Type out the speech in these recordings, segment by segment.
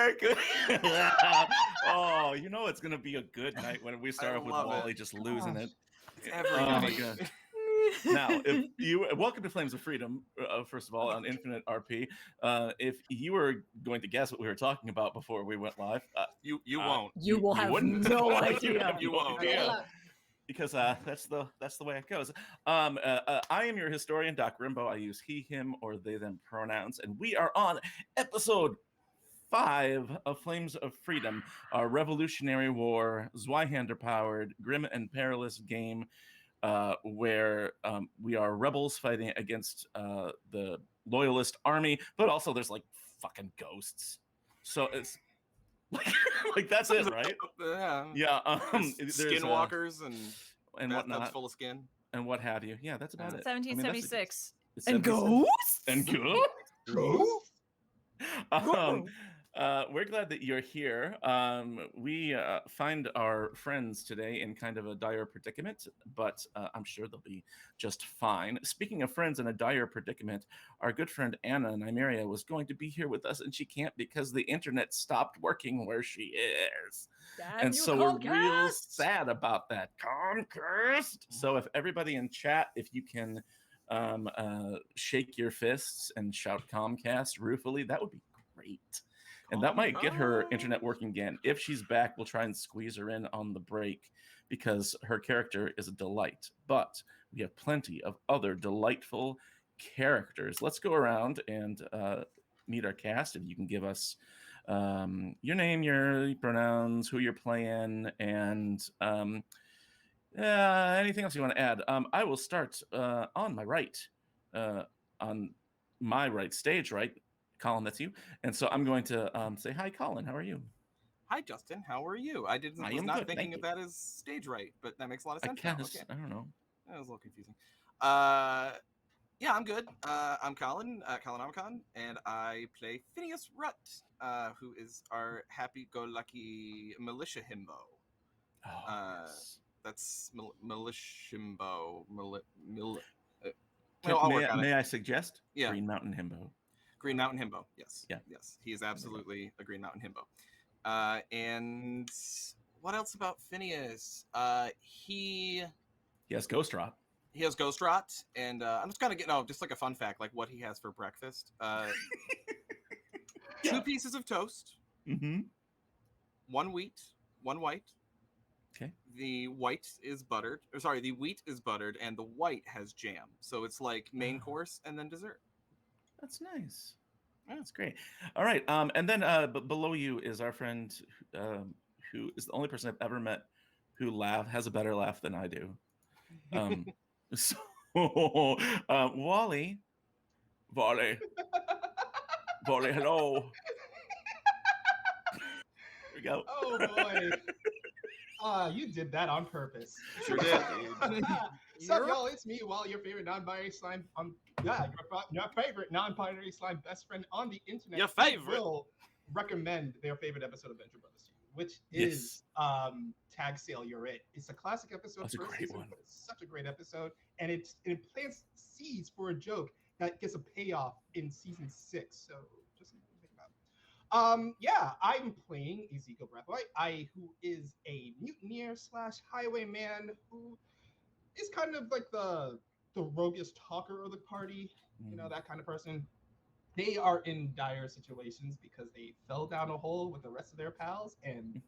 are good. Oh, you know it's gonna be a good night when we start off with Wally just losing it. Every Oh night. my god. Now, if you welcome to Flames of Freedom, first of all, on InfiniteRP. If you were going to guess what we were talking about before we went live, you won't. You will have wouldn't. no idea. You won't. Because that's the way it goes. I am your historian, Doc Rimbo. I use he, him, or they, them pronouns, and we are on episode 5 of Flames of Freedom, our Revolutionary War, Zweihander powered, grim and perilous game. Where we are rebels fighting against the loyalist army, but also there's like fucking ghosts. So it's like that's it, right? Yeah. There's Skinwalkers and whatnot, that's full of skin and what have you. Yeah, that's about it. 1776. And ghosts. And ghosts. We're glad that you're here. We find our friends today in kind of a dire predicament, but I'm sure they'll be just fine. Speaking of friends in a dire predicament, our good friend Anna Nymeria was going to be here with us, and she can't because the internet stopped working where she is. And so we're real sad about that. Comcast! So if everybody in chat, if you can shake your fists and shout Comcast ruefully, that would be great. And that might get her internet working again. If she's back, we'll try and squeeze her in on the break because her character is a delight. But we have plenty of other delightful characters. Let's go around and meet our cast. If you can give us your name, your pronouns, who you're playing, and anything else you want to add. I will start on my right, on my right, stage right. Colin, that's you. And so I'm going to say, hi, Colin. How are you? Hi, Justin. How are you? I was not thinking of that as stage right, but that makes a lot of sense. Okay. I don't know. That was a little confusing. Yeah, I'm good. I'm Colin, Colin Amacon, and I play Phineas Rutt, who is our happy-go-lucky militia himbo. Yes. That's milishimbo. May I suggest? Yeah. Green Mountain Himbo. Green Mountain Himbo, yes. Yeah. Yes, he is absolutely a Green Mountain Himbo. And what else about Phineas? He has Ghost Rot. He has Ghost Rot, and I'm just kind of getting, just like a fun fact, like what he has for breakfast. 2 pieces of toast. Mm-hmm. 1 wheat, 1 white. Okay. The wheat is buttered, and the white has jam. So it's like main course and then dessert. That's nice. That's great. All right. And then below you is our friend who is the only person I've ever met who has a better laugh than I do. So Wally, hello. Here we go. Oh boy. You did that on purpose. Sure did. Sup, y'all? It's me, Wally, your favorite non-binary slime. Your favorite non-binary slime best friend on the internet. Your favorite. Will recommend their favorite episode of Venture Brothers to you, which is Tag Sale You're It. It's a classic episode. That's a great one. But it's such a great episode, and it plants seeds for a joke that gets a payoff in season 6. So just think about it. I'm playing Ezekiel Brathwaite, who is a mutineer / highwayman who is kind of like the roguish talker of the party, that kind of person. They are in dire situations because they fell down a hole with the rest of their pals, and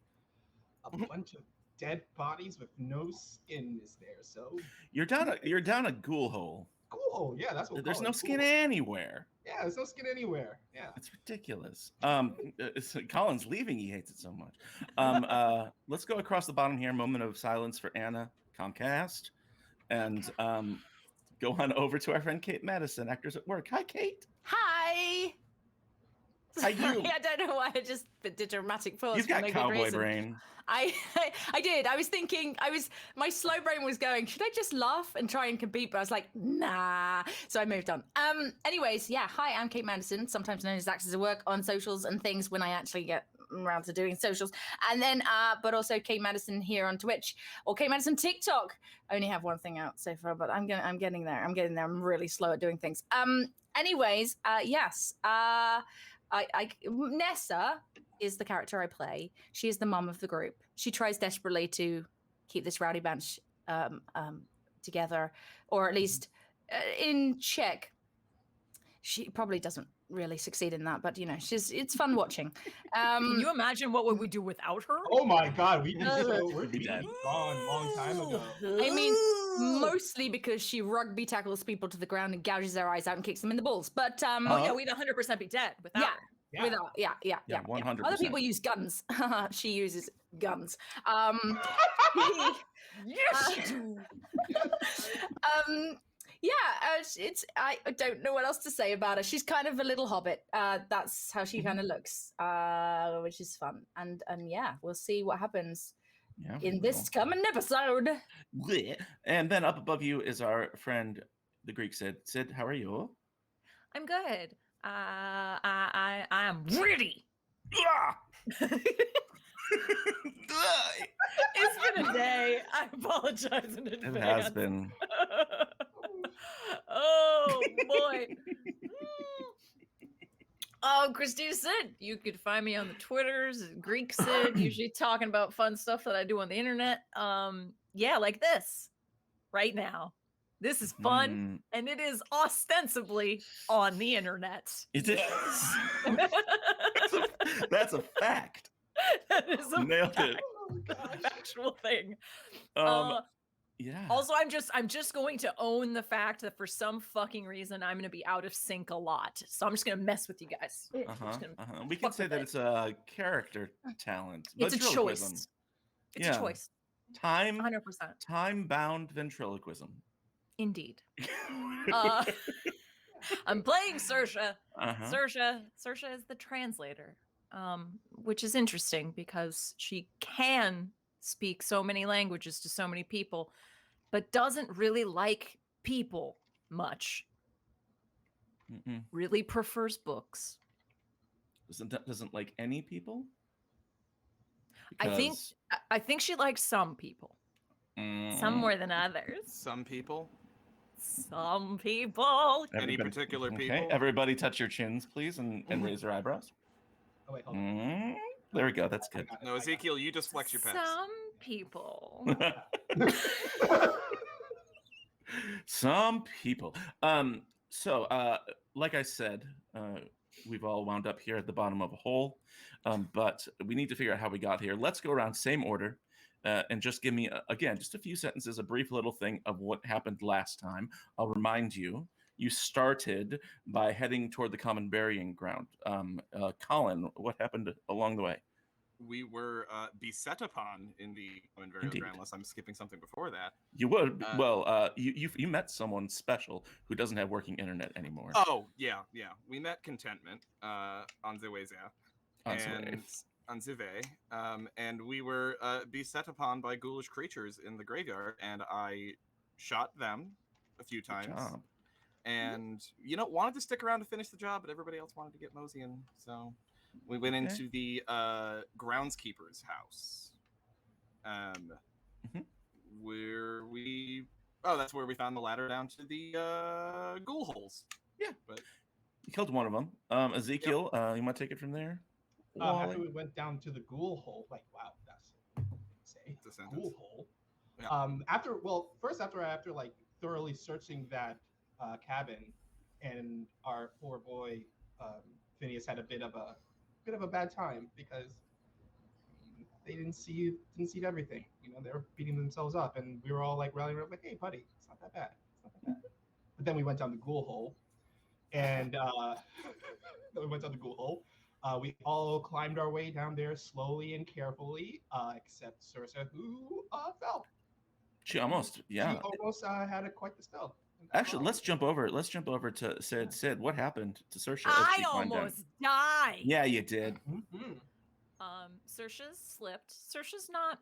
a bunch of dead bodies with no skin is there. So you're down a ghoul hole. Ghoul hole, yeah, that's what. There's no skin anywhere. Yeah, there's no skin anywhere. Yeah, it's ridiculous. Colin's leaving. He hates it so much. Let's go across the bottom here. Moment of silence for Anna Comcast, and go on over to our friend Kate Madison, Actors at Work. Hi, Kate. Hi. Sorry, I don't know why I just did dramatic pause. You've got cowboy brain. I did. I was thinking, my slow brain was going, should I just laugh and try and compete? But I was like, nah. So I moved on. Anyways, hi, I'm Kate Madison, sometimes known as Actors at Work on socials and things when I actually get around to doing socials. And then, but also Kate Madison here on Twitch or Kate Madison TikTok. I only have one thing out so far, but I'm getting there. I'm really slow at doing things. Anyways, yes. Nessa is the character I play. She is the mum of the group. She tries desperately to keep this rowdy bunch together, or at least in check. She probably doesn't really succeed in that, but you know, it's fun watching. Can you imagine what would we do without her? Oh my god, we'd be We'd be dead. gone long time ago. I mean, mostly because she rugby tackles people to the ground and gouges their eyes out and kicks them in the balls. But Oh yeah, we'd 100% be dead without yeah, her. Yeah. without, yeah. 100%. Other people use guns. She uses guns. Yes, you do. I don't know what else to say about her. She's kind of a little hobbit. That's how she kind of looks, which is fun. And yeah, we'll see what happens Yeah, in we this coming episode. will. And then up above you is our friend, the Greek Sid. Sid, how are you? I'm good. I'm ready. It's been a day. I apologize in advance. It has been. Oh boy. Oh, Christina Sid. You could find me on the Twitters, Greek Sid, usually talking about fun stuff that I do on the internet. Yeah, like this right now. This is fun, and it is ostensibly on the internet. It is. That's a fact. That is a Nailed it. factual thing. Yeah. Also, I'm just going to own the fact that for some fucking reason I'm going to be out of sync a lot. So I'm just going to mess with you guys. We can say that it's a character talent. It's a ventriloquism. choice. It's a choice. 100%. 100%. Time-bound ventriloquism. Indeed. I'm playing Saoirse. Saoirse is the translator, which is interesting because she can speak so many languages to so many people, but doesn't really like people much. Really prefers books. Doesn't like any people? I think she likes some people. Some more than others. Some people. Some people. Any particular people? Okay, everybody touch your chins, please, and raise your eyebrows. Oh wait, hold on. There we go. That's good. No, Ezekiel, you just flex your pecs. Some people. Some people. So, like I said, we've all wound up here at the bottom of a hole, but we need to figure out how we got here. Let's go around same order. And just give me, again, just a few sentences, a brief little thing of what happened last time. I'll remind you, you started by heading toward the common burying ground. Colin, what happened along the way? We were beset upon in the common burial ground, unless I'm skipping something before that. You would. You met someone special who doesn't have working internet anymore. Oh, yeah. We met Contentment on the way there. On the way. And we were beset upon by ghoulish creatures in the graveyard, and I shot them a few times. And, wanted to stick around to finish the job, but everybody else wanted to get mosey in, so we went into the groundskeeper's house. Where we... Oh, that's where we found the ladder down to the ghoul holes. Yeah. But you killed one of them. Ezekiel, you want to take it from there? After we went down to the ghoul hole, like, wow, that's insane. Ghoul hole. Yeah. After like thoroughly searching that cabin, and our poor boy Phineas had a bit of a bad time because they didn't see everything. They were beating themselves up, and we were all like rallying around, like, hey, buddy, it's not that bad. But then we went down the ghoul hole, and we all climbed our way down there slowly and carefully, except Saoirse, who fell. She almost, yeah. She almost had quite the spell. Actually, let's jump over to Sid. Sid, what happened to Saoirse? I almost died. Yeah, you did. Saoirse's slipped. Saoirse's not...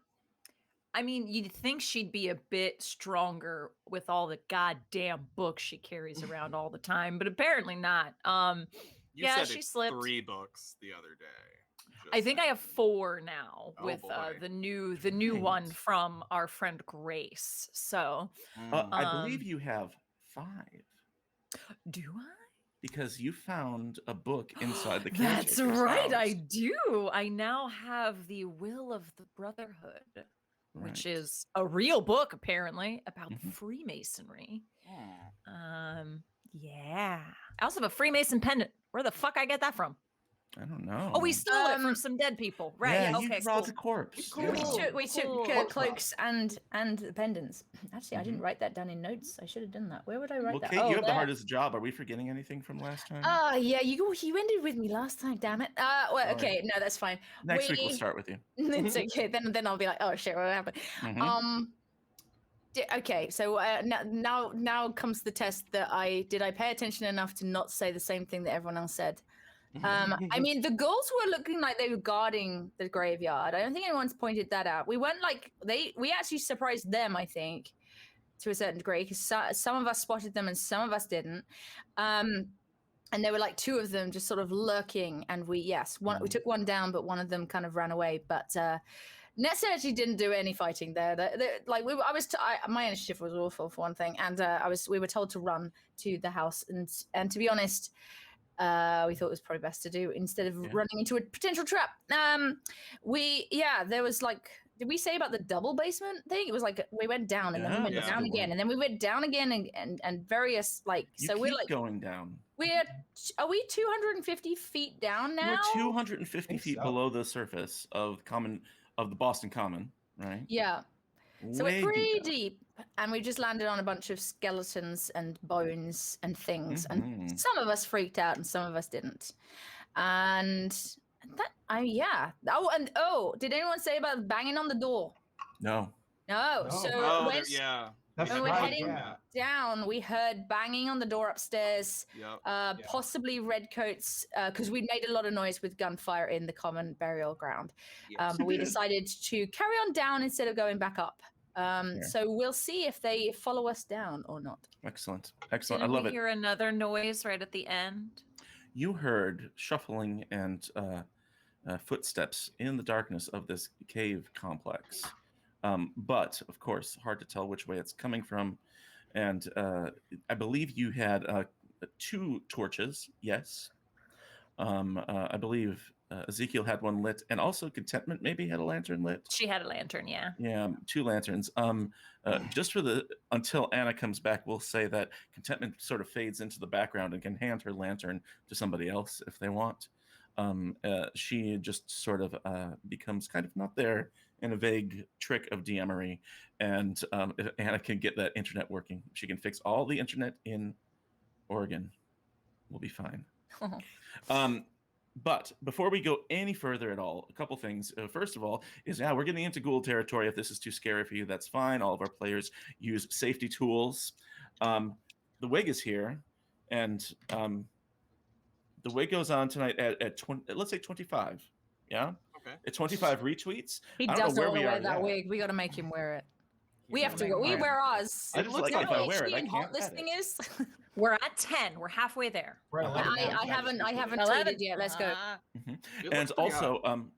I mean, you'd think she'd be a bit stronger with all the goddamn books she carries around all the time, but apparently not. She slipped 3 books the other day. I think I have 4 now with the new one from our friend Grace. So I believe you have 5. Do because you found a book inside the That's caretaker's right, I house. do. I now have the Will of the Brotherhood, which Right. is a real book apparently about Mhm. Freemasonry. Hmm. Yeah. I also have a Freemason pendant. Where the fuck I get that from? I don't know. Oh, we stole it from Um, some dead people. Right. yeah, Yeah. you Okay. robbed Cool. a corpse. Cool. Yeah. we took Cool. cloaks and the pendants. Actually, I didn't Mhm. write that down in notes. I should have done that. Where would I write Well, that? Kate, you Oh, have the there. hardest job. Are we forgetting anything from last time? Oh, yeah, you ended with me last time. Damn it. Well, Sorry. okay, no, that's fine. Next week we'll start with you. It's okay. Then I'll be like, oh shit, what happened? Mhm. Okay, so now comes the test that I pay attention enough to not say the same thing that everyone else said. I mean, the girls were looking like they were guarding the graveyard. I don't think anyone's pointed that out. We weren't like we actually surprised them, I think, to a certain degree, because some of us spotted them and some of us didn't. And there were like two of them just sort of lurking, and we took one down, but one of them kind of ran away. But Nessa actually didn't do any fighting there. My initiative was awful for one thing, and we were told to run to the house, and to be honest, we thought it was probably best to do instead of running into a potential trap. There was like, did we say about the double basement thing? It was like we went down and then we went that's a down good again, one. and then we went down again, and various like. You So keep we're like going down. are we 250 feet down now? We're 250 think feet so. below the surface of the Boston Common, right? Yeah. So Way we're pretty deep down. deep, and we just landed on a bunch of skeletons and bones and things, Mhm. and some of us freaked out and some of us didn't. And did anyone say about banging on the door? No. No. No. So Oh, when, yeah. That's when we're right. heading Yeah. down, we heard banging on the door upstairs. Yep. Possibly redcoats, because we made a lot of noise with gunfire in the common burial ground. Yes. But we decided to carry on down instead of going back up. So we'll see if they follow us down or not. Excellent. Excellent. Didn't I love we it. hear another noise right at the end? You heard shuffling and footsteps in the darkness of this cave complex. But, of course, hard to tell which way it's coming from. And I believe you had 2 torches, yes. I believe Ezekiel had one lit, and also Contentment maybe had a lantern lit. She had a lantern, yeah. Yeah, 2 lanterns. Just for until Anna comes back, we'll say that Contentment sort of fades into the background and can hand her lantern to somebody else if they want. She just sort of becomes kind of not there in a vague trick of DMery, and if Anna can get that internet working, she can fix all the internet in Oregon. We'll be fine. But before we go any further at all, a couple things. First of all, we're getting into ghoul territory. If this is too scary for you, that's fine. All of our players use safety tools. The wig is here, and the wig goes on tonight at 20, let's say 25. Yeah? Okay. At 25 retweets. He I don't know doesn't where want to we wear are that yet. wig. We got to make him wear it. We He's have to gonna go. make We mine. wear ours. I just like it if I wear it. I How hot can't this edit. thing is. We're at 10. We're halfway there. We're at 11 now. I haven't 11. tweeted yet. Let's go. Mhm. It And looks pretty also,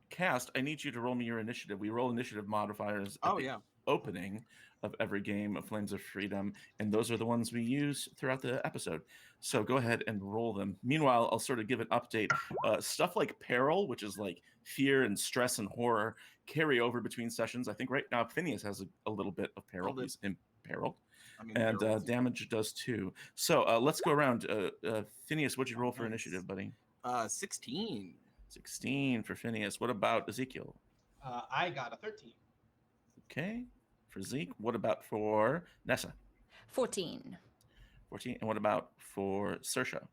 Cast, I need you to roll me your initiative. We roll initiative modifiers at Oh, the yeah. opening of every game of Flames of Freedom, and those are the ones we use throughout the episode. So go ahead and roll them. Meanwhile, I'll sort of give an update. Stuff like peril, which is like fear and stress and horror, carry over between sessions. I think right now Phineas has a little bit of peril. Little bit. He's imperiled. I mean, And they're- damage does too. So let's go around. Phineas, what'd you roll for Nice. initiative, buddy? 16. 16 for Phineas. What about Ezekiel? I got a 13. Okay. For Zeke. What about for Nessa? 14. 14. And what about for Saoirse?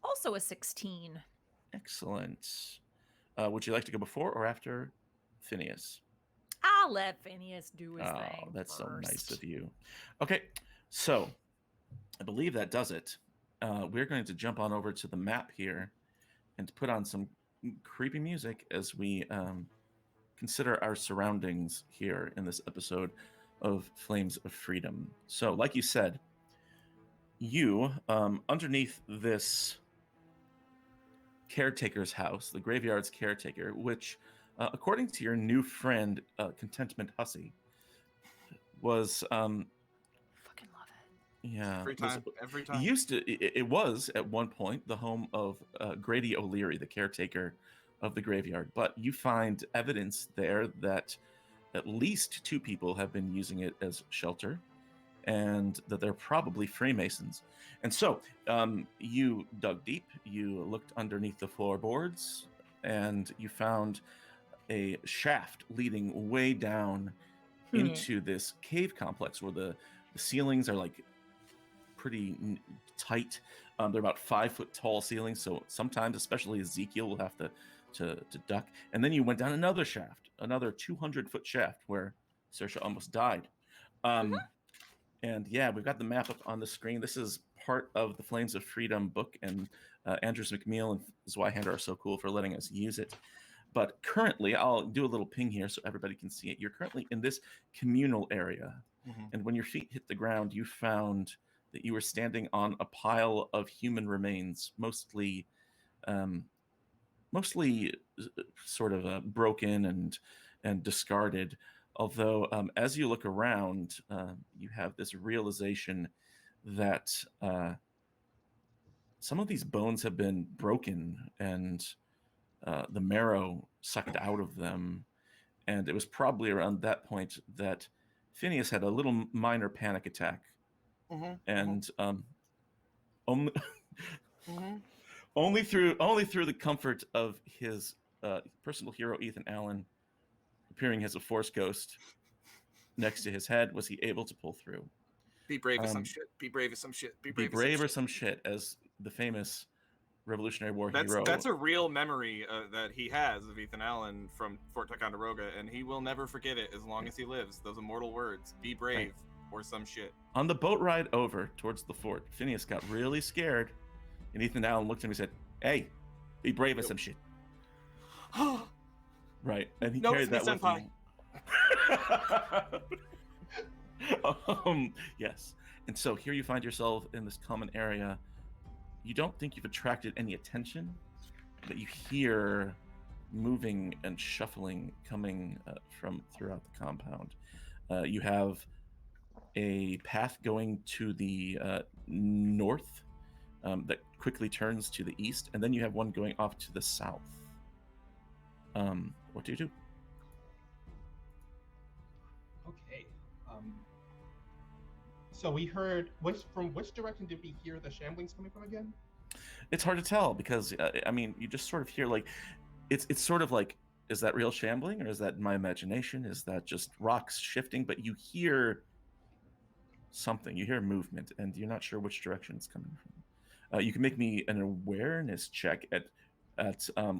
Also a 16. Excellent. Would you like to go before or after Phineas? I'll let Phineas do his Oh, thing. that's so nice first. of you. Okay. So I believe that does it. We're going to jump on over to the map here and put on some creepy music as we consider our surroundings here in this episode of Flames of Freedom. So, like you said, you, underneath this caretaker's house, the graveyard's caretaker, which, according to your new friend, Contentment Hussy, was Fucking love it. Yeah, Every this- time. Every it time. used to. It was at one point the home of Grady O'Leary, the caretaker of the graveyard. But you find evidence there that at least two people have been using it as shelter, and that they're probably Freemasons. And so you dug deep, you looked underneath the floorboards, and you found a shaft leading way down into this cave complex where the ceilings are like pretty tight. They're about 5 foot tall ceilings, so sometimes, especially Ezekiel, will have to duck. And then you went down another shaft, another 200-foot shaft where Saoirse almost died. And yeah, we've got the map up on the screen. This is part of the Flames of Freedom book, and Andrews McMeel and Zweihander are so cool for letting us use it. But currently, I'll do a little ping here so everybody can see it. You're currently in this communal area, and when your feet hit the ground, you found that you were standing on a pile of human remains, mostly sort of broken and discarded. Although, as you look around, you have this realization that some of these bones have been broken and the marrow sucked out of them. And it was probably around that point that Phineas had a little minor panic attack. And only only through the comfort of his personal hero Ethan Allen appearing as a force ghost next to his head was he able to pull through. Be brave as some shit. Be brave as some shit. Be Be brave, brave or as some shit, as the famous Revolutionary War That's hero. that's a real memory that he has of Ethan Allen from Fort Ticonderoga, and he will never forget it as long as he lives. Those immortal words: "Be brave or some shit." On the boat ride over towards the fort, Phineas got really scared, and Ethan Allen looked at him and said, "Hey, be brave or some shit." Right, and he No, carried that it's with him. Yes, and so here you find yourself in this common area. You don't think you've attracted any attention, but you hear moving and shuffling coming from throughout the compound. You have a path going to the north that quickly turns to the east, and then you have one going off to the south. What do you do? Okay. So we heard from which direction did we hear the shamblings coming from again? It's hard to tell because I mean, you just sort of hear like it's sort of like, is that real shambling or is that my imagination? Is that just rocks shifting? But you hear something. You hear movement, and you're not sure which direction it's coming from. You can make me an awareness check at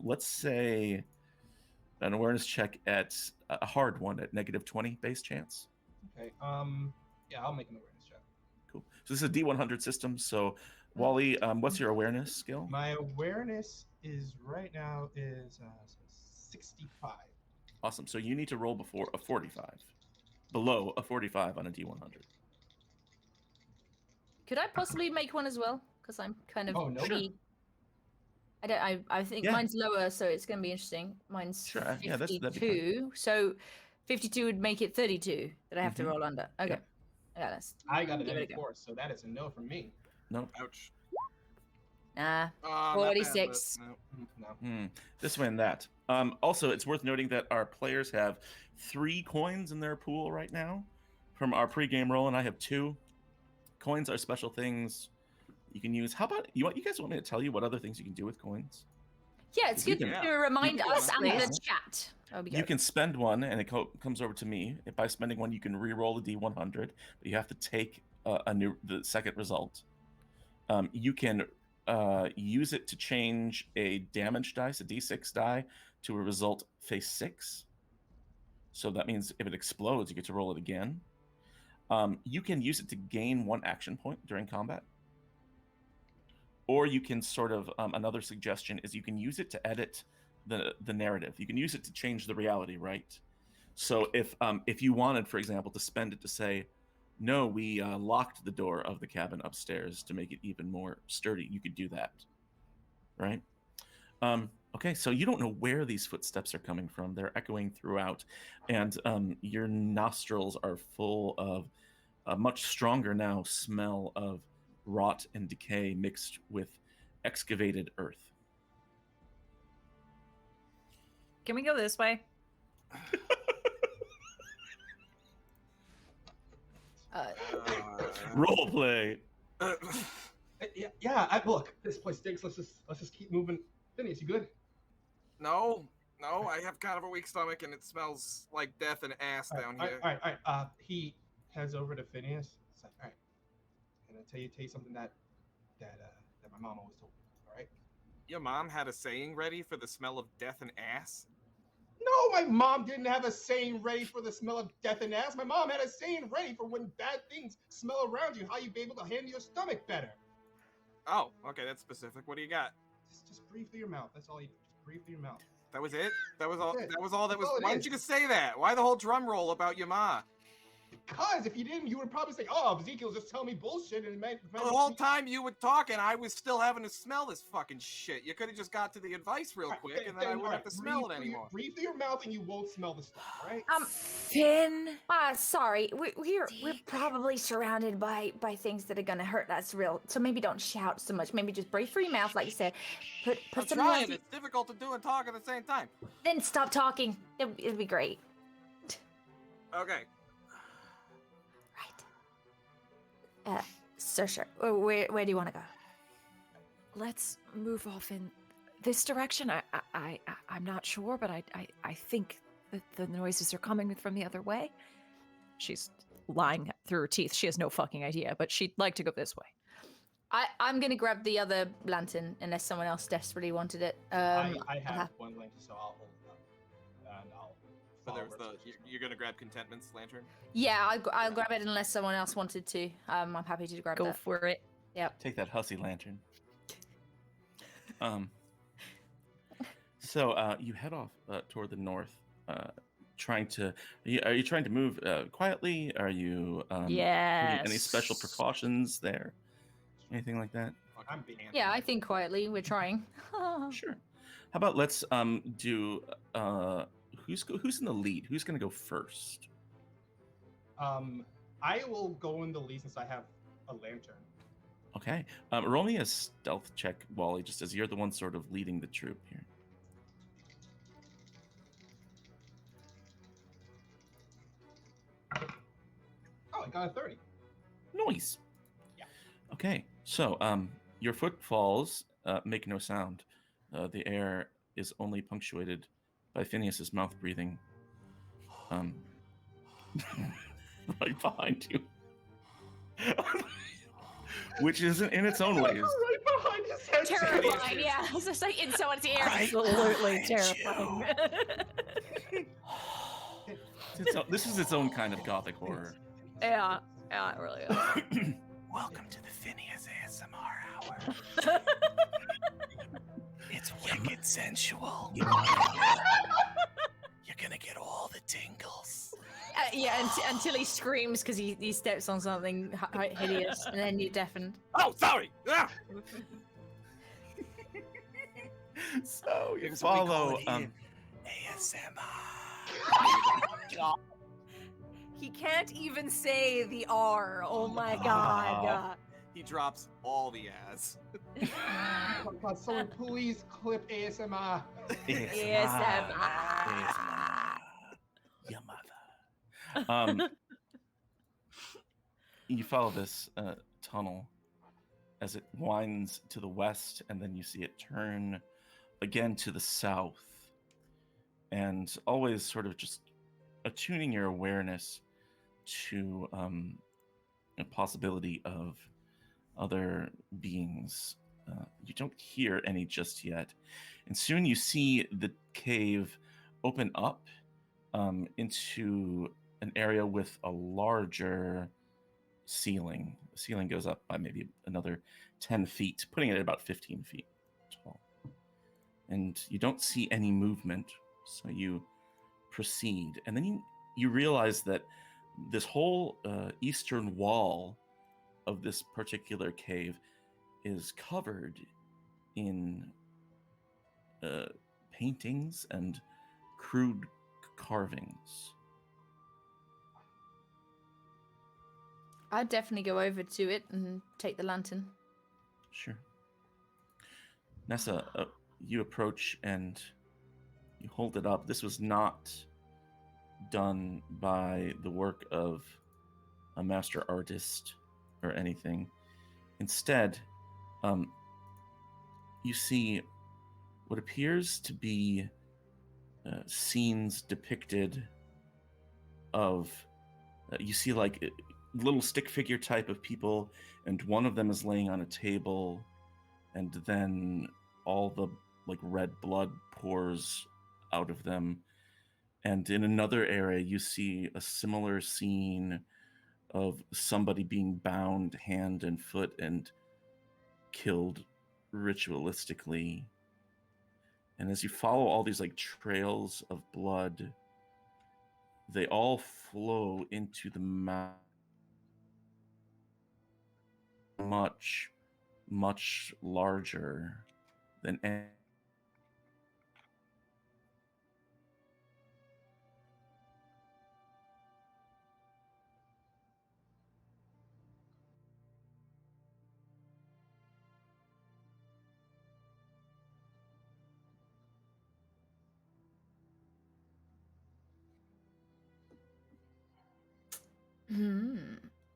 let's say an awareness check at a hard one at -20 base chance. Okay. Yeah, I'll make an awareness check. Cool. So this is a D100 system. So Wally, what's your awareness skill? My awareness is right now is 65. Awesome. So you need to roll before a 45, below a 45 on a D100. Could I possibly make one as well? Because I'm kind of Oh, no. pretty. I think Yeah. mine's lower, so it's going to be interesting. Mine's Sure, yeah, that'd be 52, so 52 would make it 32 that I have to Mhm. roll under. Okay, Yep. yeah, let's I got a give it a go. 94, so that is a no from me. No. Ouch. Nah, Not bad, 46. but no. No. This way and that. Also, it's worth noting that our players have 3 coins in their pool right now from our pregame roll, and I have 2. Coins are special things you can use. How about you guys want me to tell you what other things you can do with coins? Yeah, it's You good can- to remind you can us and honestly- the chat. That would be You good. can spend one, and it comes over to me. By spending one, you can re-roll a D100, but you have to take the second result. You can use it to change a damage dice, a D6 die, to a result face 6. So that means if it explodes, you get to roll it again. You can use it to gain 1 action point during combat. Or you can sort of, another suggestion is you can use it to edit the narrative. You can use it to change the reality, right? So if you wanted, for example, to spend it to say, no, we locked the door of the cabin upstairs to make it even more sturdy, you could do that, right? Okay, so you don't know where these footsteps are coming from. They're echoing throughout, and your nostrils are full of a much stronger now smell of rot and decay mixed with excavated earth. Can we go this way? Role play. Look, this place stinks. Let's just keep moving. Phineas, you good? No, I have kind of a weak stomach, and it smells like death and ass down here. All right. He heads over to Phineas. It's like, all right, can I tell you something that my mom always told me? All right. Your mom had a saying ready for the smell of death and ass? No, my mom didn't have a saying ready for the smell of death and ass. My mom had a saying ready for when bad things smell around you, how you be able to handle your stomach better. Oh, okay, that's specific. What do you got? Just breathe through your mouth. That's all you do. Just breathe through your mouth. That was it? That was all. That's it. That was all. That was. That's all it Why is. didn't you just say that? Why the whole drum roll about your ma? Because if you didn't, you would probably say, "Oh, Ezekiel's just telling me bullshit," and The whole time you were talking, I was still having to smell this fucking shit. You could have just got to the advice real quick, and then I wouldn't have to smell it anymore. Breathe through your mouth, and you won't smell the stuff. All right? Finn. Sorry, we're probably surrounded by things that are gonna hurt us real. So maybe don't shout so much. Maybe just breathe through your mouth, like you said. Put I'm some. trying. It's difficult to do and talk at the same time. Then stop talking. It'll be great. Okay. Right. Sure. Where do you want to go? Let's move off in this direction. I'm not sure, but I think that the noises are coming from the other way. She's lying through her teeth. She has no fucking idea, but she'd like to go this way. I'm gonna grab the other lantern unless someone else desperately wanted it. I have one lantern, so I'll hold it up, and I'll. So there's you're gonna grab Contentment's lantern? Yeah, I'll grab it unless someone else wanted to. I'm happy to grab Go that. for it. Yep. Take that hussy lantern. So you head off toward the north, trying to. Are you trying to move quietly? Are you taking any special precautions there? Anything like that? Yeah, I think quietly. We're trying. Sure. How about let's do who's in the lead? Who's going to go first? I will go in the lead since I have a lantern. Okay. Roll me a stealth check, Wally, just as you're the one sort of leading the troop here. Oh, I got a 30. Noise. Yeah. Okay. So your footfalls make no sound. The air is only punctuated by Phineas's mouth breathing. Right behind you. Which is in its own ways. Right behind his head. Terrifying, yeah. It's just like in someone's ear. Absolutely terrifying. This is its own kind of gothic horror. Yeah, it really is. Welcome to the Phineas ASMR hour. It's wicked sensual. You're gonna get all the tingles. Yeah, until he screams because he steps on something hideous, and then you're deafened. Oh, sorry! Ah! So you Here's what we follow call it ASMR. He can't even say the R. Oh my god. He drops all the ass. Oh God, someone please clip ASMR. ASMR. Your mother. You follow this tunnel as it winds to the west, and then you see it turn again to the south, and always sort of just attuning your awareness to a possibility of other beings. You don't hear any just yet, and soon you see the cave open up into an area with a larger ceiling. The ceiling goes up by maybe another 10 feet, putting it at about 15 feet tall. And you don't see any movement, so you proceed. And then you realize that this whole eastern wall of this particular cave is covered in paintings and crude carvings. I'd definitely go over to it and take the lantern. Sure. Nessa, you approach and you hold it up. This was not done by the work of a master artist or anything. Instead, you see what appears to be scenes depicted of you see like little stick figure type of people, and one of them is laying on a table, and then all the like red blood pours out of them. And in another area you see a similar scene of somebody being bound hand and foot and killed ritualistically. And as you follow all these like trails of blood, they all flow into the mouth, much, much larger than any.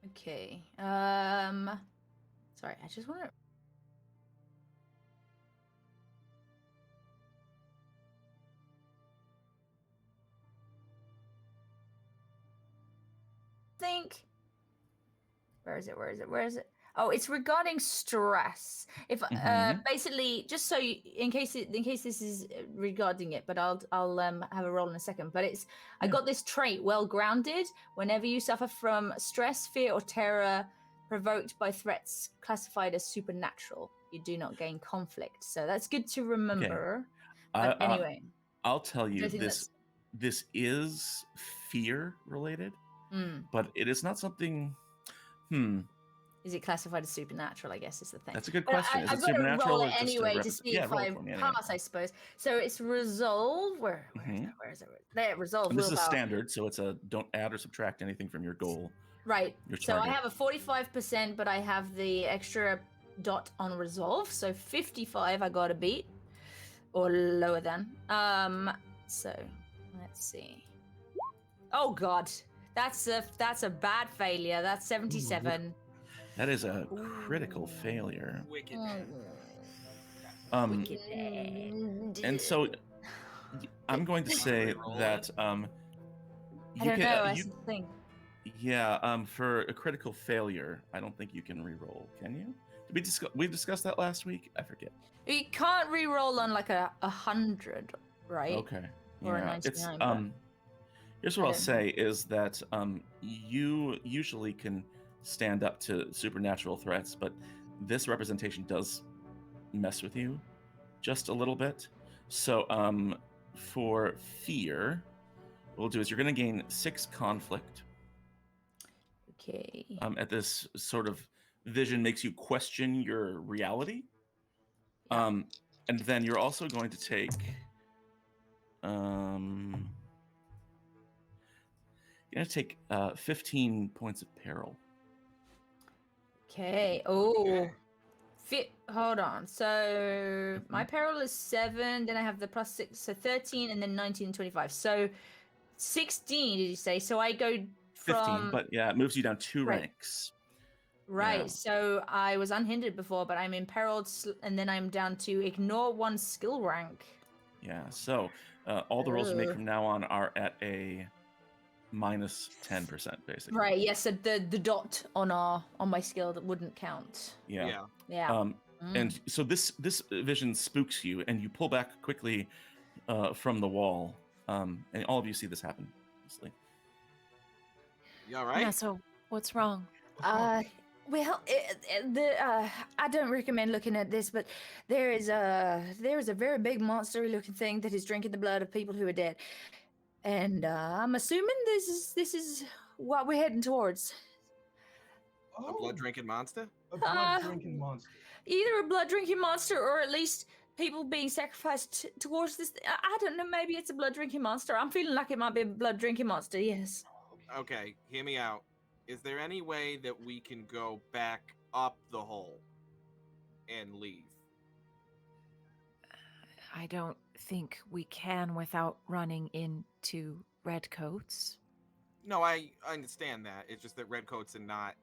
Okay. Sorry, I just want to. Think. Where is it? Oh, it's regarding stress. If basically, just so you, in case this is regarding it, but I'll have a roll in a second. But it's I got this trait, well grounded. Whenever you suffer from stress, fear, or terror provoked by threats classified as supernatural, you do not gain conflict. So that's good to remember. But anyway, I'll tell you this is fear related, but it is not something. Is it classified as supernatural? I guess is the thing. That's a good question. Is I've it supernatural? Roll Or it just anyway to see if I pass, I suppose. So it's resolve. Where is it? There, resolve. And this is standard, so it's a don't add or subtract anything from your goal. Right. So I have a 45%, but I have the extra dot on resolve. So 55 I got to beat, or lower than. So let's see. Oh God, that's a bad failure. That's 77. That is a critical failure. Wicked. Wicked. And so I'm going to say that I don't know. That's the thing. Yeah, for a critical failure, I don't think you can re-roll. Can you? Did we discussed that last week? I forget. You can't re-roll on like a 100, right? Okay. Or yeah. a 99. It's here's what I'll say is that you usually can stand up to supernatural threats, but this representation does mess with you just a little bit. So for fear, what we'll do is you're going to gain 6 conflict. Okay. At this sort of vision makes you question your reality. Yeah. And then you're also going to take you're going to take 15 points of peril. Okay. Oh. Hold on. So my peril is 7. Then I have the +6, so 13, and then 19 and 25. So 16. Did you say? So I go from 15, but yeah, it moves you down 2 ranks. Right. Yeah. So I was unhindered before, but I'm imperiled, and then I'm down to ignore 1 skill rank. Yeah. So all the rolls you make from now on are at a minus 10%, basically. Right. Yes. So the dot on my skill that wouldn't count. Yeah. Yeah. And so this vision spooks you, and you pull back quickly from the wall, and all of you see this happen. Obviously. You all right? Yeah, so what's wrong? Well, I don't recommend looking at this, but there is a very big monster-looking thing that is drinking the blood of people who are dead, and I'm assuming this is what we're heading towards. A blood-drinking monster? A blood-drinking monster. Either a blood-drinking monster, or at least people being sacrificed towards this. I don't know. Maybe it's a blood-drinking monster. I'm feeling like it might be a blood-drinking monster. Yes. Okay, hear me out. is there any way that we can go back up the hole and leave? I don't think we can without running into redcoats. No, I understand that. It's just that redcoats are not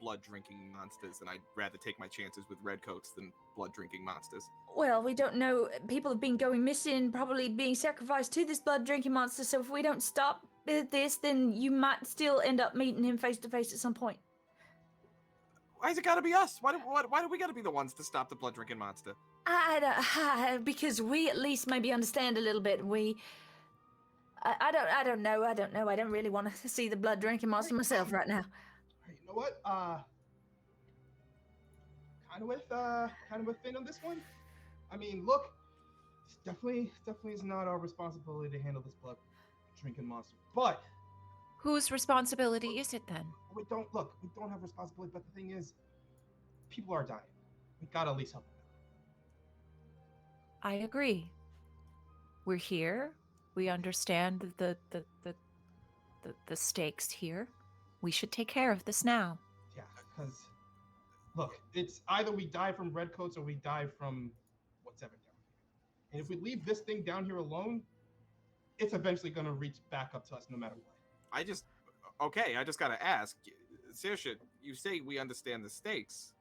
blood-drinking monsters, and I'd rather take my chances with redcoats than blood-drinking monsters. Well, we don't know. People have been going missing, probably being sacrificed to this blood-drinking monster. So if we don't stop this, then you might still end up meeting him face to face at some point. Why's it gotta be us? Why do we gotta be the ones to stop the blood-drinking monster? Because we at least maybe understand a little bit. I don't know. I don't really want to see the blood-drinking monster myself right now. All right, you know what? Kind of with Finn on this one. I mean, look, it's definitely is not our responsibility to handle this blood drinking monster. But Whose responsibility is it then? we don't have responsibility. But the thing is, people are dying. We gotta at least help them. I agree. We're here. We understand the stakes here. We should take care of this now. Yeah, because look, it's either we die from redcoats or we die from whatever down here. And if we leave this thing down here alone, it's eventually gonna reach back up to us no matter what. I just gotta ask, Saoirse, you say we understand the stakes.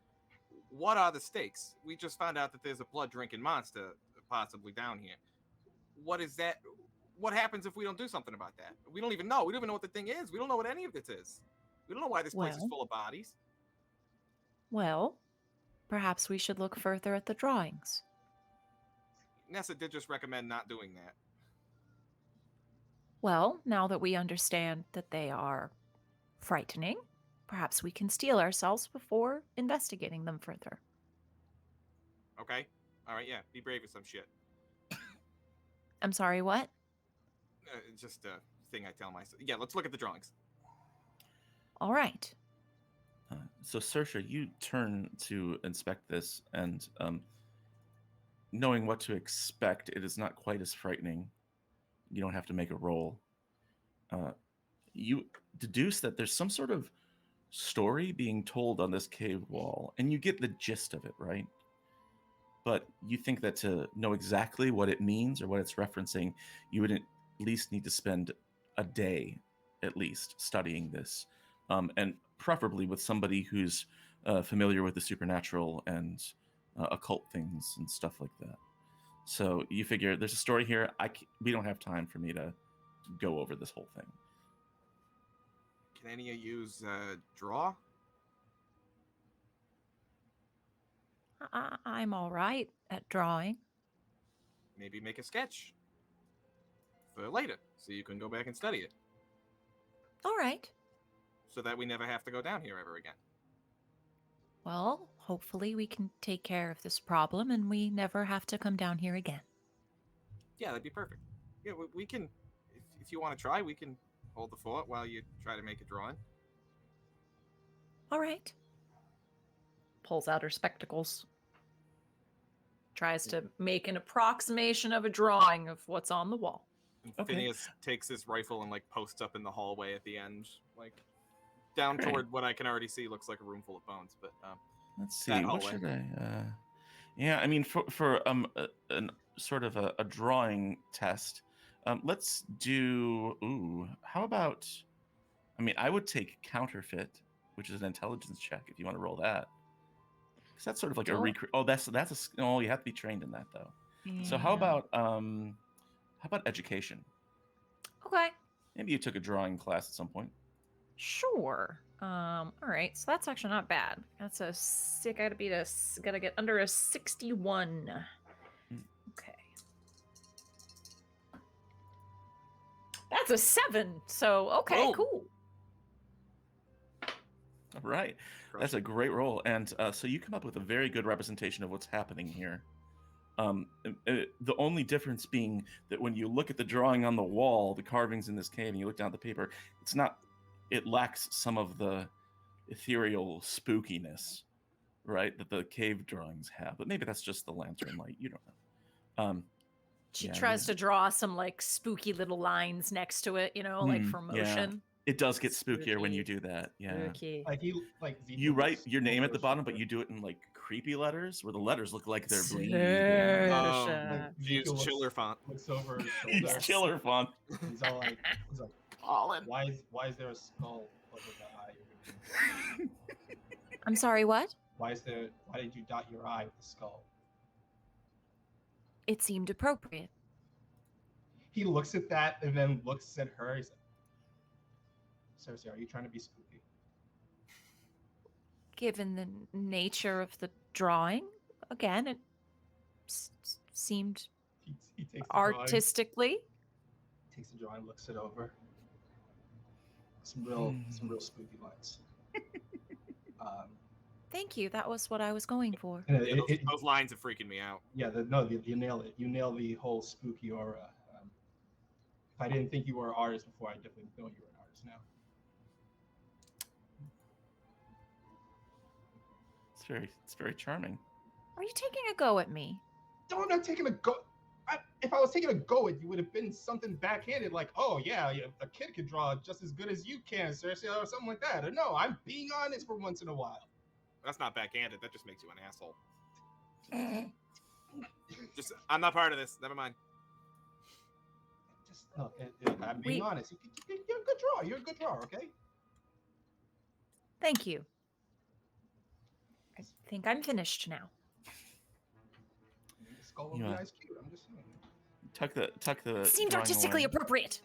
What are the stakes? We just found out that there's a blood-drinking monster possibly down here. What is that? What happens if we don't do something about that? We don't even know. We don't even know what the thing is. We don't know what any of this is. We don't know why this place is Well. full of bodies. Well, perhaps we should look further at the drawings. Nessa did just recommend not doing that. Well, now that we understand that they are frightening, perhaps we can steel ourselves before investigating them further. Okay? All right, yeah. Be brave or some shit. I'm sorry, what? Just a thing I tell myself. Yeah, let's look at the drawings. All right. So, Saoirse, you turn to inspect this, and knowing what to expect, it is not quite as frightening. You don't have to make a roll. You deduce that there's some sort of story being told on this cave wall, and you get the gist of it, right? But you think that to know exactly what it means or what it's referencing, you would at least need to spend a day, at least, studying this, and preferably with somebody who's familiar with the supernatural and occult things and stuff like that. So you figure there's a story here. We don't have time for me to go over this whole thing. Can any of you draw? I'm all right at drawing. Maybe make a sketch for later, so you can go back and study it, All right. so that we never have to go down here ever again. Well, hopefully we can take care of this problem and we never have to come down here again. Yeah, that'd be perfect. Yeah, we can, if you want to try, we can hold the fort while you try to make a drawing. All right. Pulls out her spectacles. Tries to make an approximation of a drawing of what's on the wall. Okay. Phineas takes his rifle and like posts up in the hallway at the end, like down Great. toward what I can already see looks like a room full of bones. But Let's see. that What hallway. should I? Yeah, I mean, for a sort of a drawing test, let's do. Ooh, how about? I mean, I would take counterfeit, which is an intelligence check if you want to roll that. Because that's sort of like a Oh. Oh, that's a. Oh, you have to be trained in that though. So how Yeah. about education? Okay. Maybe you took a drawing class at some point. Sure. All right. So that's actually not bad. That's a sick. Gotta get under a 61. Mm. Okay. That's a 7. So okay, Boom. cool. All right. That's a great roll. And so you come up with a very good representation of what's happening here. The only difference being that when you look at the drawing on the wall, the carvings in this cave, and you look down at the paper, it lacks some of the ethereal spookiness, right, that the cave drawings have. But maybe that's just the lantern light. You don't know. She Yeah, tries to draw some like spooky little lines next to it, like for yeah. motion. It does get spookier when you do that. Yeah. Spooky. Like he like You write your name at the Zeke's bottom, but shoulder. you do it in like creepy letters, where the letters look like they're bleeding. Like Use Zeke chiller font. looks over his It's shoulder. chiller font. He's all like, Colin. why is there a skull over the eye? I'm sorry, what? Why did you dot your eye with the skull? It seemed appropriate. He looks at that and then looks at her. He's like, Cersei, are you trying to be spooky? Given the nature of the drawing, again, it seemed He takes the artistically. drawing, takes the drawing, looks it over. Some real spooky lines. Thank you. That was what I was going for. And Yeah, those lines are freaking me out. Yeah, you nail it. You nail the whole spooky aura. If I didn't think you were an artist before, I definitely know you're an artist now. It's very charming. Are you taking a go at me? No, I'm not taking a go. If I was taking a go at you, would have been something backhanded, like, "Oh yeah, a kid could draw just as good as you can, Cersei," or something like that. Or no, I'm being honest for once in a while. That's not backhanded. That just makes you an asshole. I'm not part of this. Never mind. Just no, I'm being honest. You're a good drawer. You're a good drawer. Okay. Thank you. I think I'm finished now. The skull over the eye's cute. I'm just saying. Tuck the. It seemed drawing artistically away. appropriate.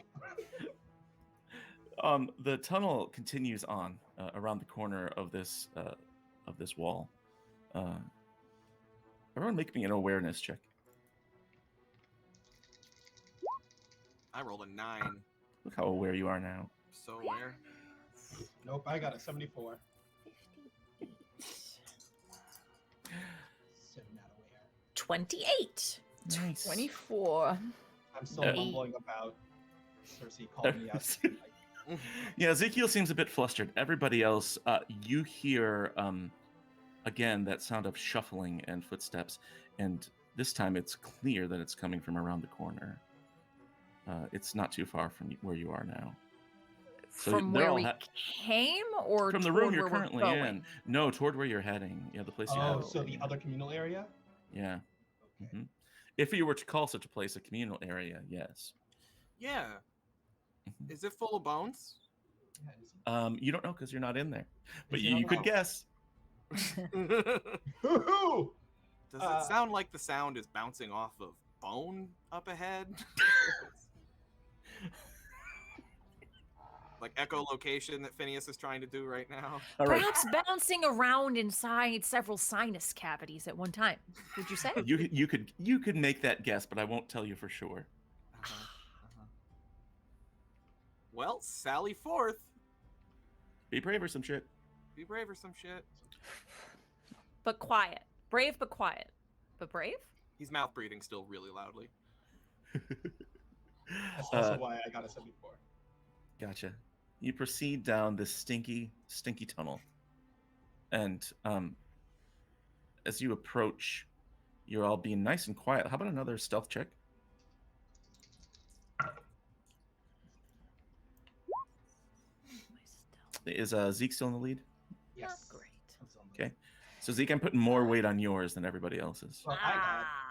The tunnel continues on around the corner of this wall. Everyone, make me an awareness check. I rolled a 9. Look how aware you are now. So aware. Nope, I got a 74. 7 out of aware. 28. Nice. 24. I'm still mumbling about Cersei calling me out. Yeah, Ezekiel seems a bit flustered. Everybody else, you hear again that sound of shuffling and footsteps, and this time it's clear that it's coming from around the corner. It's not too far from where you are now. So From they're where all we came, or from the toward room you're where we're currently going? in. No, toward where you're heading. Yeah, the place you're Oh, heading. so the other communal area? Yeah. Okay. Mhm. If you were to call such a place a communal area, yes. Yeah. Mhm. Is it full of bones? Yeah, is You don't know because you're not in there, but Is it you not? could guess. Does Hoo-hoo! it sound like the sound is bouncing off of bone up ahead? Like echolocation that Phineas is trying to do right now? All right. Perhaps bouncing around inside several sinus cavities at one time. Would you say? You could make that guess, but I won't tell you for sure. Well, sally forth. Be brave or some shit. Be brave or some shit. But quiet. Brave, but quiet. But brave? He's mouth breathing still really loudly. That's also why I got a 74. Gotcha. You proceed down this stinky tunnel, and as you approach, you're all being nice and quiet. How about another stealth check? Is Zeke still in the lead? Yes. Not great. That's on the- Okay. So Zeke, I'm putting more weight on yours than everybody else's. Well, I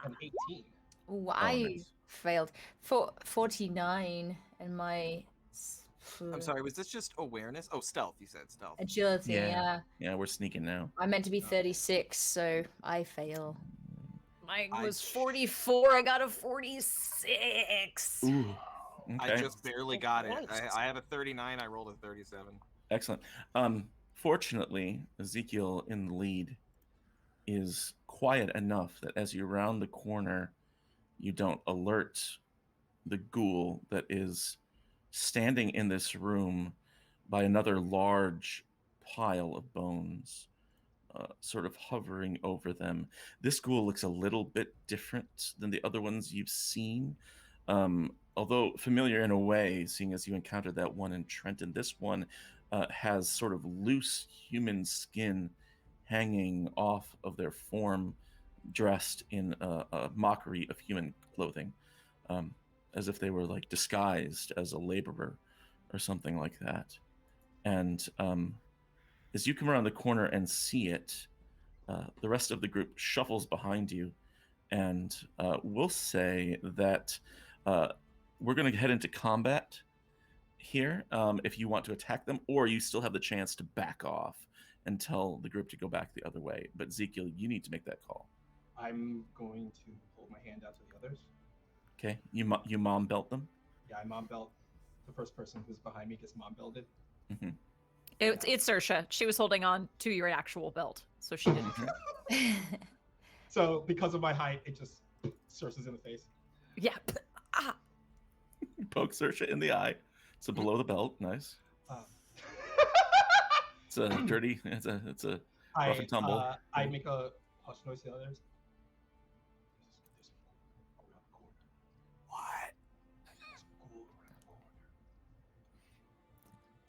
got an 18. Ooh, I nice. failed. 49 and my I'm sorry, was this just awareness? Oh, stealth, you said stealth. agility, Yeah. yeah. Yeah, we're sneaking now. I meant to be 36, so I fail. Mine I- was 44. I got a 46. Ooh. I Okay. just barely got it. Christ. I have a 39, I rolled a 37. Excellent. Fortunately, Ezekiel in the lead is quiet enough that as you round the corner, you don't alert the ghoul that is standing in this room by another large pile of bones, sort of hovering over them. This ghoul looks a little bit different than the other ones you've seen. Although familiar in a way, seeing as you encountered that one in Trenton, this one has sort of loose human skin hanging off of their form, dressed in a mockery of human clothing, as if they were like disguised as a laborer or something like that. And as you come around the corner and see it, the rest of the group shuffles behind you, and we'll say that we're going to head into combat here if you want to attack them, or you still have the chance to back off and tell the group to go back the other way. But Ezekiel, you need to make that call. I'm going to hold my hand out to the others. Okay, you mom belt them. Yeah, I mom belt. The first person who's behind me gets mom belted. Mm-hmm. It's Saoirse. She was holding on to your actual belt, so she didn't. So because of my height, it just Saoirse's in the face. Yeah. Ah. Poke Saoirse in the eye. So below the belt, nice. It's a dirty. It's a rough and tumble. I make a hush noise to the others. What?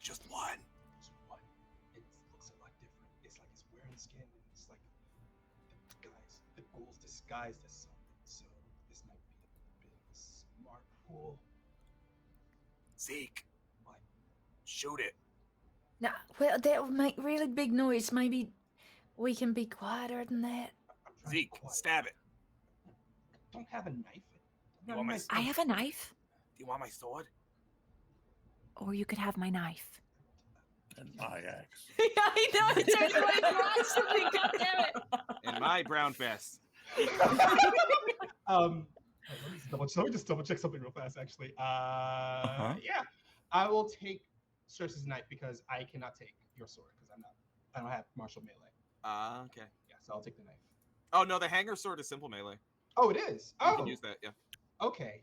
Just one. Just one. It looks a lot different. It's like it's wearing skin, and it's like the ghoul's disguised as something. So this might be a bit of a smart ghoul. Zeke. What? Shoot it. No, well, that will make really big noise. Maybe we can be quieter than that. I'm trying to Zeke, be quiet. stab it. I don't have a knife. You want my I have a knife, Do you want my sword? or you could have my knife. And my axe. Yeah, I know. It's everybody wants something. God damn it. And my brown vest. Let me just double check something real fast. Actually, yeah, I will take Cersei's knife because I cannot take your sword because I don't have martial melee. Okay. Yeah, so I'll take the knife. Oh no, the hanger sword is simple melee. Oh, it is. You Oh, can use that. Yeah. okay.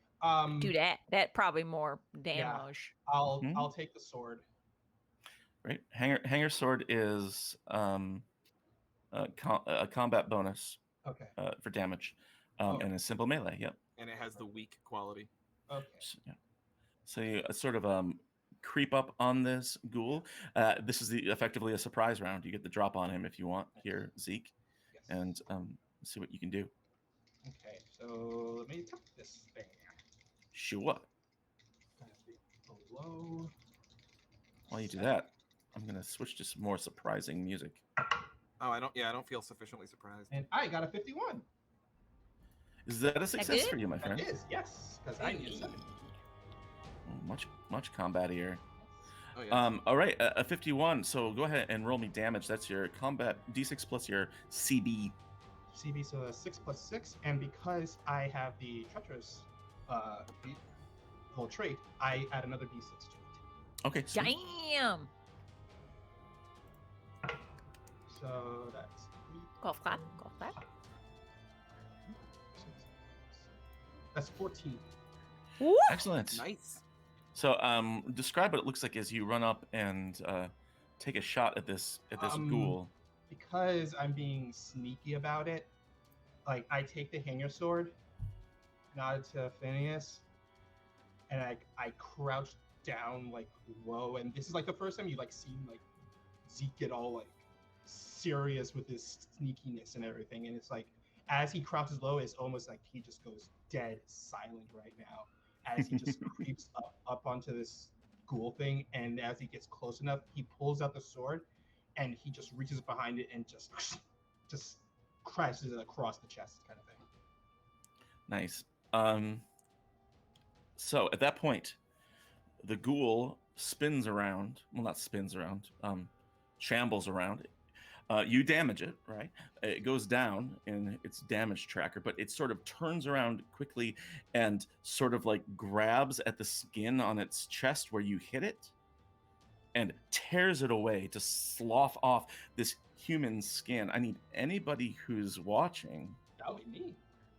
Do that. That probably more damage. I'll take the sword. Right. Hanger sword is a combat bonus Okay. for damage, Oh. and a simple melee. Yep. And it has the weak quality. Okay. Yeah. So you sort of creep up on this ghoul. This is effectively a surprise round. You get the drop on him if you want here, Zeke, Yes. and see what you can do. Okay. So let me tap this thing. Sure. Gotta be below. While you do that, I'm gonna switch to some more surprising music. Oh, I don't feel sufficiently surprised. And I got a 51. Is that a success good? for you, my That friend? is, yes, because I need 7. Oh, much combat here. Oh yeah. All right, a 51. So go ahead and roll me damage. That's your combat d6 plus your CB. CB, so 6 plus 6, and because I have the treacherous whole trait, I add another d6 to it. Okay. Sweet. Damn. So that's Golf clap. Golf clap. that's 14. Woo! Excellent. Nice. So describe what it looks like as you run up and take a shot at this ghoul. Because I'm being sneaky about it, like I take the hanger sword, nod to Phineas, and I crouch down like low, and this is like the first time you like seen like Zeke get all like serious with his sneakiness and everything, and it's like as he crouches low, it's almost like he just goes dead silent right now as he just creeps up onto this ghoul thing, and as he gets close enough, he pulls out the sword and he just reaches behind it and just crashes it across the chest, kind of thing. Nice. So at that point, the ghoul spins around. Well, not spins around. Shambles around. You damage it, right? It goes down in its damage tracker, but it sort of turns around quickly and sort of like grabs at the skin on its chest where you hit it and tears it away to slough off this human skin. I need anybody who's watching, That would be me.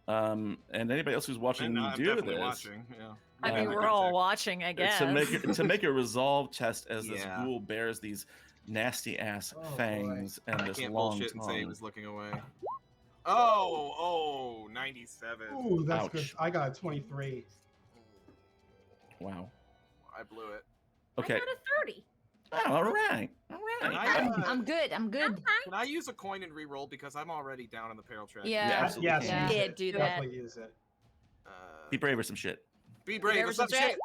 and anybody else who's watching me I'm do definitely this. watching. Yeah. I mean, Yeah. we're all watching, I guess. To make a resolve test as this Yeah. ghoul bears these nasty ass Oh, boy. fangs and I this can't long bullshit and say he tongue. was looking away. Oh, 97. Ooh, that's Ouch. good. I got a 23. Wow. I blew it. Okay. I got a 30. Oh, all right. All Can right. I, I'm good. I'm good. can I use a coin and re-roll because I'm already down on the peril track? Yeah. Yeah, absolutely. Yes, can. use Yeah, it. do that. Definitely use it. Be brave or some shit. Be brave. There What's was up, a shit?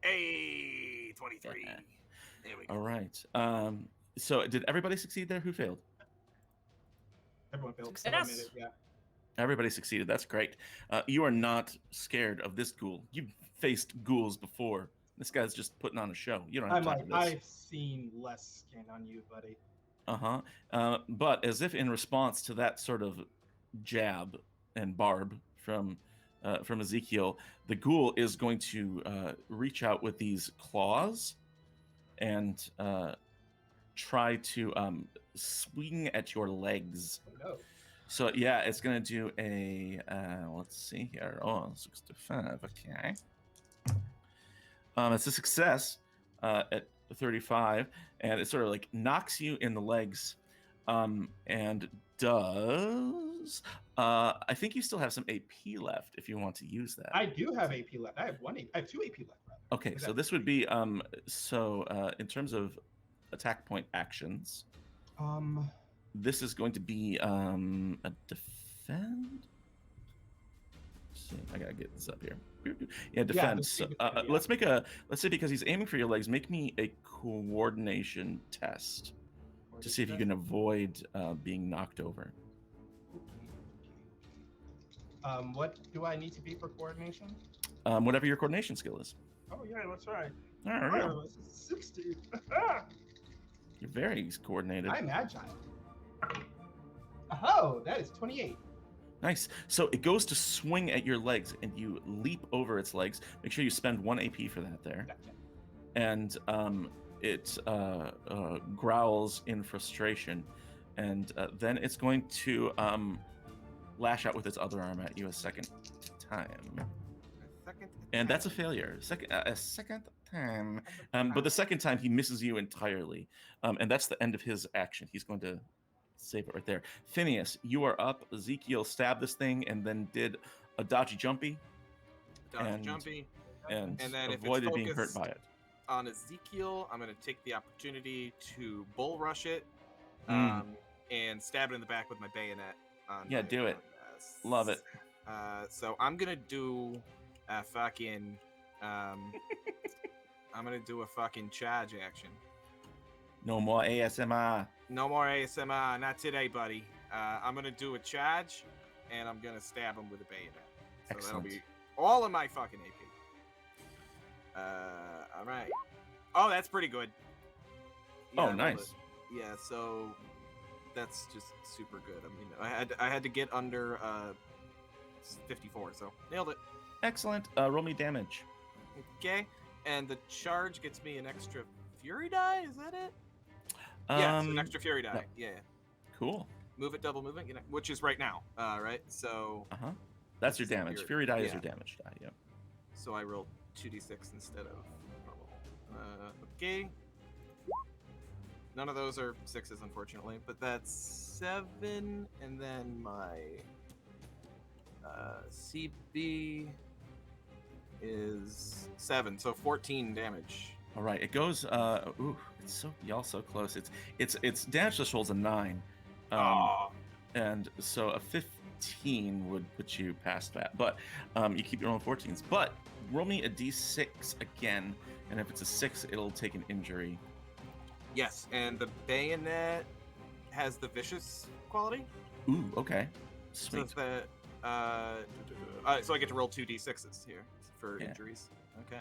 Hey, 23. Yeah. There we go. All right. So did everybody succeed there? Who failed? Everyone feels Success. yeah. Everybody succeeded. That's great. You are not scared of this ghoul. You've faced ghouls before. This guy's just putting on a show. You don't have I'm time like, for this. I've seen less skin on you, buddy. But as if in response to that sort of jab and barb from Ezekiel, the ghoul is going to reach out with these claws and try to swing at your legs. Oh no. So yeah, it's gonna do a let's see here. Oh, 65. Okay. It's a success at 35, and it sort of like knocks you in the legs, and does. I think you still have some AP left if you want to use that. I do have AP left. I have one AP. I have 2 AP left, rather. Okay, so this would be in terms of attack point actions, this is going to be a defend. Let's see, I gotta get this up here. Yeah, defend. just So, leave it there, yeah. let's say because he's aiming for your legs, make me a coordination test to see if you can avoid being knocked over. What do I need to be for coordination? Whatever your coordination skill is. Oh yeah, that's right. All right. Oh, this is 60. You're very coordinated. I'm agile. Oh, that is 28. Nice. So it goes to swing at your legs, and you leap over its legs. Make sure you spend 1 AP for that there. Gotcha. And it growls in frustration, and then it's going to lash out with its other arm at you a second time. And that's a failure. A second time. But the second time he misses you entirely, and that's the end of his action. He's going to save it right there. Phineas, you are up. Ezekiel stabbed this thing and then did a dodgy jumpy. And then if it's avoided being hurt focused by it. on Ezekiel, I'm going to take the opportunity to bull rush it and stab it in the back with my bayonet. Yeah, do it. Love it. So I'm going to do a fucking... I'm going to do a fucking charge action. No more ASMR. No more ASMR. Not today, buddy. I'm going to do a charge, and I'm going to stab him with a bayonet. So Excellent. that'll be all of my fucking AP. All right. Oh, that's pretty good. Yeah, Oh, nice. Yeah, so that's just super good. I mean, I had to get under 54, so nailed it. Excellent. Roll me damage. Okay, and the charge gets me an extra fury die. Is that it? Yeah, it's an extra fury die. Yeah. Cool. Move it, double movement, which is right now. Right. So. That's your damage. Fury die is yeah. your damage die. Yeah. So I rolled 2d6 instead of normal. Okay. None of those are 6s, unfortunately, but that's 7, and then my CB is 7, so 14 damage. All right. It goes. Ooh, it's so y'all so close. It's damage threshold's a 9. And so a 15 would put you past that, but you keep your own 14s. But roll me a d6 again, and if it's a 6, it'll take an injury. Yes, and the bayonet has the vicious quality. Ooh, okay, So sweet. it's the so I get to roll 2d6s here for injuries. Okay.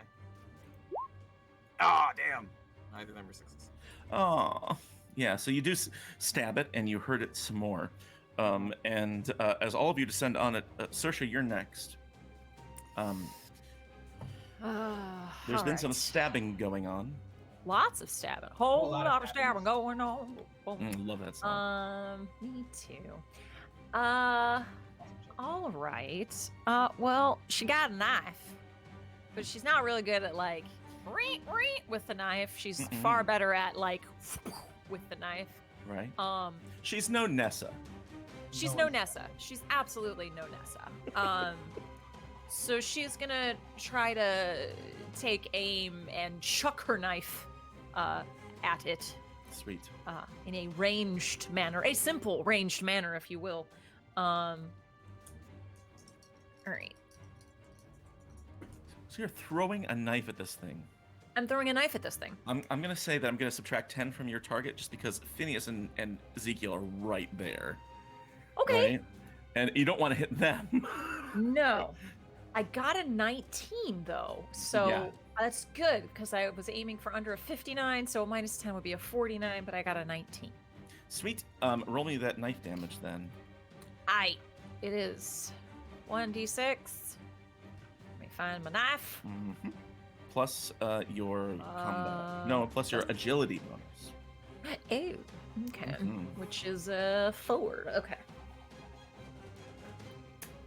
Ah, damn. Neither of them are 6s. Oh, yeah. So you do stab it, and you hurt it some more. And as all of you descend on it, Saoirse, you're next. There's been some stabbing going on. Lots of stabbing. Whole lot of stabbing going on. Love that song. Me too. All right. Well, she got a knife, but she's not really good at like with the knife. She's far better at like with the knife. Right. She's no Nessa. She's no Nessa. She's absolutely no Nessa. So she's gonna try to take aim and chuck her knife at it. Sweet. In a ranged manner, a simple ranged manner, if you will. All right. So you're throwing a knife at this thing. I'm throwing a knife at this thing. I'm gonna say that I'm gonna subtract 10 from your target just because Phineas and Ezekiel are right there. Okay. Right? And you don't want to hit them. No. I got a 19 though, so Yeah. that's good because I was aiming for under a 59, so minus 10 would be a 49, but I got a 19. Sweet. Roll me that knife damage then. It is 1d6. Let me find my knife. Mm-hmm. Plus your combat. No, plus your agility bonus. Oh, okay. Mhm. Which is 4. Okay.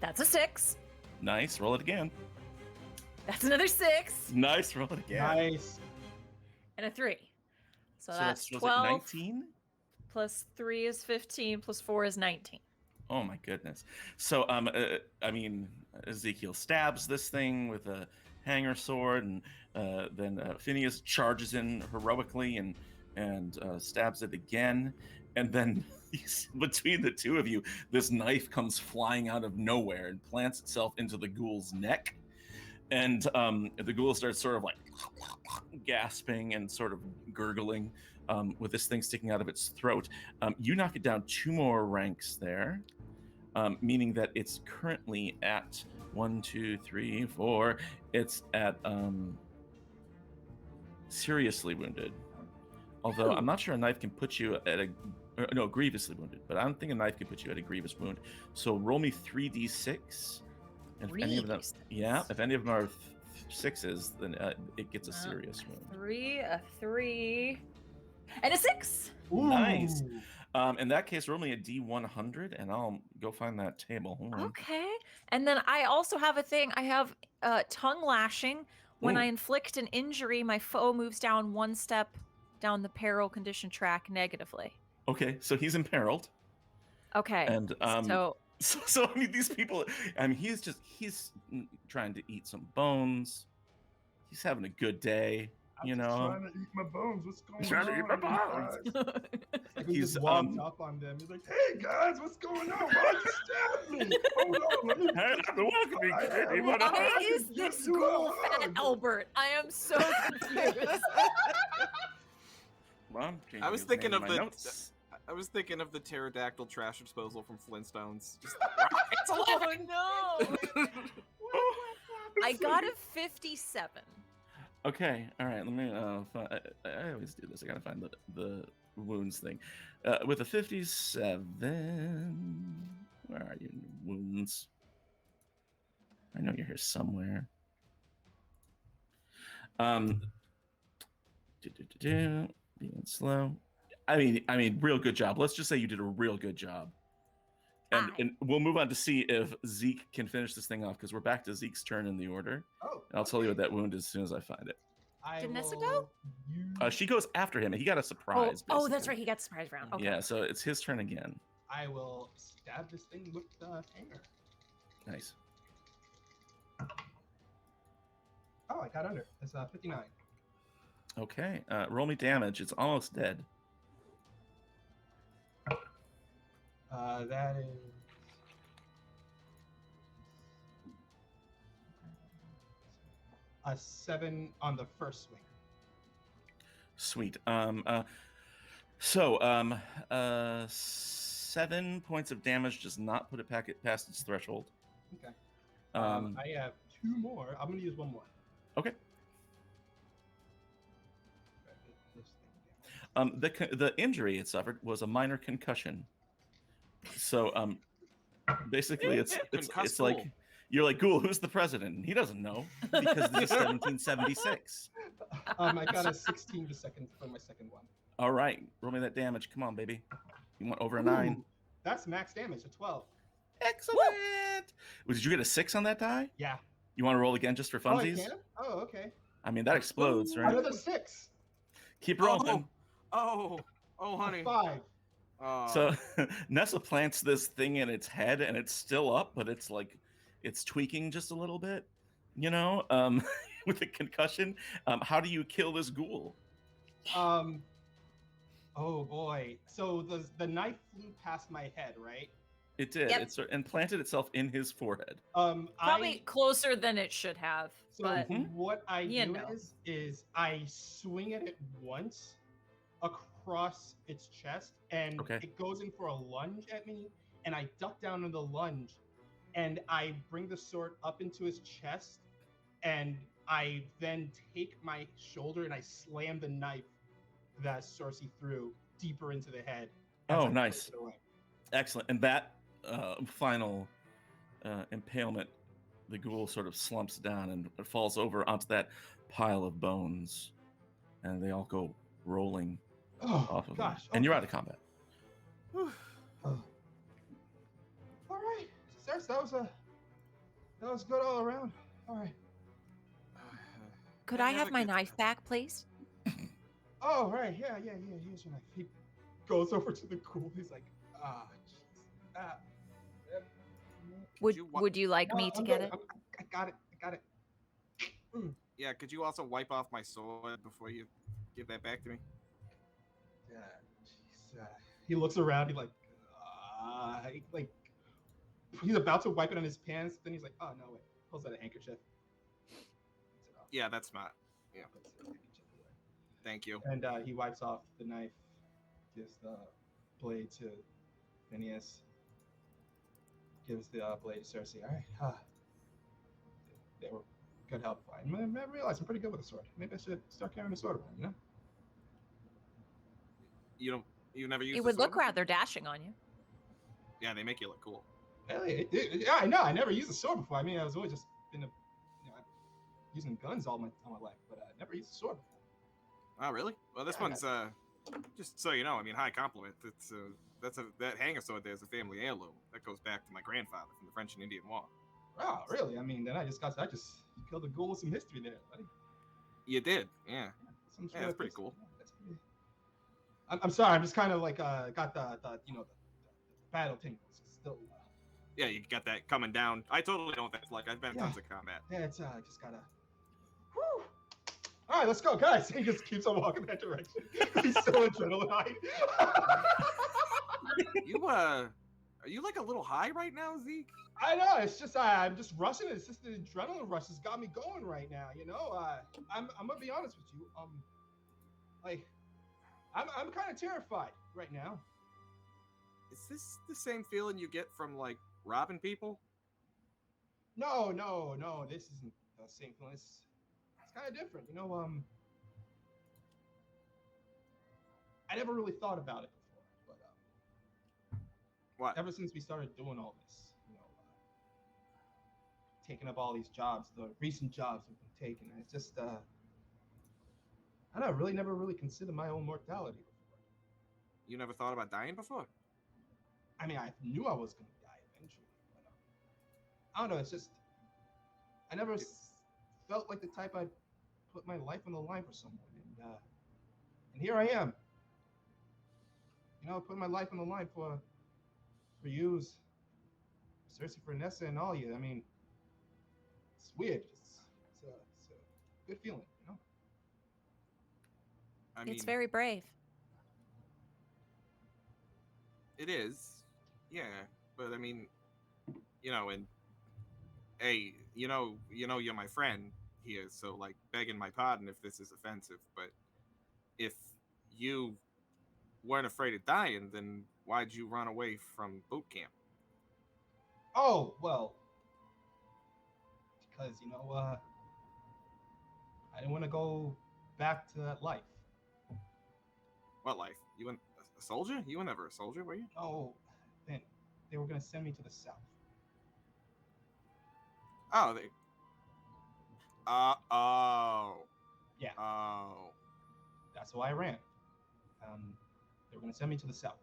That's a 6. Nice. Roll it again. That's another 6. Nice. Roll it again. Nice. And a 3. So, So that's was it 12 19? plus 3 is 15 plus 4 is 19. Oh my goodness. So I mean, Ezekiel stabs this thing with a hanger sword, and then Phineas charges in heroically and stabs it again, and then between the two of you, this knife comes flying out of nowhere and plants itself into the ghoul's neck, and the ghoul starts sort of like gasping and sort of gurgling with this thing sticking out of its throat. You knock it down 2 more ranks there, meaning that it's currently at 1, 2, 3, 4. It's at seriously wounded. Although I'm not sure a knife can put you at a no, grievously wounded, but I don't think a knife can put you at a grievous wound. So roll me 3d6. And if any of them, 3d6. yeah, if any of them are 6s, then it gets a serious wound. 3, a 3, and a 6. Nice. Ooh. In that case, roll me a d100, and I'll go find that table. Hold on. Okay. And then I also have a thing. I have tongue lashing. When Ooh. I inflict an injury, my foe moves down 1 step down the peril condition track negatively. Okay, so he's imperiled. Okay. And so so I mean, these people. I mean, he's trying to eat some bones. He's having a good day, I'm you just know. trying to eat my bones. What's going He's on? trying to eat my bones. guys? Like he He's, just walked up on them. He's like, "Hey guys, what's going on? Why'd you stab me? Hold on, let me." Hey, I'm the welcoming kitty, but why I is can this give you a ghoul fat hug. Albert? I am so confused. Well, I'm changing I was his thinking name of in my the- notes. I was thinking of the pterodactyl trash disposal from Flintstones. Just Oh no! I got a 57. Okay, all right. Let me. I always do this. I gotta find the wounds thing. With a 57, where are you, wounds? I know you're here somewhere. Being slow. I mean, real good job. Let's just say you did a real good job. And, Aye. and we'll move on to see if Zeke can finish this thing off, because we're back to Zeke's turn in the order. Oh, And I'll tell you what that wound is as soon as I find it. Did Nessa will use- She goes after him, and he got a surprise. Oh, that's basically. right. He got surprise round. Okay. Yeah, so it's his turn again. I will stab this thing with the hanger. Nice. Oh, I got under. That's 59. Okay, roll me damage. It's almost dead. That is. A 7 on the first swing. Sweet. 7 points of damage does not put it past its threshold. Okay. Um, I have 2 more. I'm gonna use 1 more. Okay. This thing down. The injury it suffered was a minor concussion. So basically, it's Concussed like ghoul. you're like, Ghoul, who's the president? And he doesn't know because this is 1776. I got a 16 to second for my second one. All right, roll me that damage. Come on, baby. You want over a 9? Ooh, that's max damage, a 12. Excellent. Well, did you get a 6 on that die? Yeah. You want to roll again just for Oh, I funsies? can? Oh, okay. I mean, that explodes, right? Another 6. Keep rolling. Oh, honey. 5. So Nessa plants this thing in its head, and it's still up, but it's like it's tweaking just a little bit, you know, with the concussion. How do you kill this ghoul? Oh boy. So the knife flew past my head, right? It did. Yep. It sort and planted itself in his forehead. Probably closer than it should have. So but what I you do know. is I swing at it once across its chest, and Okay. it goes in for a lunge at me, and I duck down in the lunge, and I bring the sword up into his chest, and I then take my shoulder and I slam the knife that Cersei threw deeper into the head. as Oh, I nice. push it away. Excellent. And that final impalement, the ghoul sort of slumps down and falls over onto that pile of bones, and they all go rolling Oh off of gosh! him. And you're okay. out of combat. Oh. All right, Cersei, that was good all around. All right. Could Yeah, I you have a my good knife time. back, please? Oh right, yeah. Here's your knife. He goes over to the ghoul. He's like, jeez. Would you like me to I'm get good. it? I got it. Yeah, could you also wipe off my sword before you give that back to me? Yeah, jeez. He looks around. Like he's about to wipe it on his pants. Then he's like, oh no, wait. Pulls out a handkerchief. Yeah, that's smart. Puts the handkerchief away. Thank you. And he wipes off the knife. Gives the blade to Phineas. Gives the blade to Cersei. All right. They were good help. I realized I'm pretty good with a sword. Maybe I should start carrying a sword around. You know. You never used It a would sword look before? rather dashing on you. Yeah, they make you look cool. Yeah, I know. I never used a sword before. I mean, I was always just been using guns all my life, but I never used a sword before. Oh, really? Well, this Yeah, one's just so you know. I mean, high compliment. It's that hanger sword there is a family heirloom that goes back to my grandfather from the French and Indian War. Oh, really? I mean, then I just killed a ghoul with some history there, buddy. You did, yeah. Some Yeah, that's pretty cool. Yeah, that's pretty... I'm sorry. I'm just kind of like got the battle tingles still. Yeah, you got that coming down. I totally know what that's like. I've been in tons of combat. Yeah, it's just gotta. Whew. All right, let's go, guys. He just keeps on walking that direction. He's so adrenaline high. Are you like a little high right now, Zeke? I know. It's just I'm just rushing. It's just the adrenaline rush has got me going right now. You know, I'm gonna be honest with you. Like, I'm kind of terrified right now. Is this the same feeling you get from like robbing people? No. This isn't the same feeling. It's kind of different. You know, I never really thought about it before, but What? ever since we started doing all this, you know, taking up all these jobs, the recent jobs we've been taking, it's just I don't know, really never really considered my own mortality before. You never thought about dying before? I mean, I knew I was going to die eventually, but I don't know. It's just I never felt like the type I'd put my life on the line for someone, and here I am. You know, putting my life on the line for you, Cersei, for Nessa, and all you. I mean, it's weird. It's a good feeling, you know. I mean, It's very brave. it is, yeah. But I mean, you know, and hey, you're my friend here, so like begging my pardon if this is offensive, but if you weren't afraid of dying, then why'd you run away from boot camp? Oh well, because you know, I didn't want to go back to that life. What life? You were a soldier? You were never a soldier, were you? Oh, then they were gonna send me to the south. Oh, they. Oh. Yeah. Oh. That's why I ran. They were gonna send me to the south,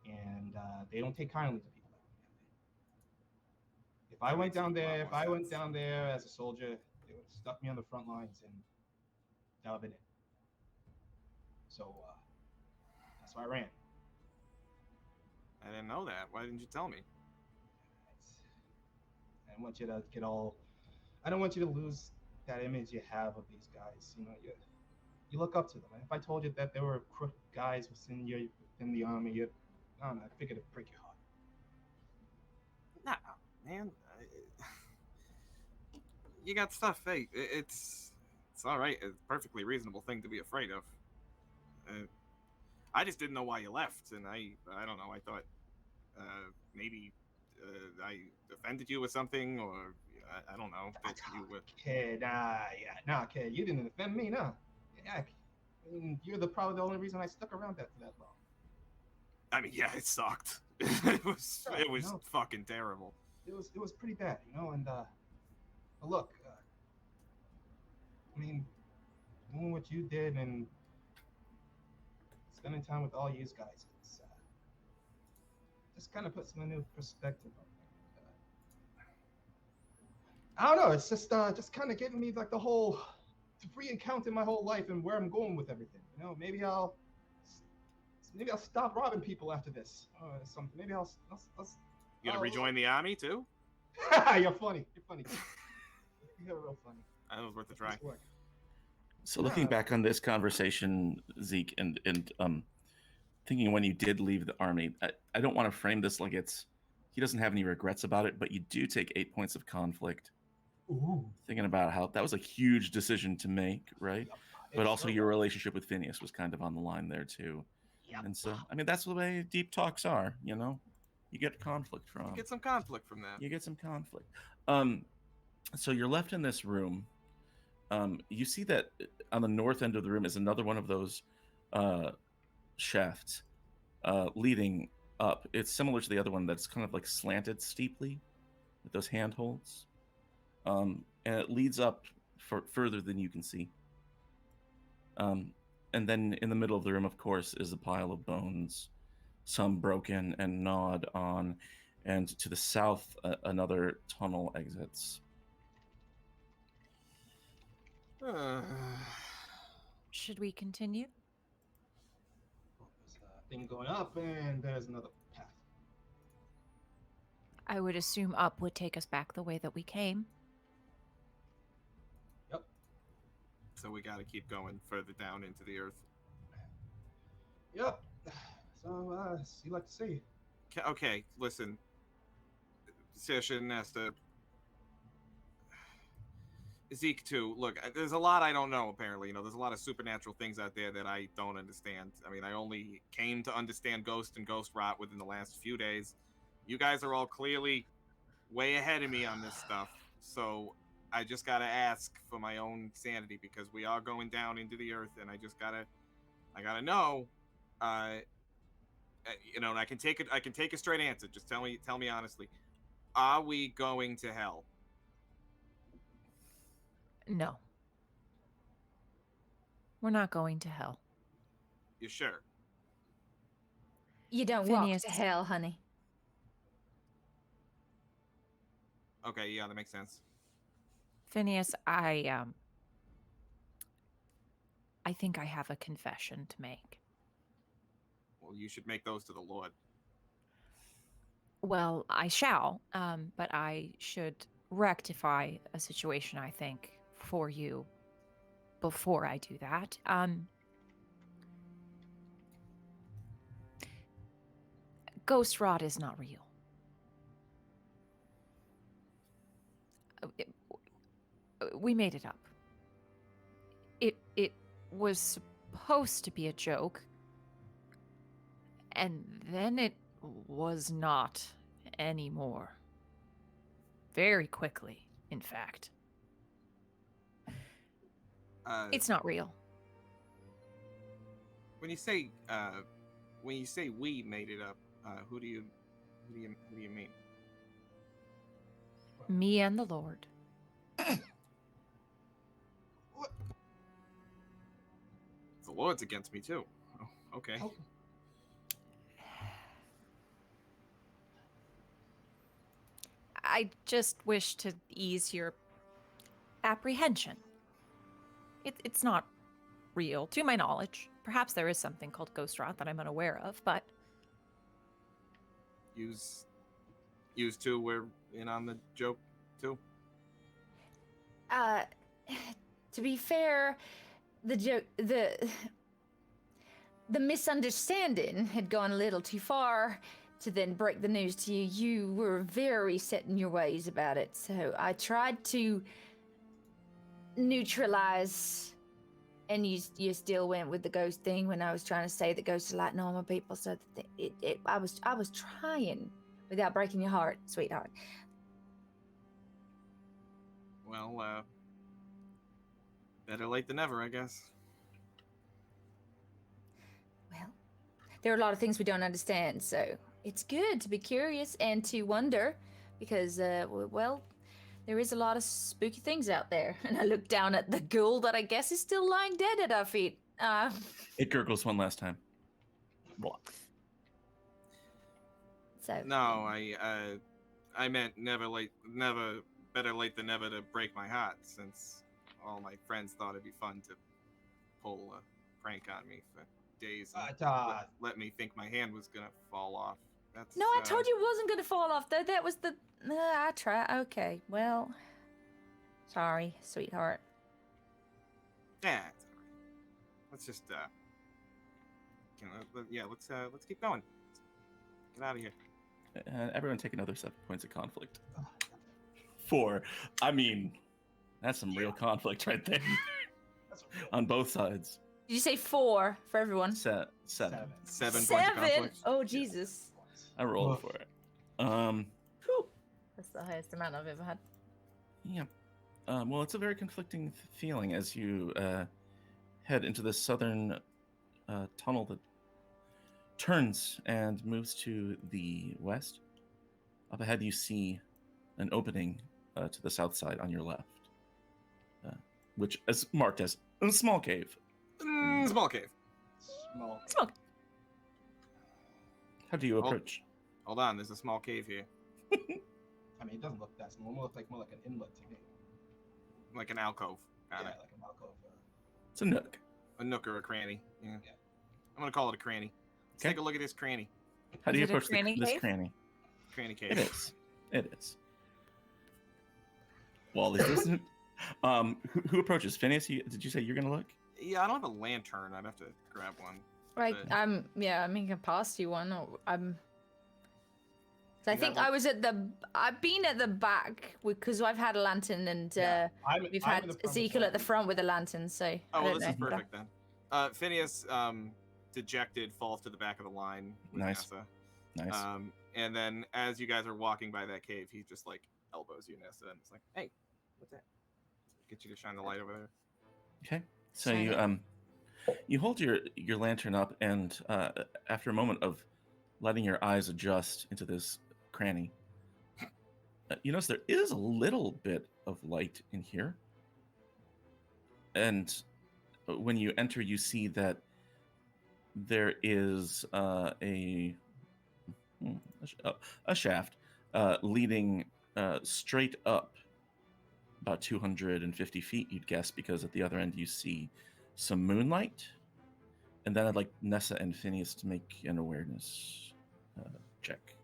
and they don't take kindly to people that way. If I went down there, if I went down there as a soldier, they would have stuck me on the front lines, and that would have been it. So that's why I ran. I didn't know that. Why didn't you tell me? I don't want you to get all. I don't want you to lose that image you have of these guys. You know, you look up to them. And if I told you that there were crooked guys within the army, I don't know, I figured it'd break your heart. Nah, man. You got stuff. Hey, it's all right. It's a perfectly reasonable thing to be afraid of. I just didn't know why you left, and I don't know. I thought maybe I offended you with something, or I don't know that you would. Kid, kid, you didn't offend me, no. Yeah, I mean, you're probably the only reason I stuck around that for that long. I mean, yeah, it sucked. it was No. fucking terrible. It was pretty bad, you know. And look, I mean, doing what you did and spending time with all you guys, it's just kind of puts my new perspective on it. I don't know. It's just kind of giving me like the whole re-encounter my whole life and where I'm going with everything. You know, maybe I'll stop robbing people after this or something. Maybe I'll You gonna rejoin the army too? You're funny. You're funny. You're real funny. That was worth a try. So looking back on this conversation, Zeke, and thinking when you did leave the army, I don't want to frame this like he doesn't have any regrets about it, but you do take 8 points of conflict. Ooh. Thinking about how that was a huge decision to make, right? But also your relationship with Phineas was kind of on the line there too. Yep. And so, I mean, that's the way deep talks are, you know? You get conflict from. You get some conflict from that. You get some conflict. So you're left in this room. You see that on the north end of the room is another one of those shafts leading up. It's similar to the other one that's kind of like slanted steeply with those handholds. And it leads up further than you can see. And then in the middle of the room, of course, is a pile of bones, some broken and gnawed on. And to the south, another tunnel exits. Should we continue? There's a thing going up, and there's another path. I would assume up would take us back the way that we came. Yep. So we got to keep going further down into the earth. Yep. So, you like to see? Okay, listen. Session has to. Zeke too. Look, there's a lot I don't know. Apparently, there's a lot of supernatural things out there that I don't understand. I mean, I only came to understand ghost and ghost rot within the last few days. You guys are all clearly way ahead of me on this stuff, so I just gotta ask for my own sanity because we are going down into the earth, and I gotta know. And I can take it. I can take a straight answer. Just tell me honestly. Are we going to hell? No. We're not going to hell. You sure? You don't Phineas. walk to hell, honey. Okay, yeah, that makes sense. Phineas, I think I have a confession to make. Well, you should make those to the Lord. Well, I shall, but I should rectify a situation, I think, for you before I do that. Ghost rot is not real. We made it up. It was supposed to be a joke, and then it was not anymore. Very quickly, in fact. It's not real. When you say we made it up, who do you mean? Me and the Lord. What? The Lord's against me too. Oh, okay. Oh. I just wish to ease your apprehension. It's not real, to my knowledge. Perhaps there is something called ghost rot that I'm unaware of, but... Use two were in on the joke too? To be fair, the misunderstanding had gone a little too far. to then break the news to you. You were very set in your ways about it, so I tried to neutralize, and you still went with the ghost thing when I was trying to say that ghosts are like normal people. So I was trying without breaking your heart, sweetheart. Well, better late than never, I guess. Well, there are a lot of things we don't understand, so it's good to be curious and to wonder, because well, there is a lot of spooky things out there. And I look down at the ghoul that I guess is still lying dead at our feet. It gurgles one last time. Blah. So No, I meant better late than never to break my heart, since all my friends thought it'd be fun to pull a prank on me for days and let me think my hand was gonna fall off. That's no, I told you it wasn't going to fall off, though. That was the... I tried. Okay, well... Sorry, sweetheart. Yeah, it's all right. Let's just let's keep going. Get out of here. Everyone take another 7 points of conflict. 4. I mean, that's some real conflict right there. On both sides. Did you say 4 for everyone? 7. 7 points of 7? conflict. Oh, Jesus. I rolled for it. Whew. That's the highest amount I've ever had. Yeah. Well, it's a very conflicting feeling as you head into the southern tunnel that turns and moves to the west. Up ahead, you see an opening to the south side on your left, which is marked as a small cave. Small cave. Smoke. How do you approach? Hold on, there's a small cave here. I mean, it doesn't look that small. It looks like more like an inlet to me. Like an alcove. Yeah, Kinda. like an alcove. It's a nook. A nook or a cranny. Yeah. Yeah. I'm gonna call it a cranny. Let's Okay. take a look at this cranny. How do Is you it a approach cranny this cave? cranny? Cranny cave. It is. It is. Well, is this... who approaches? Phineas, did you say you're going to look? Yeah, I don't have a lantern. I'd have to grab one. Right, But- yeah, I mean, I can pass you one, or So I You think have I was I've been at the back, because I've had a lantern, and we've I'm had in the front Ezekiel at the side. front with a lantern, so I Oh, well, don't this is know. perfect then. Phineas, dejected, falls to the back of the line with Nice. Nessa. Nice. And then as you guys are walking by that cave, he just like elbows you, Nessa, and it's like, "Hey, what's that?" Get you to shine the light over there. Okay. So Shine you it. you hold your lantern up, and after a moment of letting your eyes adjust into this cranny, you notice there is a little bit of light in here. And when you enter, you see that there is a shaft leading straight up about 250 feet, you'd guess, because at the other end you see some moonlight. And then I'd like Nessa and Phineas to make an awareness check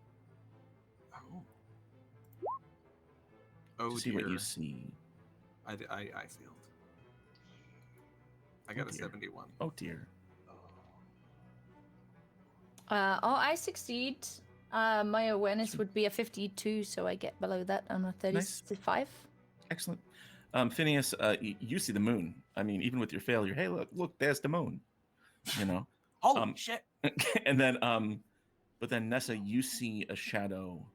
Oh to see dear. what you see. I failed. I got a dear. 71. Oh dear. I succeed. My awareness would be a 52, so I get below that on a 35. Excellent. Phineas, you see the moon. I mean, even with your failure, hey, look, there's the moon. You know. Holy shit! And then, but then Nessa, you see a shadow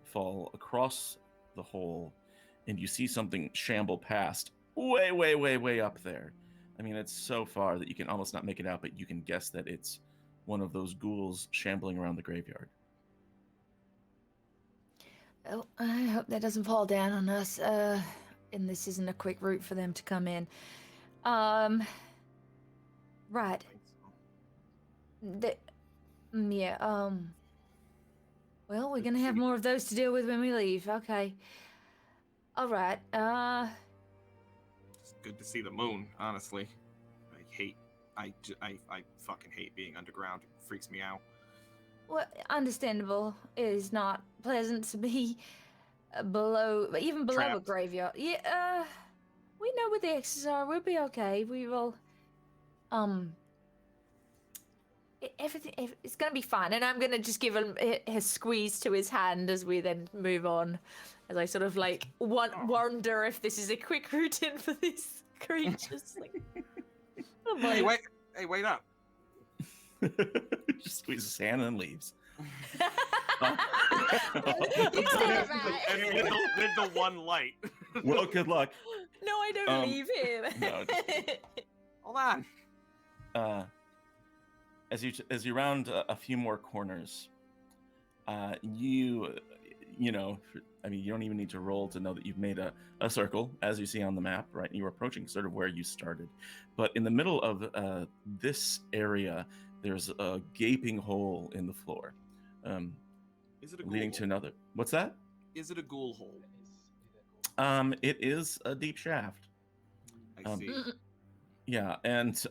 fall across the hole, and you see something shamble past, way, way, way, way up there. I mean, it's so far that you can almost not make it out, but you can guess that it's one of those ghouls shambling around the graveyard. Oh, I hope that doesn't fall down on us. And this isn't a quick route for them to come in. Right. Well, we're gonna have more of those to deal with when we leave. Okay. All right. It's good to see the moon, honestly. I fucking hate being underground. It freaks me out. Well, understandable. It is not pleasant to be below, even below a Trapped. graveyard. Yeah. We know where the exits are. We'll be okay. We will. It's gonna be fine, and I'm gonna just give him a squeeze to his hand as we then move on, as I sort of like wonder if this is a quick route in for these creatures. Like, oh Hey, boy. wait up. Just squeezes his hand and leaves. You said it right. And with the one light. Well, good luck. No, I don't leave him. No, Hold on. As you round a few more corners, you know, I mean, you don't even need to roll to know that you've made a circle, as you see on the map, right? And you're approaching sort of where you started. But in the middle of this area, there's a gaping hole in the floor, Is it a ghoul leading hole? to another. What's that? Is it a ghoul hole? It is a deep shaft. I see. Yeah, and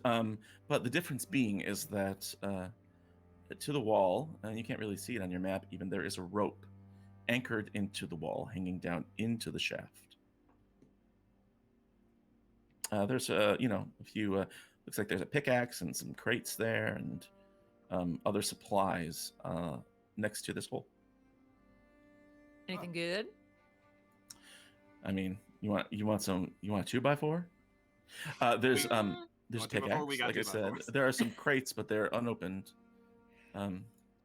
but the difference being is that to the wall, and you can't really see it on your map, even there is a rope anchored into the wall, hanging down into the shaft. There's a few. Looks like there's a pickaxe and some crates there, and other supplies next to this hole. Anything good? I mean, you want a 2x4? There's a Want 2x4? pickaxe. We got Like I said, 2x4s. there are some crates, but they're unopened.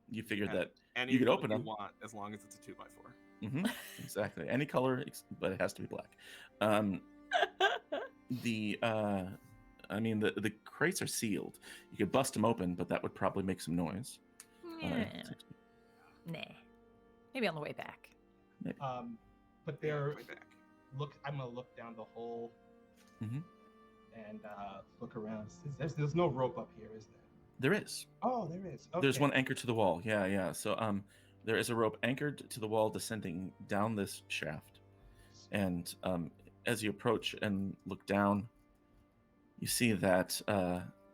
You figured that Any you could color open them. want, as long as it's a 2x4. Exactly, any color, but it has to be black. The crates are sealed. You could bust them open, but that would probably make some noise. Yeah. Nah. Maybe on the way back. Maybe. But they're Way back. I'm gonna look down the hole Mhm. and look around. There's no rope up here, is there? There is. Oh, there is. Okay. There's one anchored to the wall. Yeah. So there is a rope anchored to the wall descending down this shaft. And as you approach and look down, you see that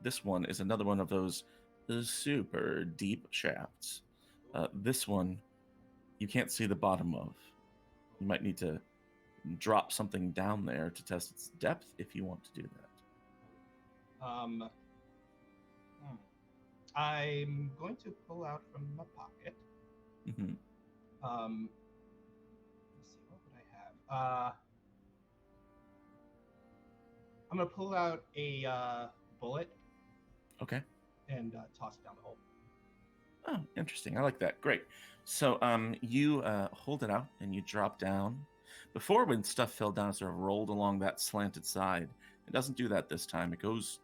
this one is another one of those super deep shafts. This one you can't see the bottom of. You might need to drop something down there to test its depth if you want to do that. I'm going to pull out from my pocket. Mm-hmm. Let's see, what would I have? I'm gonna pull out a bullet Okay. and toss it down the hole. Oh, interesting. I like that. Great. So you hold it out and you drop down. Before, when stuff fell down, it sort of rolled along that slanted side. It doesn't do that this time. It goes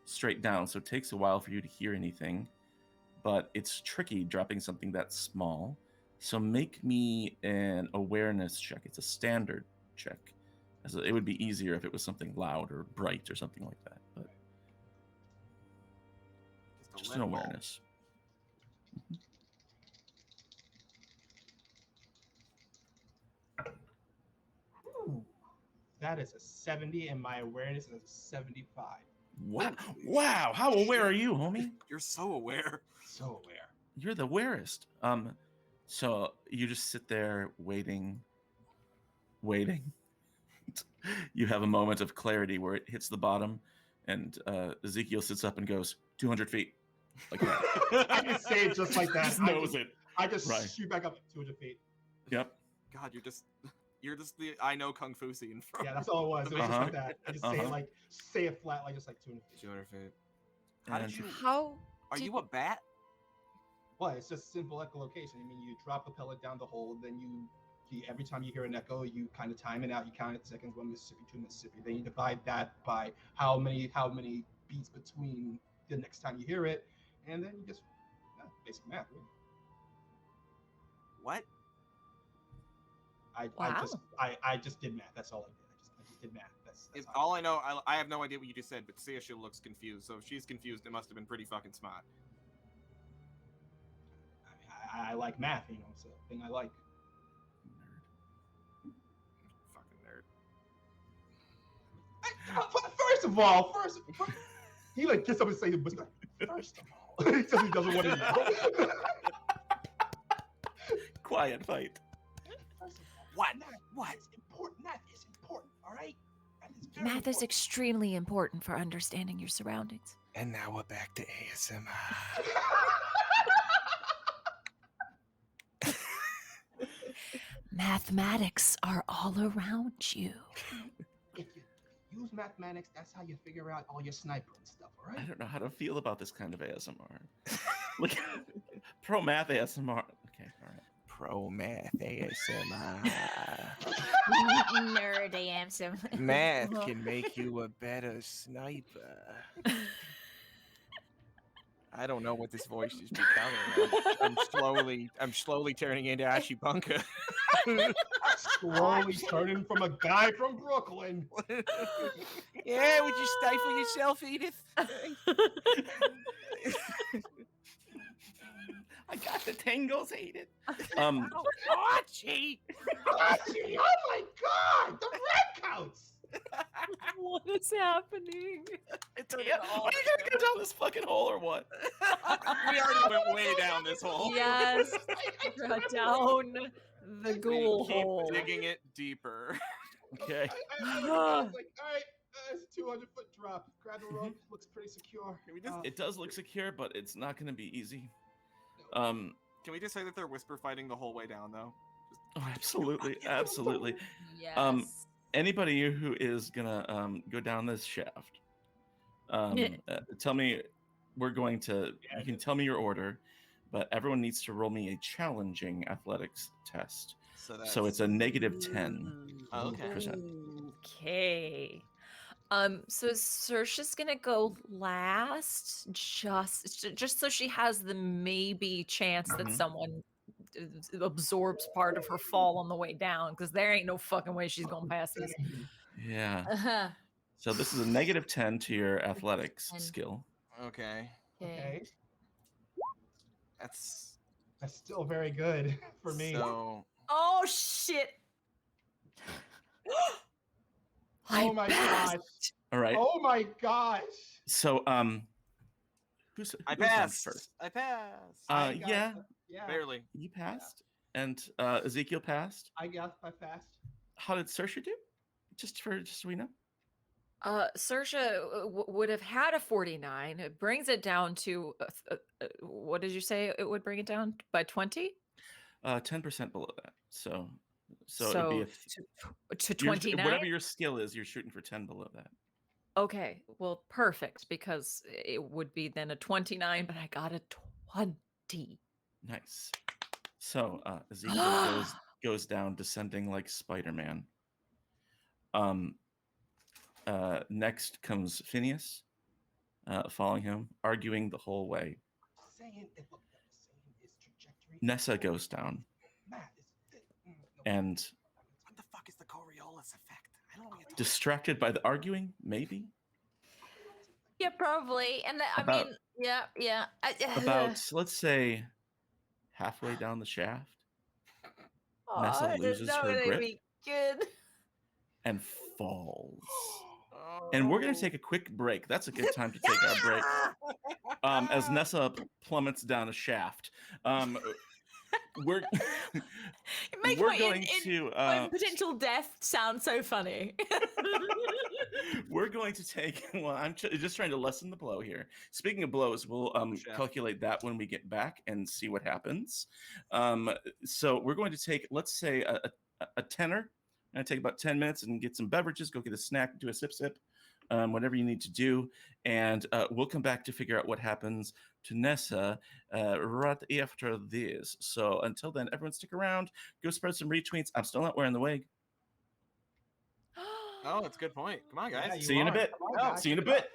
straight down, so it takes a while for you to hear anything. But it's tricky dropping something that small. So make me an awareness check. It's a standard check. It would be easier if it was something loud or bright or something like that. But just an lead ball. awareness. Ooh, that is a 70, and my awareness is a 75. Wow. How aware are you, homie? You're so aware. So aware. You're the awarest. So you just sit there waiting. You have a moment of clarity where it hits the bottom, and Ezekiel sits up and goes 200 feet. Like that. I just say it just like that. Just knows it. I just Right. shoot back up 200 feet. Yep. God, you're just the I know kung fu scene from. Yeah, that's all it was. It was just Uh-huh. like that. I just say it flat, like just like 200 feet. 200 feet. How did And- you? How? Are you a bat? Well, it's just simple echolocation. I mean, you drop the pellet down the hole, then you every time you hear an echo, you kind of time it out. You count it seconds, 1 Mississippi, 2 Mississippi. Then you divide that by how many beats between the next time you hear it, and then you just basic math. Really. What? I just did math. That's all I did. I just did math. That's If how all I know, I have no idea what you just said, but Seisha looks confused. So if she's confused, it must have been pretty fucking smart. I like math. You know, it's a thing I like. Fucking nerd. First of all, he like gets up and says, first of all, he doesn't want to know. Quiet fight. First of all, What? Math is important. Math is important. All right. Math is extremely important for understanding your surroundings. And now we're back to ASMR. Mathematics are all around you. If you use mathematics, that's how you figure out all your sniper and stuff, all I right? don't know how to feel about this kind of ASMR. Look, pro math ASMR. Okay, all right. Pro math ASMR. Nerd ASM. Math can make you a better sniper. I don't know what this voice is becoming. I'm slowly turning into Ashibunka. Slowly turning from a guy from Brooklyn. Yeah, would you stifle yourself, Edith? I got the tangles, Aiden. Archie! Archie, oh my god! The red coats! What is happening? Yeah, are you gonna go down this fucking hole or what? We already went way down this hole. Yes, down the We ghoul keep hole. digging it deeper. Okay. I was like, all right, it's a 200-foot drop. Grab the rope, looks pretty secure. Can we just It does look secure, but it's not gonna be easy. can we just say that they're whisper fighting the whole way down though? Oh, absolutely, absolutely. Yes. Anybody who is gonna go down this shaft, tell me. We're going to. You can tell me your order, but everyone needs to roll me a challenging athletics test. So it's a -10. Oh, okay. Okay. So Saoirse's gonna go last, just so she has the maybe chance that Mhm. someone absorbs part of her fall on the way down, because there ain't no fucking way she's going past this. Yeah. Uh-huh. So this is a -10 to your athletics 10. skill. Okay. Okay, That's that's still very good for me. So Oh shit! Oh my gosh! All right. Oh my gosh! So who's I who goes down passed. first? I passed. I got- Yeah, yeah. Barely. you passed, and Ezekiel passed. I fast. How did Saoirse do? Just so we know. Saoirse would have had a 49. It brings it down to what did you say it would bring it down by 20? 10% below that. So it'd be to your- 29. whatever your skill is, you're shooting for 10 below that. Okay, well, perfect, because it would be then a 29, but I got a 20. Nice. So Ezekiel goes down, descending like Spider-Man. Next comes Phineas, following him, arguing the whole way. Saying it looked the same is trajectory. Nessa goes down, Matt, no. and What the fuck is the Coriolis effect? I don't know what you're talking distracted by the arguing, maybe. Yeah, probably. And I About- mean, yeah. About, let's say, halfway down the shaft, Nessa loses her grip Be good. and falls. And we're going to take a quick break. That's a good time to take our break. As Nessa plummets down a shaft. We're It makes we're my going to my potential death sound so funny. we're going to take. Well, I'm just trying to lessen the blow here. Speaking of blows, we'll shaft. calculate that when we get back and see what happens. So we're going to take, let's say, a tenner. I'm going to take about 10 minutes and get some beverages. Go get a snack, do a sip, whatever you need to do, and we'll come back to figure out what happens to Nessa right after this. So until then, everyone stick around. Go spread some retweets. I'm still not wearing the wig. Oh, that's a good point. Come on, guys. Yeah, See you in a are. bit. Come on, guys. See you in a bit.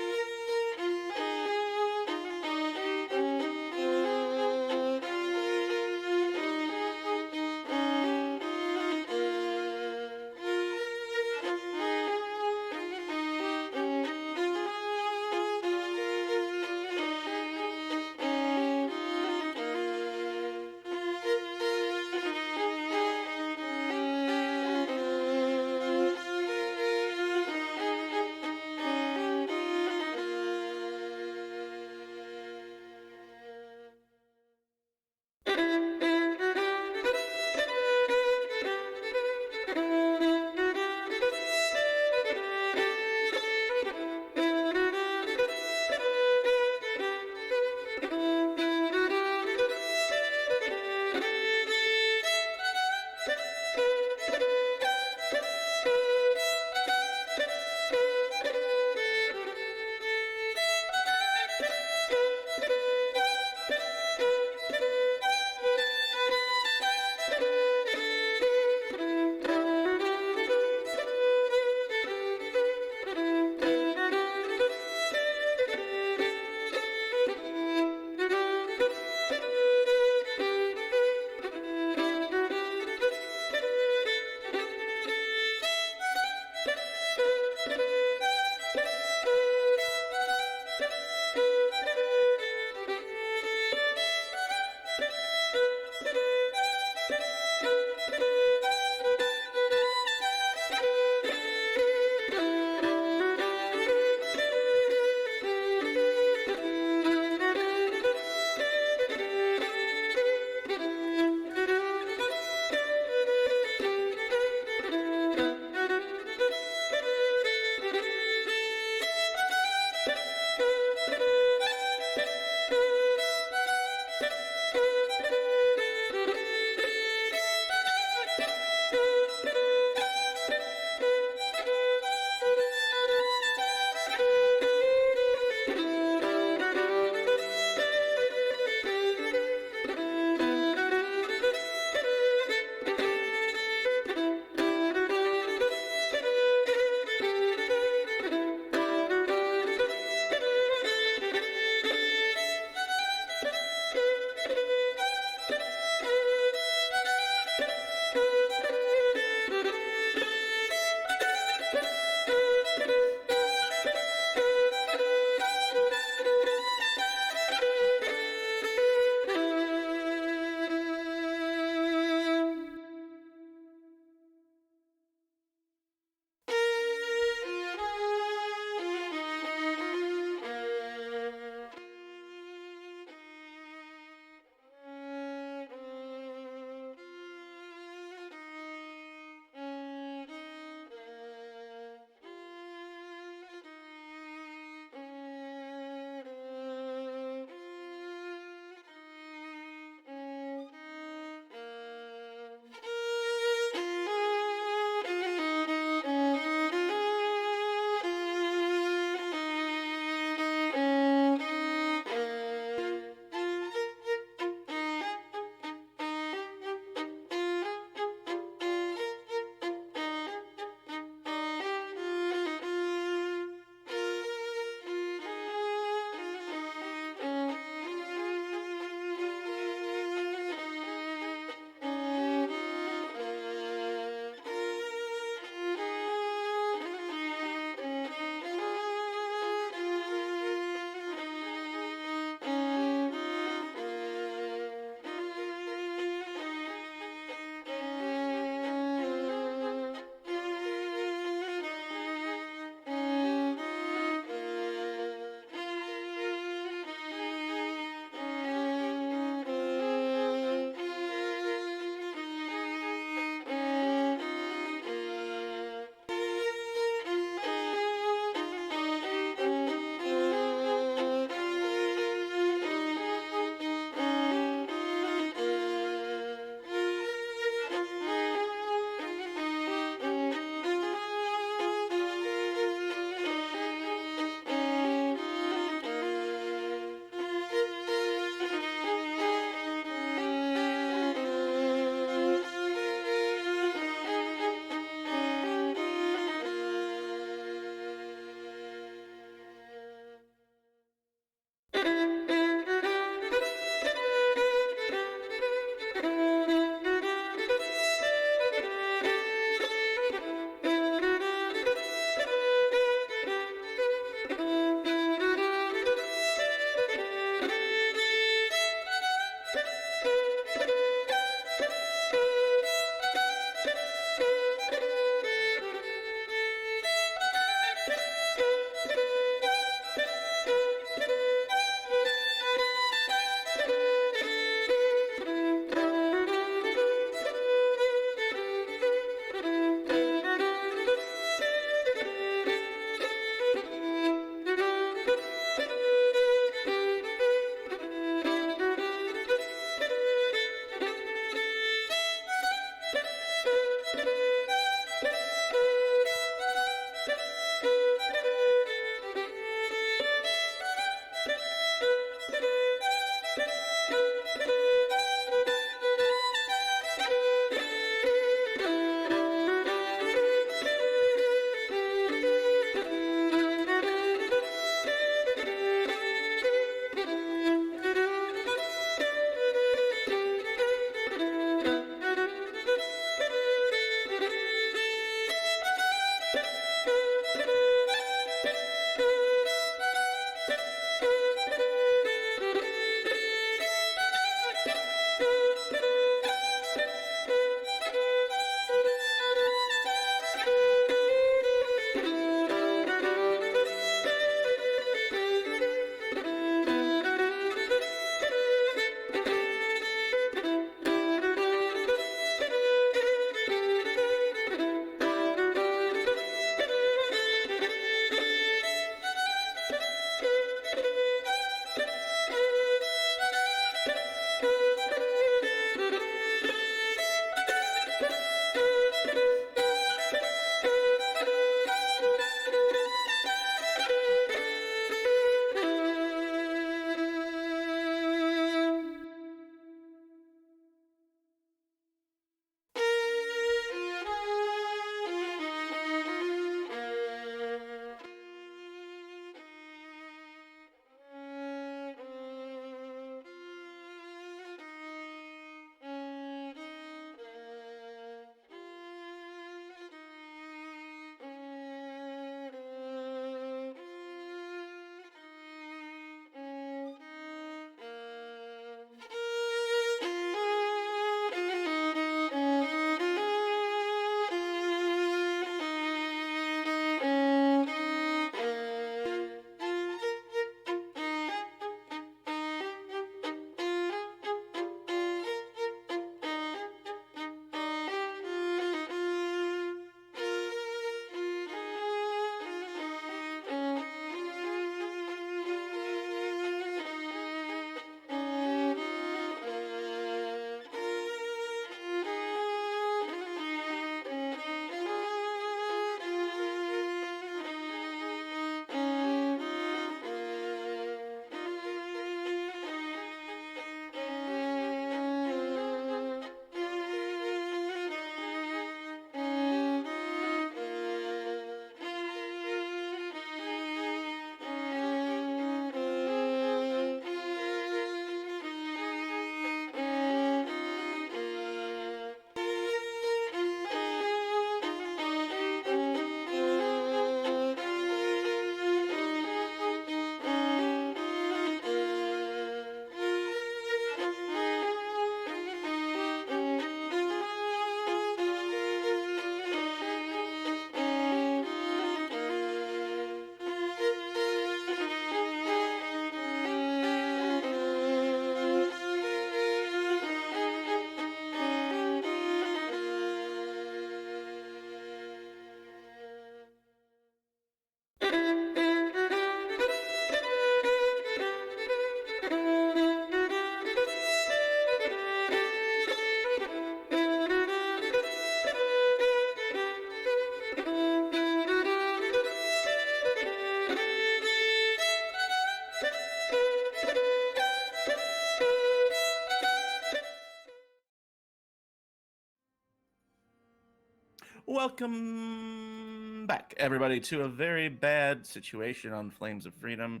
Welcome back, everybody, to a very bad situation on Flames of Freedom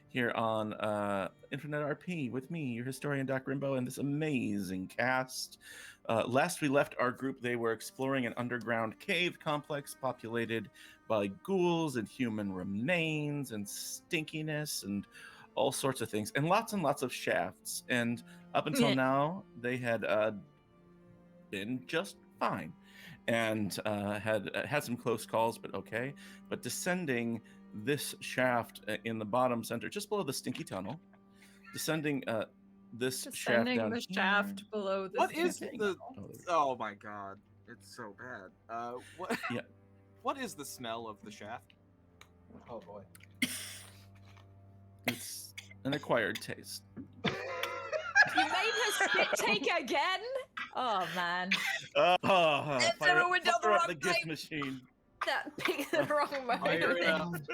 here on InfiniteRP with me, your historian, Doc Rimbo, and this amazing cast. Last we left our group, they were exploring an underground cave complex populated by ghouls and human remains and stinkiness and all sorts of things, and lots of shafts. And up until now, they had been just fine. And had some close calls, but okay. But descending this shaft in the bottom center, just below the stinky tunnel, descending this shaft Descending down the here. shaft below the. What is stinking the? tunnel. Oh my god, it's so bad. What? Yeah. What is the smell of the shaft? Oh boy. It's an acquired taste. You made her spit take again? Oh man. Fire everyone down the up wrong the gift pipe. machine. That picked the wrong Fire it moment.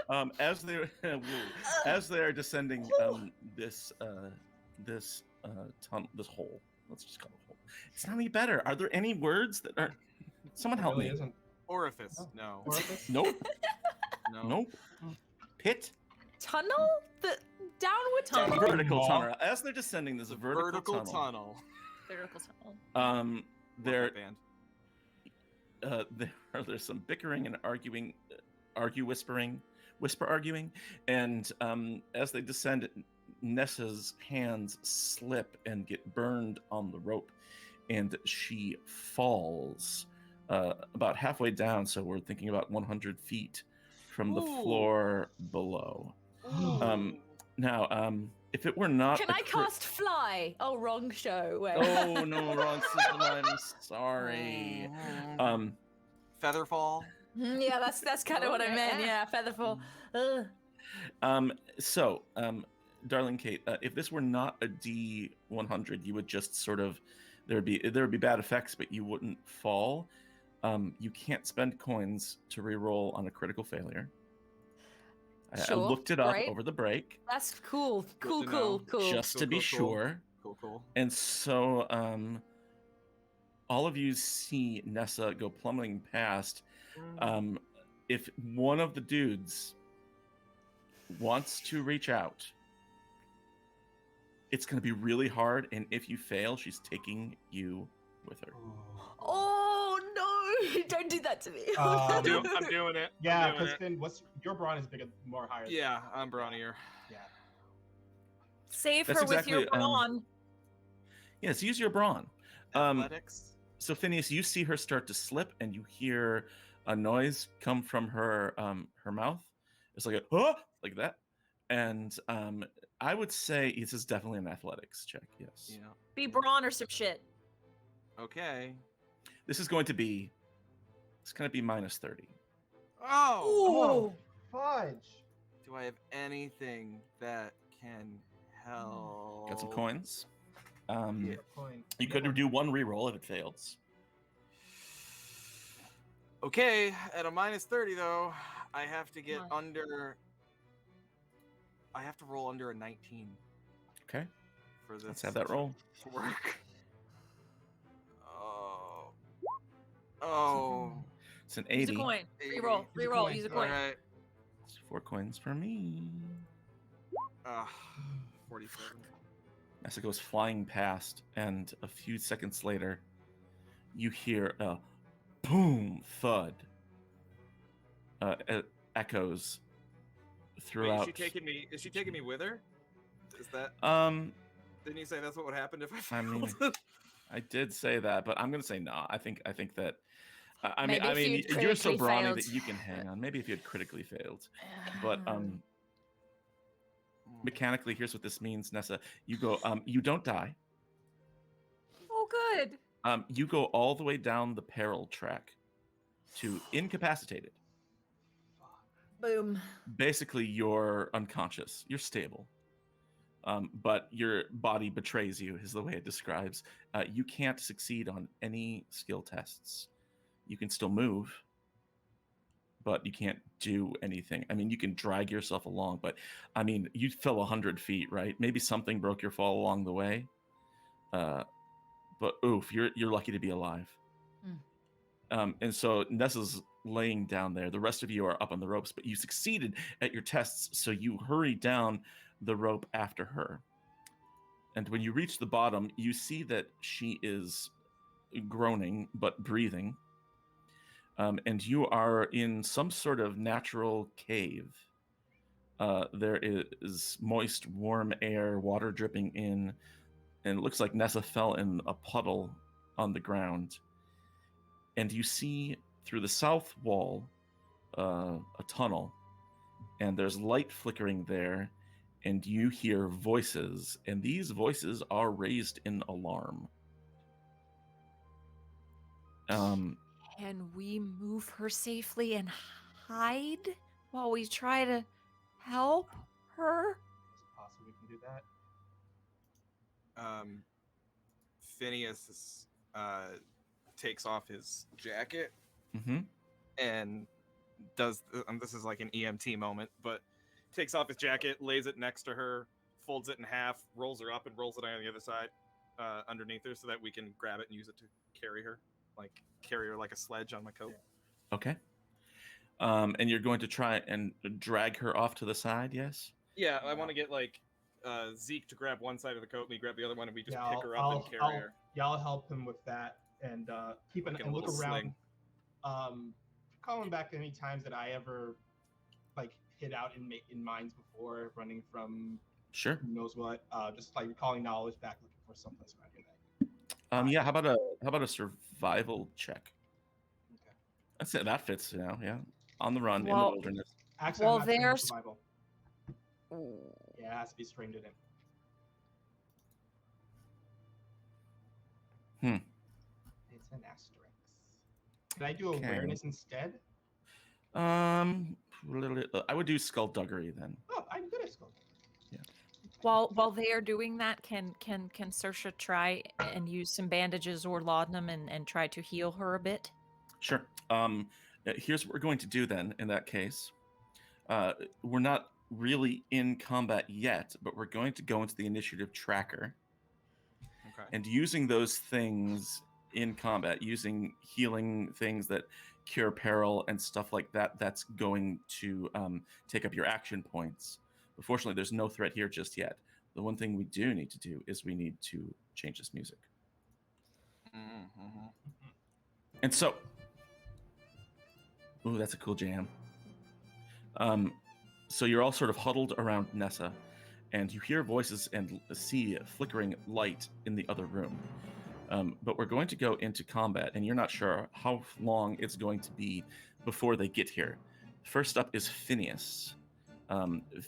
up. As they are descending this hole. Let's just call it a hole. It's not any better. Are there any words that are? Someone It help really me. isn't. Orifice. Oh. No. Orifice? Nope. No. Nope. Pit. Tunnel? The downward tunnel? Vertical Aw. tunnel. As they're descending this The vertical, vertical tunnel. Vertical tunnel. Love there that band. there's some bickering and whisper arguing, and as they descend, Nessa's hands slip and get burned on the rope, and she falls about halfway down. So we're thinking about 100 feet from the Ooh. floor below. Ooh. Now, if it were not, Can I cast fly? Oh, wrong show. Wait. Oh no, wrong system. I'm sorry. Featherfall. Yeah, that's kind of what I meant. Yeah, featherfall. Ugh. So, darling Kate, if this were not a D100, you would just sort of there would be bad effects, but you wouldn't fall. You can't spend coins to reroll on a critical failure. I Sure, looked it up great. over the break. That's cool. Good to know. Cool. Just to be Cool. sure. Cool. And so, all of you see Nessa go plummeting past. If one of the dudes wants to reach out, it's going to be really hard. And if you fail, she's taking you with her. Oh no! Don't do that to me. I'm doing it. Yeah, I'm doing because it. then your brawn is bigger, more higher. Yeah, I'm brawnier. Yeah. Save That's her with your exactly, brawn. Yes, use your brawn. Athletics. So Phineas, you see her start to slip, and you hear a noise come from her mouth. It's like like that. And I would say this is definitely an athletics check. Yes. Yeah. Be brawn or some shit. Okay. This is going to be. It's going to be -30. Oh. Oh, fudge. Do I have anything that can help? Got some coins. Yeah. Coin. You could do one reroll if it fails. Okay, at a -30 though, I have to get Come under. I have to roll under a 19 Okay. for this. Let's have that roll. to work. Oh. It's an Use 80. a coin. 80. Reroll. Use a Reroll. coin. Use a All coin. right. It's 4 coins for me. 47. As it goes flying past, and a few seconds later, you hear a boom thud. It echoes Wait, throughout. is she taking me with her? Is that? Didn't you say that's what would happen if I I failed? mean, I did say that, but I'm gonna say no. I think that. I Maybe if mean, you'd you're so critically brawny failed. that you can hang on. Maybe if you had critically failed, but mechanically, here's what this means, Nessa. You go. You don't die. Oh, good. You go all the way down the peril track to incapacitated. Boom. Basically, you're unconscious. You're stable. But your body betrays you, is the way it describes. You can't succeed on any skill tests. You can still move, but you can't do anything. I mean, you can drag yourself along, but I mean, you fell 100 feet, right? Maybe something broke your fall along the way. But oof, you're lucky to be alive. And so Nessa's laying down there. The rest of you are up on the ropes, but you succeeded at your tests, so you hurry down the rope after her. And when you reach the bottom, you see that she is groaning but breathing. And you are in some sort of natural cave. There is moist, warm air, water dripping in, and it looks like Nessa fell in a puddle on the ground. And you see through the south wall a tunnel, and there's light flickering there, and you hear voices, and these voices are raised in alarm. Can we move her safely and hide while we try to help her? Is it possible we can do that? Phineas takes off his jacket Mm-hmm. and does this is like an EMT moment, but takes off his jacket, lays it next to her, folds it in half, rolls her up, and rolls it on the other side underneath her so that we can grab it and use it to carry her like a sledge on my coat. Okay. And you're going to try and drag her off to the side, yes? Yeah, I want to get like Zeke to grab one side of the coat, and we grab the other one, and we just Yeah, pick her up and carry her. Yeah, I'll help him with that and keep an Like a and look little around. sling. Calling back any times that I ever like hit out in mines before, running from Sure. who knows what. Just like recalling knowledge back, looking for someplace around here. Yeah. How about a survival check? Okay. That's it. That fits now. Yeah. On the run in the Well- wilderness. Actually, Well, I'm not trained in there's- survival. Yeah, it has to be strained in. It's an asterisk. Can I do Okay. awareness instead? I would do skullduggery then. Oh, I'm good at skull. While they are doing that, can Saoirse try and use some bandages or laudanum and try to heal her a bit? Sure. Here's what we're going to do then. In that case, we're not really in combat yet, but we're going to go into the initiative tracker. Okay. And using those things in combat, using healing things that cure peril and stuff like that, that's going to take up your action points. But fortunately, there's no threat here just yet. The one thing we do need to do is we need to change this music. Mm-hmm. And so, ooh, that's a cool jam. So you're all sort of huddled around Nessa, and you hear voices and see a flickering light in the other room. But we're going to go into combat, and you're not sure how long it's going to be before they get here. First up is Phineas.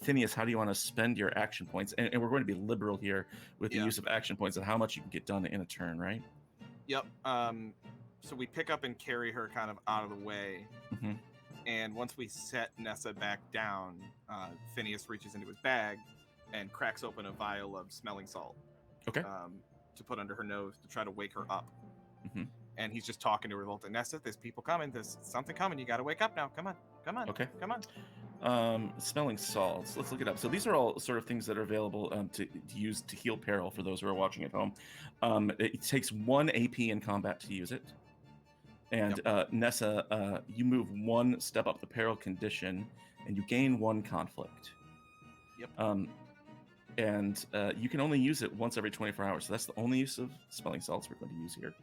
Phineas, how do you want to spend your action points? And we're going to be liberal here with the use of action points and how much you can get done in a turn, right? Yep. So we pick up and carry her kind of out of the way. Mm-hmm. And once we set Nessa back down, Phineas reaches into his bag and cracks open a vial of smelling salt. Okay. To put under her nose to try to wake her up. Mm-hmm. And he's just talking to her the whole time. Nessa, there's people coming. There's something coming. You got to wake up now. Come on. Okay. Come on. Smelling salts. Let's look it up. So these are all sort of things that are available to use to heal peril for those who are watching at home. It takes 1 AP in combat to use it. And Nessa, you move 1 step up the peril condition, and you gain 1 conflict. Yep. And you can only use it once every 24 hours. So that's the only use of smelling salts we're going to use here.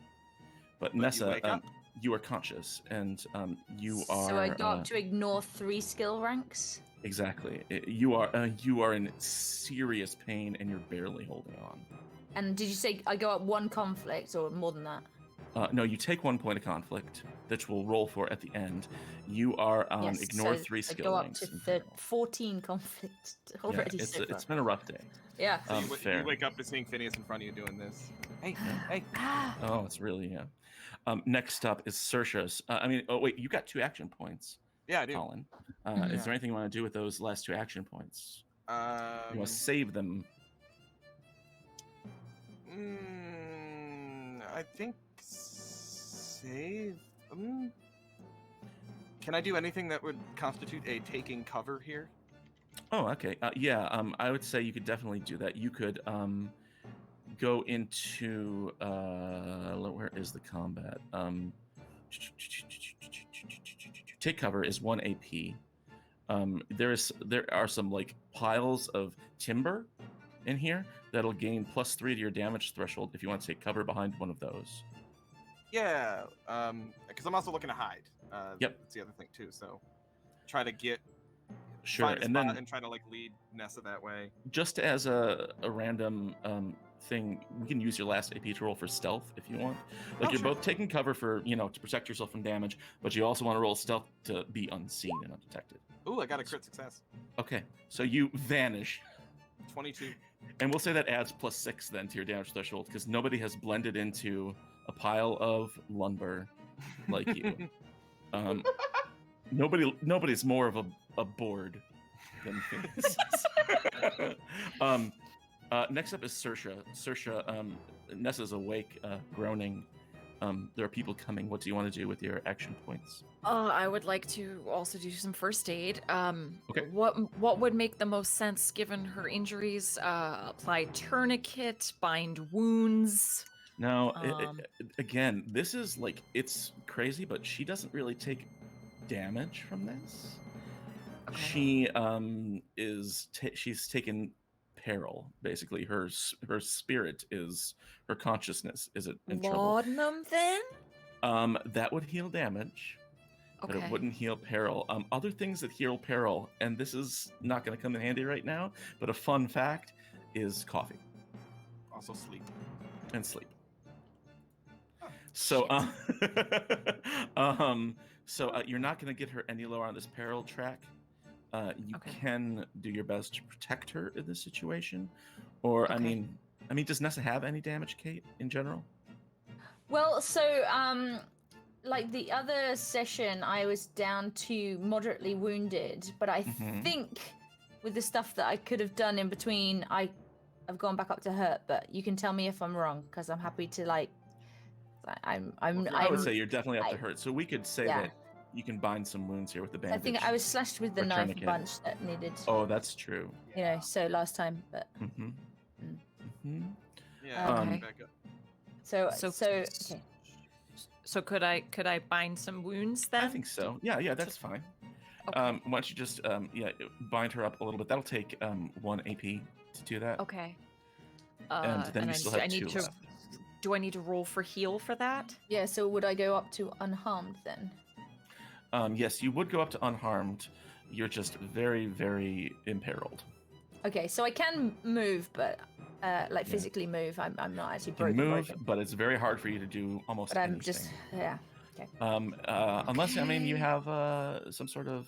But you Nessa, wake up. you are conscious, and you are. So I got to ignore 3 skill ranks. Exactly. You are in serious pain, and you're barely holding on. And did you say I go up 1 conflict or more than that? No, you take 1 point of conflict that we'll roll for at the end. You are Yes, ignore so 3 I skill go up ranks. to 14 conflict already. Yeah, so far. it's been a rough day. Yeah. So you Fair. wake up to seeing Phineas in front of you doing this. Hey. Oh, it's really next up is Saoirse's. Wait, you got 2 action points, Yeah, I do. Colin. Mhm. Is there anything you want to do with those last 2 action points? You want to Um, save them? I think save. Can I do anything that would constitute a taking cover here? Oh, okay. I would say you could definitely do that. You could go into where is the combat? Take cover is 1 AP. There are some like piles of timber in here that'll gain +3 to your damage threshold if you want to take cover behind one of those. Yeah, because I'm also looking to hide. Yep. That's the other thing too. So try to get Sure, find a and spot then and try to like lead Nessa that way. just as a random thing, we can use your last AP to roll for stealth if you want. Like Oh, you're sure. both taking cover for to protect yourself from damage, but you also want to roll stealth to be unseen and undetected. Ooh, I got a crit success. Okay, so you vanish, 22. and we'll say that adds +6 then to your damage threshold because nobody has blended into a pile of lumber like you. Nobody's more of a board than Phineas. Next up is Saoirse. Saoirse, Nessa's awake, groaning. There are people coming. What do you want to do with your action points? I would like to also do some first aid. Okay. What would make the most sense given her injuries? Apply tourniquet, bind wounds. Now, again, this is like, it's crazy, but she doesn't really take damage from this. Okay. She she's taken peril. Basically, her spirit is her consciousness is in trouble. Laudanum then? That would heal damage, but Okay. it wouldn't heal peril. Other things that heal peril, and this is not going to come in handy right now, but a fun fact is coffee Also sleep. and sleep. So, you're not going to get her any lower on this peril track. You Okay. can do your best to protect her in this situation, or Okay. I mean, does Nessa have any damage, Kate, in general? Well, so like the other session, I was down to moderately wounded, but I Mhm. think with the stuff that I could have done in between, I've gone back up to hurt. But you can tell me if I'm wrong, because I'm happy to like. I would say you're definitely up to hurt. So we could say yeah. that you can bind some wounds here with the I bandage. think I was slashed with the or knife a tourniquet. bunch that needed, Oh, that's true. so last time, but Mm-hmm. Mm. Mm-hmm. Yeah. Okay. Back up. so So- okay. So could I bind some wounds then? I think so. Yeah, that's fine. Okay. Why don't you just bind her up a little bit? That'll take 1 AP to do that. Okay. And then you still have 2 to. left. Do I need to roll for heal for that? Yeah, so would I go up to unharmed then? Yes, you would go up to unharmed. You're just very, very imperiled. Okay, so I can move, but physically move. I'm not actually You can broken. move, broken. but it's very hard for you to do almost But I'm anything. just Okay. Unless you Okay. have some sort of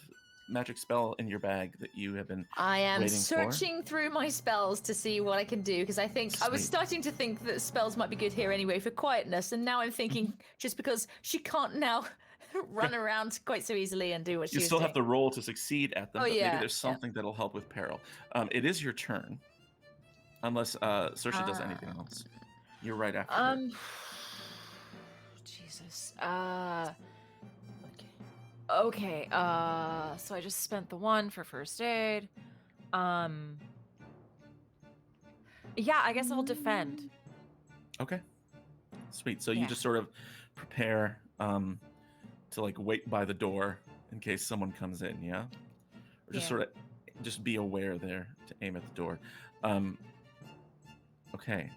magic spell in your bag that you have been. I am waiting for? searching through my spells to see what I can do because I think I was Sweet. starting to think that spells might be good here anyway for quietness, and now I'm thinking Mm-hmm. just because she can't now run around quite so easily and do what she You was still have to doing. roll to succeed at them, Oh, but yeah, maybe there's something that'll help with peril. It is your turn, unless Saoirse does anything else. You're right after her. Jesus. Okay. So I just spent the 1 for first aid. Yeah, I guess I'll defend. Okay. Sweet. So you Yeah. just sort of prepare to like wait by the door in case someone comes in, yeah? Or just Yeah. sort of just be aware there to aim at the door. Okay.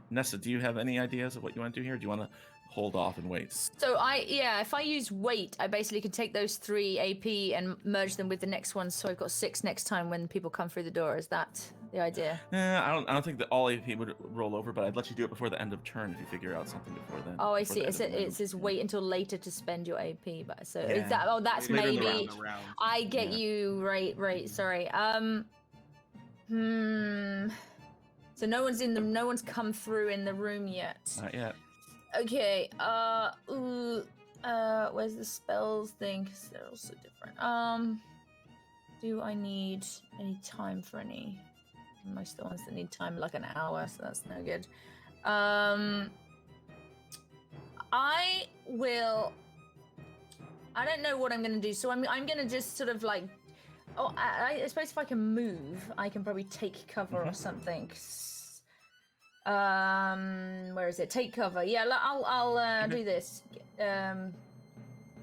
Nessa, do you have any ideas of what you want to do here? Or do you want to hold off and wait? So if I use weight, I basically can take those 3 AP and merge them with the next one, so I've got 6 next time when people come through the door. Is that the idea? I don't think that all AP would roll over, but I'd let you do it before the end of turn if you figure out something before then. Oh, I before see. the end of the It move. says wait until later to spend your AP, but so Yeah. is that? Oh, that's Later in the maybe. round. I get Yeah. you right. Sorry. So no one's come through in the room yet. Not yet. Okay. Where's the spells thing? 'Cause they're also different. Do I need any time for any? Most of the ones that need time are like an hour, so that's no good. I don't know what I'm gonna do, so I'm gonna just sort of like. Oh, I suppose if I can move, I can probably take cover or something. Where is it? Take cover. Yeah, I'll do this.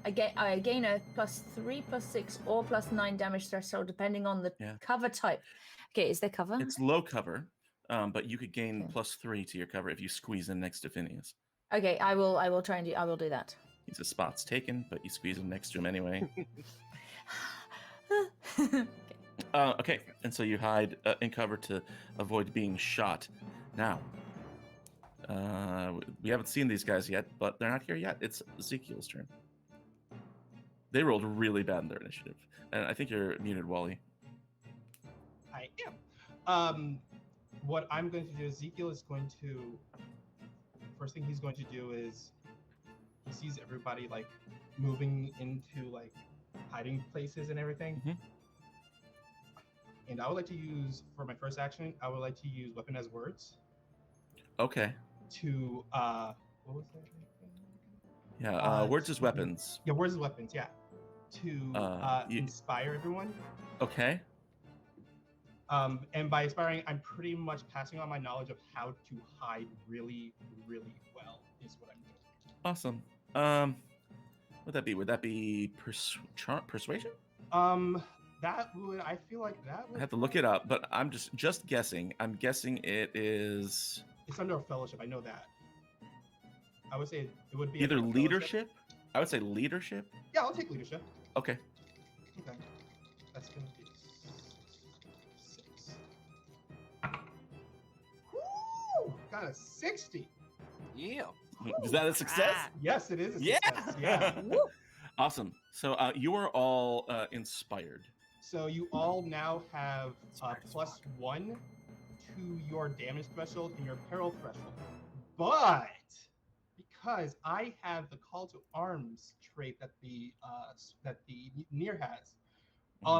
I gain a +3, +6, or +9 damage threshold depending on the Yeah. cover type. Okay, is there cover? It's low cover, but you could gain Okay. +3 to your cover if you squeeze in next to Phineas. Okay, I will try and I will do that. He's a spot's taken, but you squeeze in next to him anyway. Okay, and so you hide in cover to avoid being shot. Now, we haven't seen these guys yet, but they're not here yet. It's Ezekiel's turn. They rolled really bad in their initiative, and I think you're muted, Wally. I am. What I'm going to do, Ezekiel is going to. First thing he's going to do is he sees everybody like moving into like hiding places and everything. Mhm. And I would like to use for my first action. I would like to use weapon as words Okay. to what was that? Yeah. Words as weapons. Yeah, words as weapons. Yeah, to inspire everyone. Okay. And by inspiring, I'm pretty much passing on my knowledge of how to hide really, really well. Is what I'm doing. Awesome. What'd that be? Would that be persuasion? That would. I feel like that would. I have to look it up, but I'm just guessing. I'm guessing it is It's under a fellowship. I know that. I would say it would be either under a fellowship. leadership. I would say leadership. Yeah, I'll take leadership. Okay. Okay. That's gonna be 6. Woo! Got a 60. Yeah. Is that a success? Yes, it is a Yeah. success. Yeah. Awesome. So you are all inspired. So you all now have Smart as fuck. +1 to your damage threshold and your peril threshold. But because I have the call to arms trait that the Near has,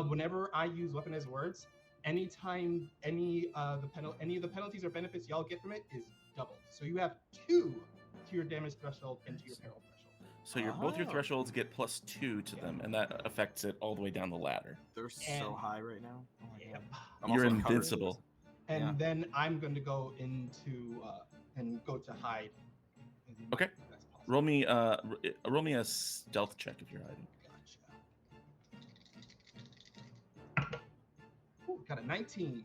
whenever I use weapon as words, anytime any of the penalties or benefits y'all get from it is doubled. So you have 2 to your damage threshold and to your peril threshold. So both your Oh. thresholds get +2 to them, and that affects it all the way down the ladder. They're so And- high right now. Oh my Yep. God. I'm You're also covered. invincible. And Yeah. then I'm going to go into and go to hide. Okay. That's possible. Roll me a stealth check if you're hiding. Gotcha. Ooh, got a 19.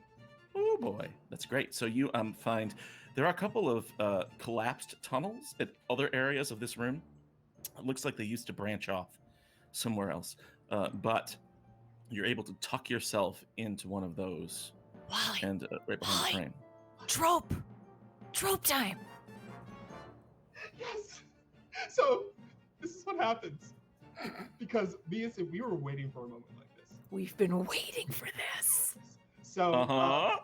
Oh boy, that's great. So you find there are a couple of collapsed tunnels at other areas of this room. It looks like they used to branch off somewhere else, but you're able to tuck yourself into one of those Wally, and right behind the frame. trope time. Yes. So this is what happens because me and Sid, we were waiting for a moment like this. We've been waiting for this. So Uh-huh.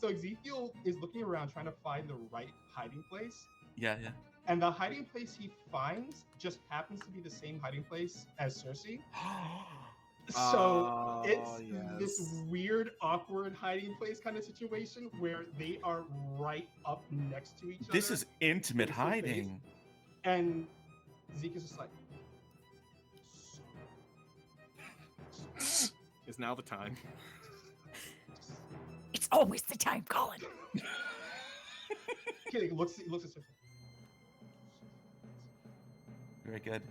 Ezekiel is looking around trying to find the right hiding place. Yeah. And the hiding place he finds just happens to be the same hiding place as Cersei. So it's this yes. weird, awkward hiding place kind of situation where they are right up next to each other. This is intimate face to face. hiding. And Zeke is just like, Is now the time. It's always the time, Colin. okay, he looks at Cersei. Very good.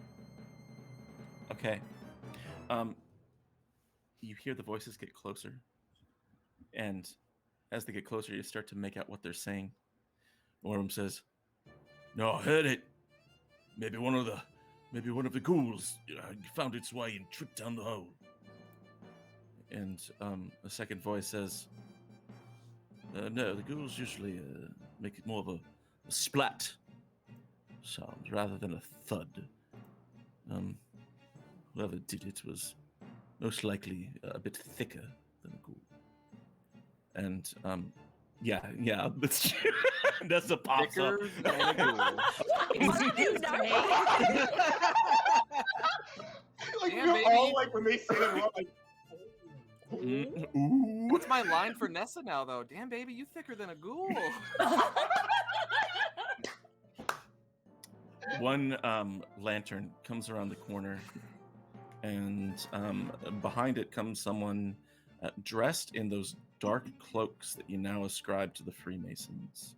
Okay. You hear the voices get closer, and as they get closer, you start to make out what they're saying. One of them says, "No, I heard it. Maybe one of the ghouls found its way and tripped down the hole." And a second voice says, "No, the ghouls usually make it more of a splat sound rather than a thud. Whoever did it was most likely a bit thicker than a ghoul." And yeah, that's true. That's a pops up. Thicker than a ghoul. What have you done? Like Yeah, we're baby. all like when they say it, we're all like, Ooh. What's my line for Nessa now, though? Damn, baby, you thicker than a ghoul. One lantern comes around the corner, and behind it comes someone dressed in those dark cloaks that you now ascribe to the Freemasons.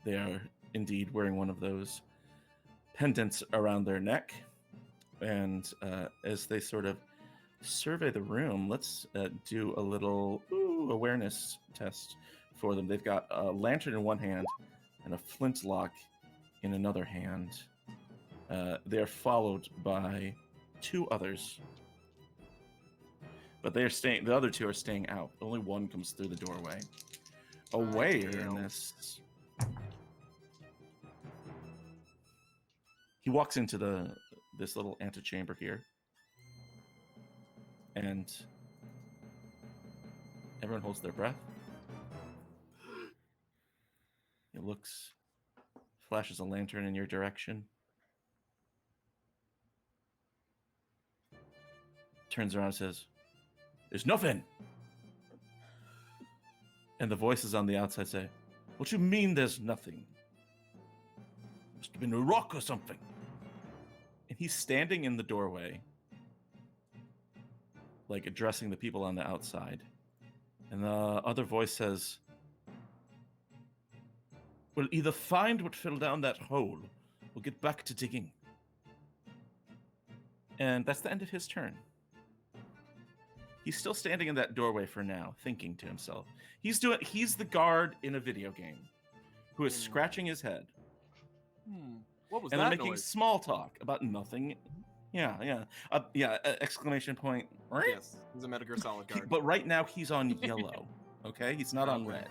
They are indeed wearing one of those pendants around their neck. And as they sort of survey the room, let's do a little awareness test for them. They've got a lantern in one hand and a flintlock in another hand. They're followed by 2 others. But they're staying. The other 2 are staying out. Only one comes through the doorway. Awareness. He walks into this little antechamber here, and everyone holds their breath. He looks, flashes a lantern in your direction, turns around and says, "There's nothing." And the voices on the outside say, "What you mean there's nothing? Must have been a rock or something." And he's standing in the doorway, like addressing the people on the outside. And the other voice says, "We'll either find what fell down that hole or get back to digging." And that's the end of his turn. He's still standing in that doorway for now, thinking to himself. He's the guard in a video game who is scratching his head. What was And that they're making noise? small talk about nothing. Yeah. Exclamation point. Yes, he's a Metal Gear Solid guard. But right now he's on yellow. Okay, he's not on red.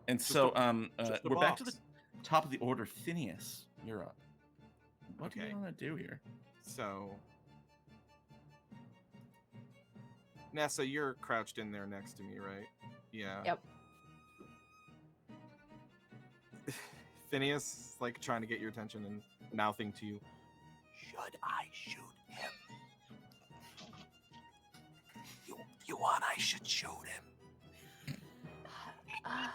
And Just so just the we're back to the box. top of the order. Phineas, you're up. What do Okay. you want to do here? So, Nessa, you're crouched in there next to me, right? Yeah. Yep. Phineas, like trying to get your attention and mouthing to you. Should I shoot him? You want I should shoot him? Have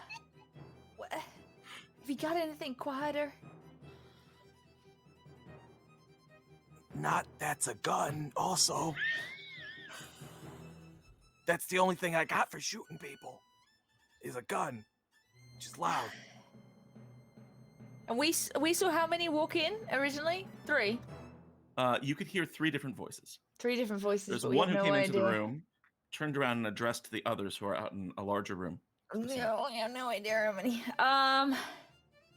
you got anything quieter? Not that's a gun, also. That's the only thing I got for shooting people. Is a gun. Which is loud. And we saw how many walk in originally? 3. You could hear 3 different voices. 3 different voices. There's but we one have who no came into the idea. room, turned around and addressed the others who are out in a larger room. No, we have no idea how many.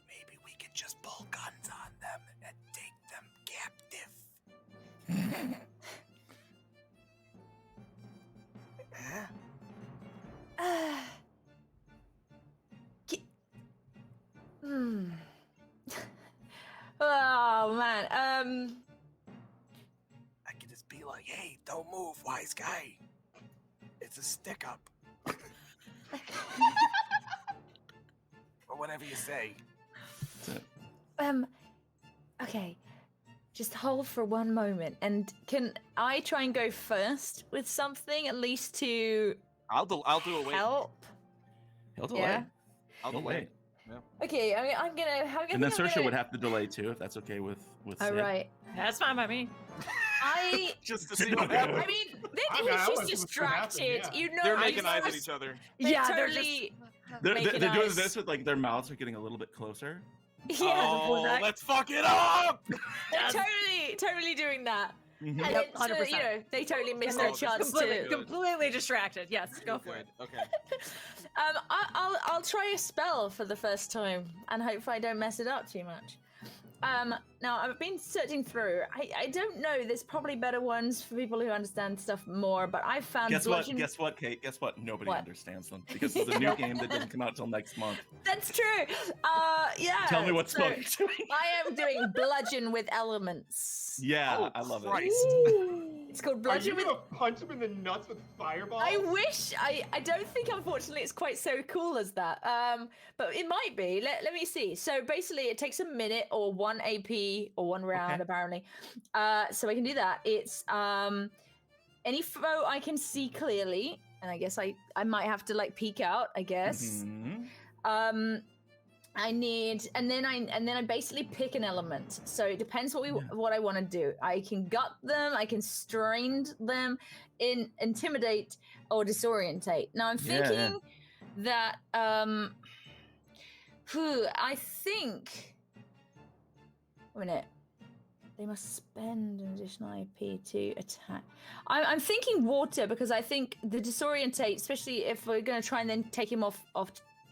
Maybe we could just pull guns on them and take them captive. Oh man. I could just be like, hey, don't move, wise guy. It's a stick up. Or whatever you say. Okay. Just hold for one moment. And can I try and go first with something, at least to I'll do a wait. help? He'll delay. Yeah. I'll He'll delay. wait. Okay, I'm gonna. And then Saoirse would have to delay too, if that's okay with All Sid. right. That's fine by me. I. Just to see what happens. I mean, I mean, I she's want to see what's gonna happen, distracted. yeah. You know, They're I making eyes at first- each other. They Yeah, they're totally. They're making doing eyes. this with like their mouths are getting a little bit closer. Yeah, Oh, that- let's fuck it up! they're totally doing that. Mhm. And Yep, then, 100%. they totally missed Oh, their this chance is to. Completely distracted. Yes, go for Good. it. Okay. I'll try a spell for the first time and hope I don't mess it up too much. Now I've been searching through. I don't know. There's probably better ones for people who understand stuff more, but I've found. Guess what? bludgeon- Guess what, Kate? Guess what? Nobody What? understands them because it's a new game that doesn't come out till next month. That's true. Yeah. Tell me what so spell you're doing. I am doing bludgeon with elements. Yeah, Oh, I love Christ. It's called Are you bludgeon with. gonna punch him in the nuts with fireballs? I wish. I don't think, unfortunately, it's quite so cool as that. But it might be. Let me see. So basically, it takes a minute or 1 AP or 1 round, Okay. apparently. So I can do that. It's any foe I can see clearly, and I guess I might have to like peek out. I guess. Mhm. I need, and then I basically pick an element. So it depends what I want to do. I can gut them, I can strain them, intimidate, or disorientate. Now I'm Yeah, thinking that I think. Wait a minute. They must spend an additional AP to attack. I'm thinking water because I think the disorientate, especially if we're going to try and then take him off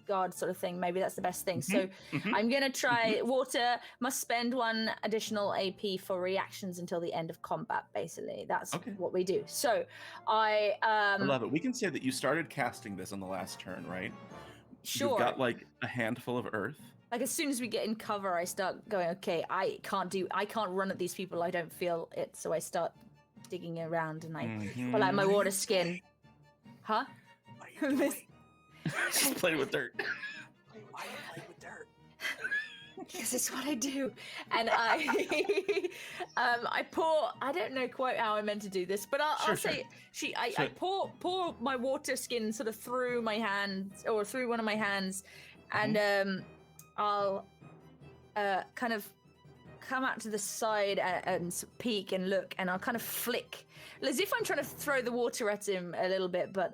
guard sort of thing, maybe that's the best thing. So I'm going to try water, must spend 1 additional AP for reactions until the end of combat, basically. That's what we do. So I love it. We can say that you started casting this on the last turn, right? Sure. You've got like a handful of earth. Like as soon as we get in cover, I start going, okay, I can't run at these people. I don't feel it. So I start digging around and I pull out my water skin. Huh? Just play with dirt. Why do you play with dirt? Because it's what I do. And I pour, I don't know quite how I meant to do this, but I'll say, I pour my water skin sort of through my hands or through one of my hands and I'll kind of come out to the side and peek and look, and I'll kind of flick, as if I'm trying to throw the water at him a little bit, but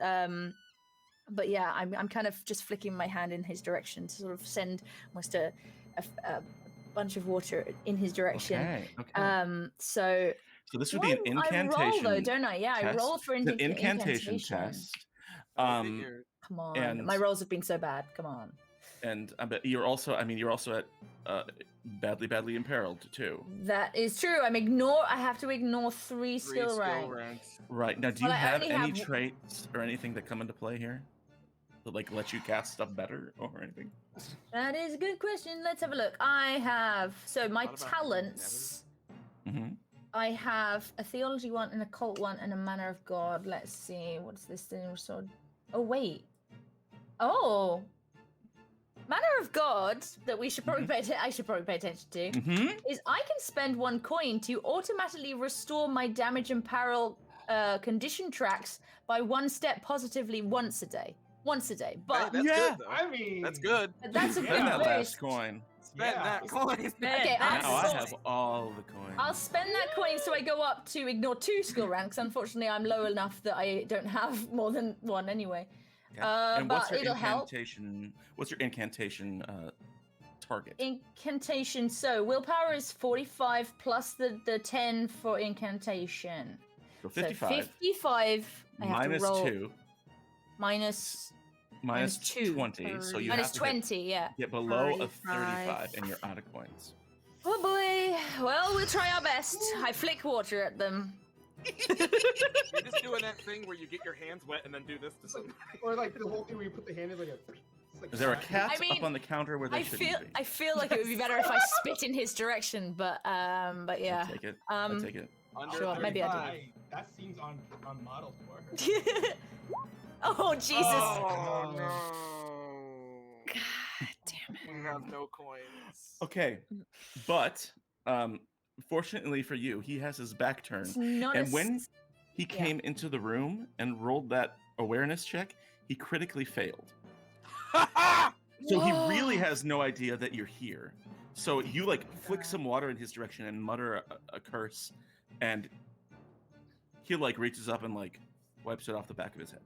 yeah, I'm kind of just flicking my hand in his direction to sort of send almost a bunch of water in his direction. Okay. So this would be an incantation. I roll though, don't I? Yeah, test. I roll for an incantation test. Come on, and my rolls have been so bad. Come on. And I bet you're also at badly imperiled too. That is true. I have to ignore 3 skill ranks. Right. Now, do you have any traits or anything that come into play here that like let you cast stuff better or anything? That is a good question. Let's have a look. I have my talents. I have a theology one, an occult one, and a manner of God. Let's see. What's this thing? Oh wait. Oh. Manner of God that we should probably I should probably pay attention to is I can spend 1 coin to automatically restore my damage and peril condition tracks by 1 step positively once a day. But hey, that's good, though. I mean, that's good. That's a Spend good that boost. last coin. Spend that coin. Okay, Now I have all the coins. I'll spend that coin so I go up to ignore 2 skill ranks. Unfortunately, I'm low enough that I don't have more than 1 anyway. And but what's your it'll help. What's your incantation target? Incantation. So willpower is 45 plus the 10 for incantation. So 55. So 55. I have minus to roll 2. minus 2. 20. So you minus have to 20. get below a 35, and you're out of coins. Oh boy. Well, we'll try our best. I flick water at them. You're just doing that thing where you get your hands wet and then do this to somebody. Or like the whole thing where you put the hand in like Is there a cat up on the counter where they shouldn't be? I feel like it would be better if I spit in his direction, but yeah. I'll take it. I'll take it. Sure, maybe I do. That seems on model for her. Oh Jesus! Oh no! God damn it! We have no coins. Okay, but fortunately for you, he has his back turned, and when he came into the room and rolled that awareness check, he critically failed. So he really has no idea that you're here. So you like flick some water in his direction and mutter a curse, and he like reaches up and like wipes it off the back of his head.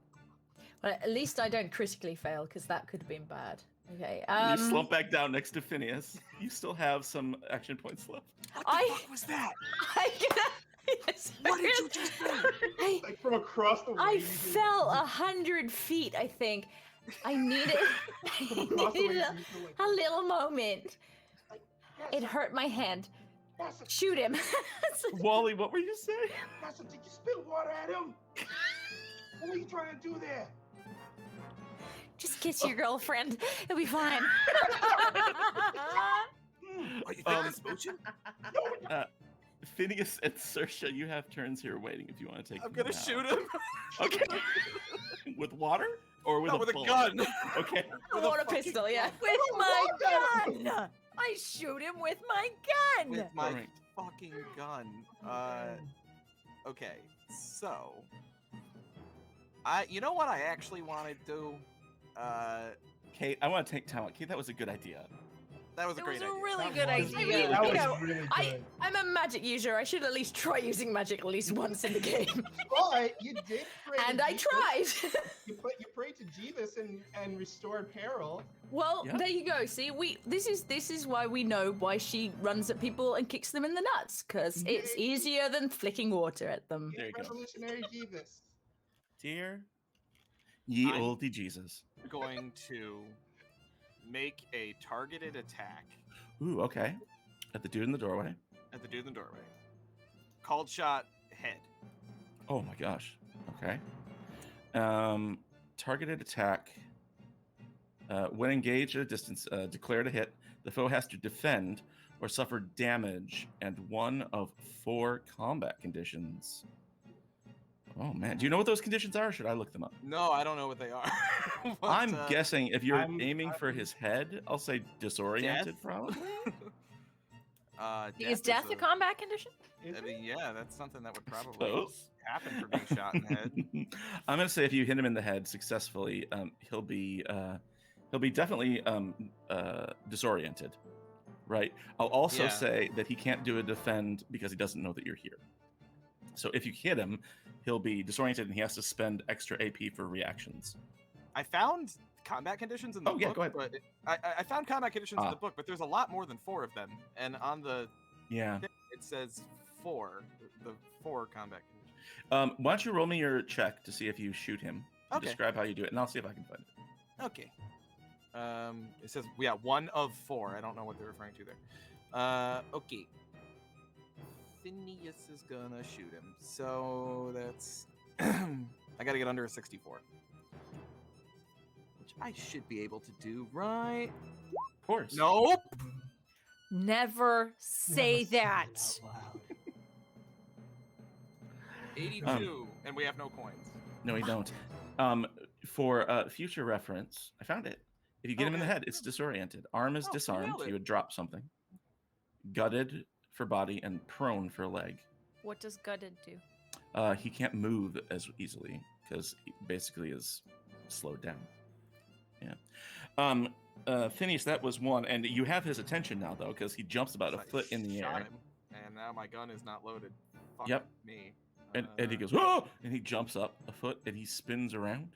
Well, at least I don't critically fail because that could have been bad. Okay. You slump back down next to Phineas. You still have some action points left. What the fuck was that? What did you just do? Like from across the way. I fell 100 feet, I think. I needed a little moment. It hurt my hand. Shoot him. Wally, what were you saying? Nessa, did you spill water at him? What were you trying to do there? Just kiss your girlfriend. It'll be fine. Are you thinking smooching? Phineas and Saoirse, you have turns here waiting if you want to take I'm them gonna now. shoot him. Okay. With water? Or with with a bullet? gun. Okay. A water pistol, yeah. With my gun! I shoot him with my gun! With my Alright. fucking gun. Okay, so you know what I actually want to do? Kate, I want to take time out. Kate, that was a good idea. That was a It great was a idea. really That good was- idea. That You was know, really good. I'm a magic user. I should at least try using magic at least once in the game. But you did pray. And to I Jeebus. tried. You prayed to Jeebus and restored peril. Well, Yeah. there you go. See, this is why we know why she runs at people and kicks them in the nuts, because it's Yay. easier than flicking water at them. There you go. Revolutionary Jeebus. Dear ye I'm- olde Jesus. Going to make a targeted attack Ooh, okay. At the dude in the doorway. at the dude in the doorway. Called shot head. Oh my gosh. Okay. Targeted attack. When engaged at a distance, declared a hit. The foe has to defend or suffer damage and one of 4 combat conditions. Oh man, do you know what those conditions are? Or should I look them up? No, I don't know what they are. But, I'm guessing if you're I'm- aiming for his head, I'll say disoriented, Death? probably. Is death a combat condition? Is I it? mean, yeah, that's something that would probably Close. happen for being shot in the head. I'm gonna say if you hit him in the head successfully, he'll be definitely disoriented, right? I'll also Yeah. say that he can't do a defend because he doesn't know that you're here. So if you hit him, he'll be disoriented and he has to spend extra AP for reactions. I found combat conditions in the Oh, yeah, book, go ahead. but I found combat conditions in the book, but there's a lot more than 4 of them. And on the Yeah. thing, it says 4, the 4 combat conditions. Why don't you roll me your check to see if you shoot him? And Okay. Describe how you do it, and I'll see if I can find it. Okay. It says, yeah, 1 of 4. I don't know what they're referring to there. Okay. Phineas is gonna shoot him. So that's... I gotta get under a 64. Which I should be able to do, right? Of course. Nope! Never say Never that. it out loud. 82, and we have no coins. No, we don't. For future reference, I found it. If you get him in the Okay. head, it's disoriented. Arm is Oh, you disarmed. nailed it. You would drop something. Gutted for body and prone for leg. What does gutted do? He can't move as easily because he basically is slowed down. Yeah. Phineas, that was 1, and you have his attention now though because he jumps about a So I foot in the shot air, him, and now my gun is not loaded. Fuck Yep. me. and he goes, "Whoa!" and he jumps up a foot and he spins around.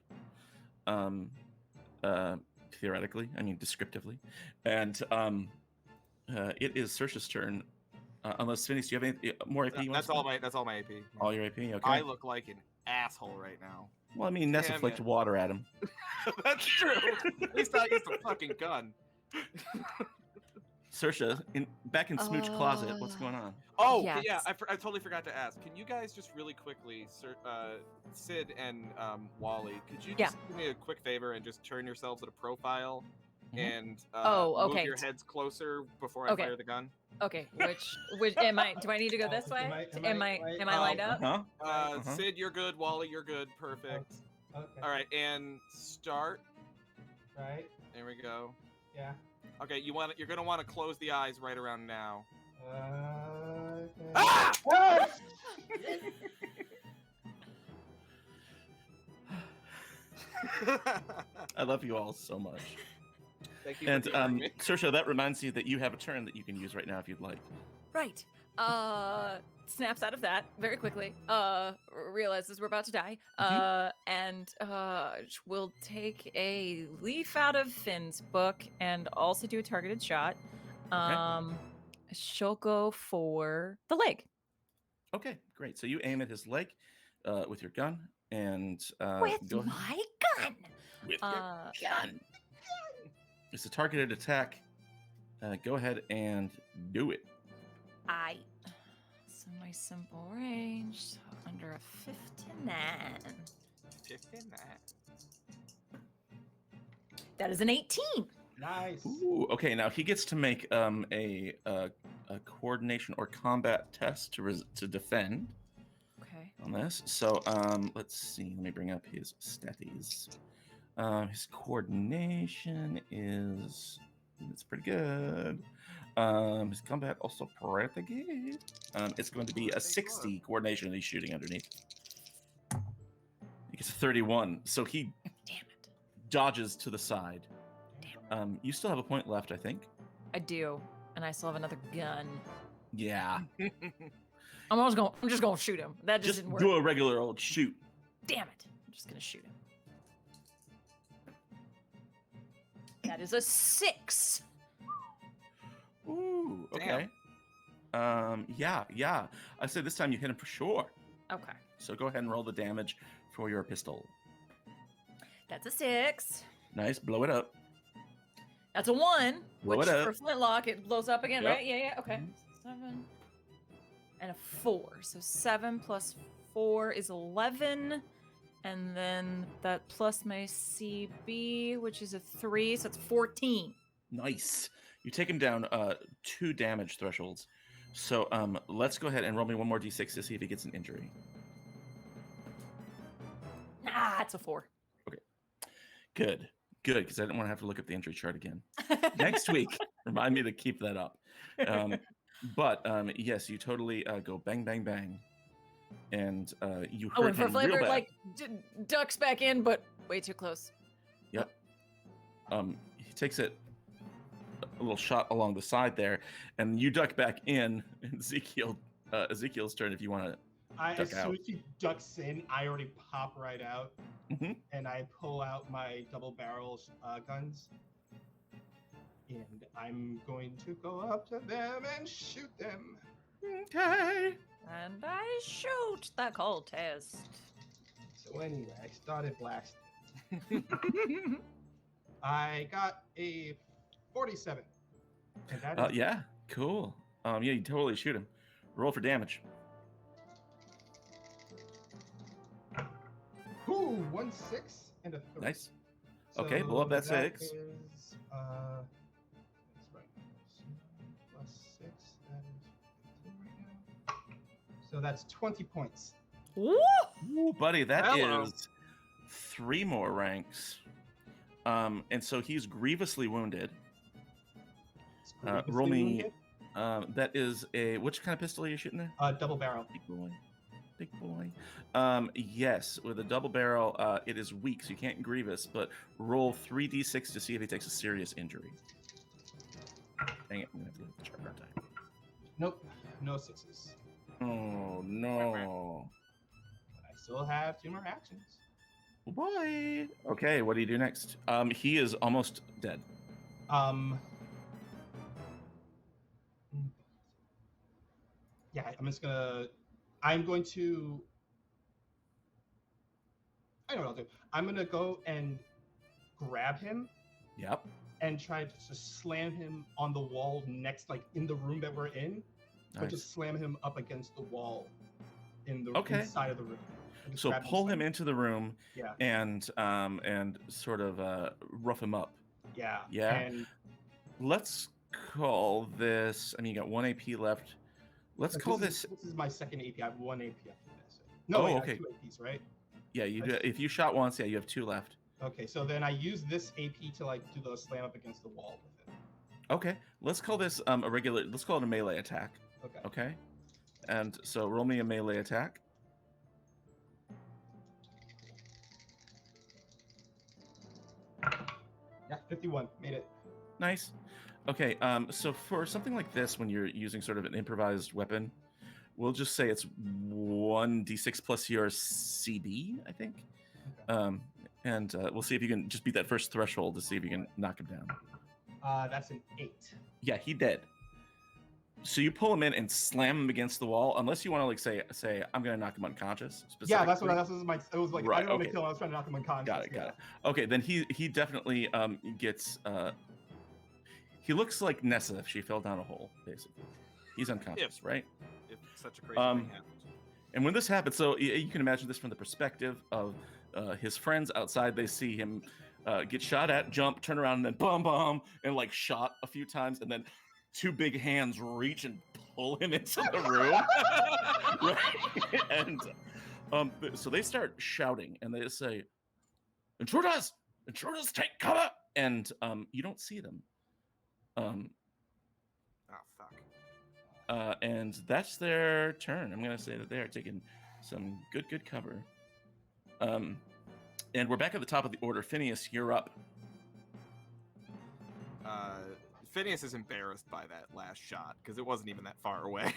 Theoretically, I mean descriptively, and it is Saoirse's turn. Unless Phineas, do you have any more AP? You want That's to all spend? that's all my AP. All your AP. Okay. I look like an asshole right now. Well, I mean, Nessa Damn flicked it. water at him. That's true. At least I used a fucking gun. Saoirse, back in Smooch Closet, what's going on? Oh, Yes. yeah, I totally forgot to ask. Can you guys just really quickly, Sid and Wally, could you just do me a quick favor and just turn yourselves at a profile Mhm. and Oh, okay. move your heads closer before I Okay. fire the gun? Okay, which am I? Do I need to go this way? Am I lined up? Huh? Sid, you're good. Wally, you're good. Perfect. Okay. All right, and start. Right. There we go. Yeah. Okay, you're gonna want to close the eyes right around now. Okay. Ah! Ah! I love you all so much. Thank you. For And hearing me. Saoirse, that reminds you that you have a turn that you can use right now if you'd like. Right. Snaps out of that very quickly. Realizes we're about to die. And will take a leaf out of Finn's book and also do a targeted shot. She'll go for the leg. Okay, great. So you aim at his leg with your gun and With go ahead. my gun. With your gun. It's a targeted attack. Go ahead and do it. So my simple range, so under a 59. 59. That is an 18. Nice. Ooh, okay. Now he gets to make a coordination or combat test to defend Okay. on this. So let's see. Let me bring up his statties. His coordination is it's pretty good. His combat also pretty good. It's going to be a 60 coordination he's shooting underneath. He gets a 31, so he Damn it. dodges to the side. You still have a point left, I think. I do, and I still have another gun. Yeah. I'm just gonna shoot him. That just Just didn't work. do a regular old shoot. Damn it! I'm just gonna shoot him. That is a 6. Ooh, Damn. okay. Yeah. I say this time you hit him for sure. Okay, So go ahead and roll the damage for your pistol. that's a 6. Nice, blow it up. That's a 1. Blow Which it up. for flintlock it blows up again, Yep. right? Yeah. Okay. Mhm. 7 and a 4. So 7 plus 4 is 11. And then that plus my CB, which is a 3, so it's 14. Nice. You take him down 2 damage thresholds. So let's go ahead and roll me one more d6 to see if he gets an injury. Ah, it's a 4. Good, because I didn't want to have to look up the injury chart again. Next week, remind me to keep that up. But yes, you totally go bang, bang, bang. And you Oh, hurt and for him real flavor, bad. like ducks back in, but way too close. Yep. He takes it a little shot along the side there, and you duck back in. And Ezekiel's turn if you want to. As Duck soon out. as he ducks in, I already pop right out, Mhm. and I pull out my double barrel guns, and I'm going to go up to them and shoot them. Okay. And I shoot the cultist. So anyway, I started blasting. I got a 47. And that is Yeah. Cool. Yeah, you totally shoot him. Roll for damage. Ooh, 1 6 and a 3. Nice. Okay, blow up that 6. Is, that's right. Plus 6, that is 15 right now. So that's 20 points. Woo! Ooh, buddy, that is Hello. 3 more ranks. And so he's grievously wounded. Roll me. That is a which kind of pistol are you shooting there? Double barrel. Big boy. Yes, with a double barrel, it is weak, so you can't grievous. But roll 3d6 to see if he takes a serious injury. Dang it! I'm gonna have to look at the chart, aren't I? Nope, no 6s. Oh no! But I still have 2 more actions. Boy. Okay, what do you do next? He is almost dead. Yeah, I'm going to. I know what I'll do. I'm gonna go and grab him Yep. and try to just slam him on the wall next, like in the room that we're in, but Nice. just slam him up against the wall in the Okay. inside of the room. And just So grab him pull and him slam into the room Yeah, and sort of rough him up. yeah, Yeah? And Let's call this. I mean, you got 1 AP left. Let's like, call this this. is my second AP. I have 1 AP after this. No, Oh, wait, okay. I have 2 APs, right? Yeah, you do. If you shot once, yeah, you have 2 left. Okay, so then I use this AP to like do the slam up against the wall with it. Okay, let's call this a regular. Let's call it a melee attack. Okay. Okay, and so roll me a melee attack. Yeah, 51. Made it. Nice. Okay, so for something like this, when you're using sort of an improvised weapon, we'll just say it's 1d6 plus your CB, I think. And we'll see if you can just beat that first threshold to see if you can knock him down. That's an 8. Yeah, he dead. So you pull him in and slam him against the wall, unless you want to like say I'm gonna knock him unconscious. Yeah, that's specifically. what that was my. It was like Right, I didn't want okay. to kill him. I was trying to knock him unconscious. Got it. yeah. Got it. Okay, then he definitely gets. He looks like Nessa if she fell down a hole, basically. He's unconscious, right? If such a crazy Um, thing happens. And when this happens, so you can imagine this from the perspective of his friends outside. They see him get shot at, jump, turn around, and then bum, and like shot a few times, and then 2 big hands reach and pull him into the room. Right? And so they start shouting, and they say, "Intruders! Intruders, take cover!" And you don't see them. Oh fuck. And that's their turn. I'm gonna say that they are taking some good cover. And we're back at the top of the order. Phineas, you're up. Phineas is embarrassed by that last shot because it wasn't even that far away,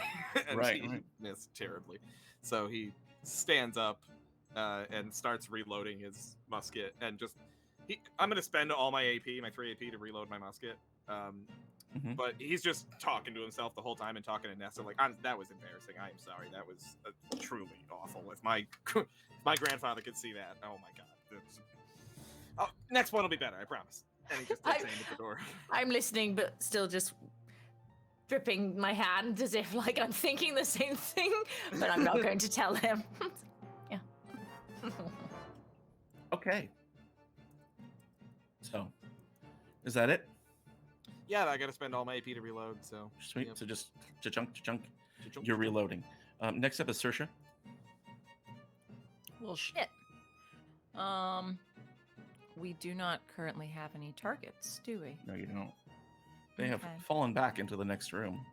and Right, he right. missed terribly. So he stands up and starts reloading his musket, and just I'm gonna spend all my AP, my 3 AP, to reload my musket. Mhm. But he's just talking to himself the whole time and talking to Nessa like, that was embarrassing. I am sorry. That was truly awful. If my grandfather could see that, oh my god. Next one will be better, I promise. And he just takes aim at the door. I'm listening, but still just dripping my hand as if like I'm thinking the same thing, but I'm not going to tell him. Yeah. Okay. So, is that it? Yeah, I got to spend all my AP to reload. So Sweet. Yep. So just chunk. Cha-chunk. You're reloading. Next up is Saoirse. Well, shit. We do not currently have any targets, do we? No, you don't. They have Okay. fallen back into the next room.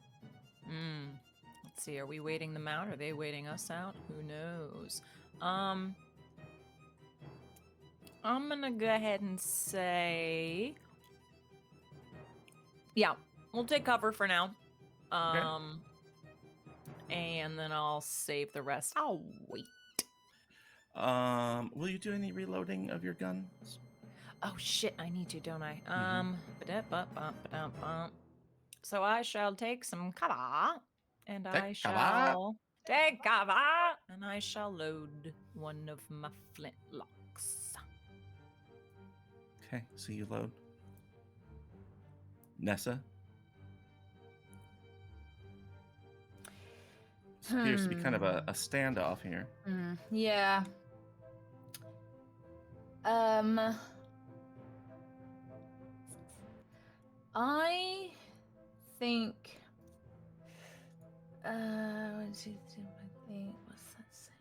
Let's see. Are we waiting them out? Are they waiting us out? Who knows? I'm gonna go ahead and say, yeah, we'll take cover for now. And then I'll save the rest. I'll wait. Will you do any reloading of your guns? Oh shit, I need to, don't I? Mhm. Ba-da-ba-ba-ba-da-bum. So I shall take some cover, and I Take shall take cover, and I shall load one of my flintlocks. Okay, so you load. Nessa? This appears to be kind of a standoff here. Yeah. I think. 1, 2, 3, I think. What's that say?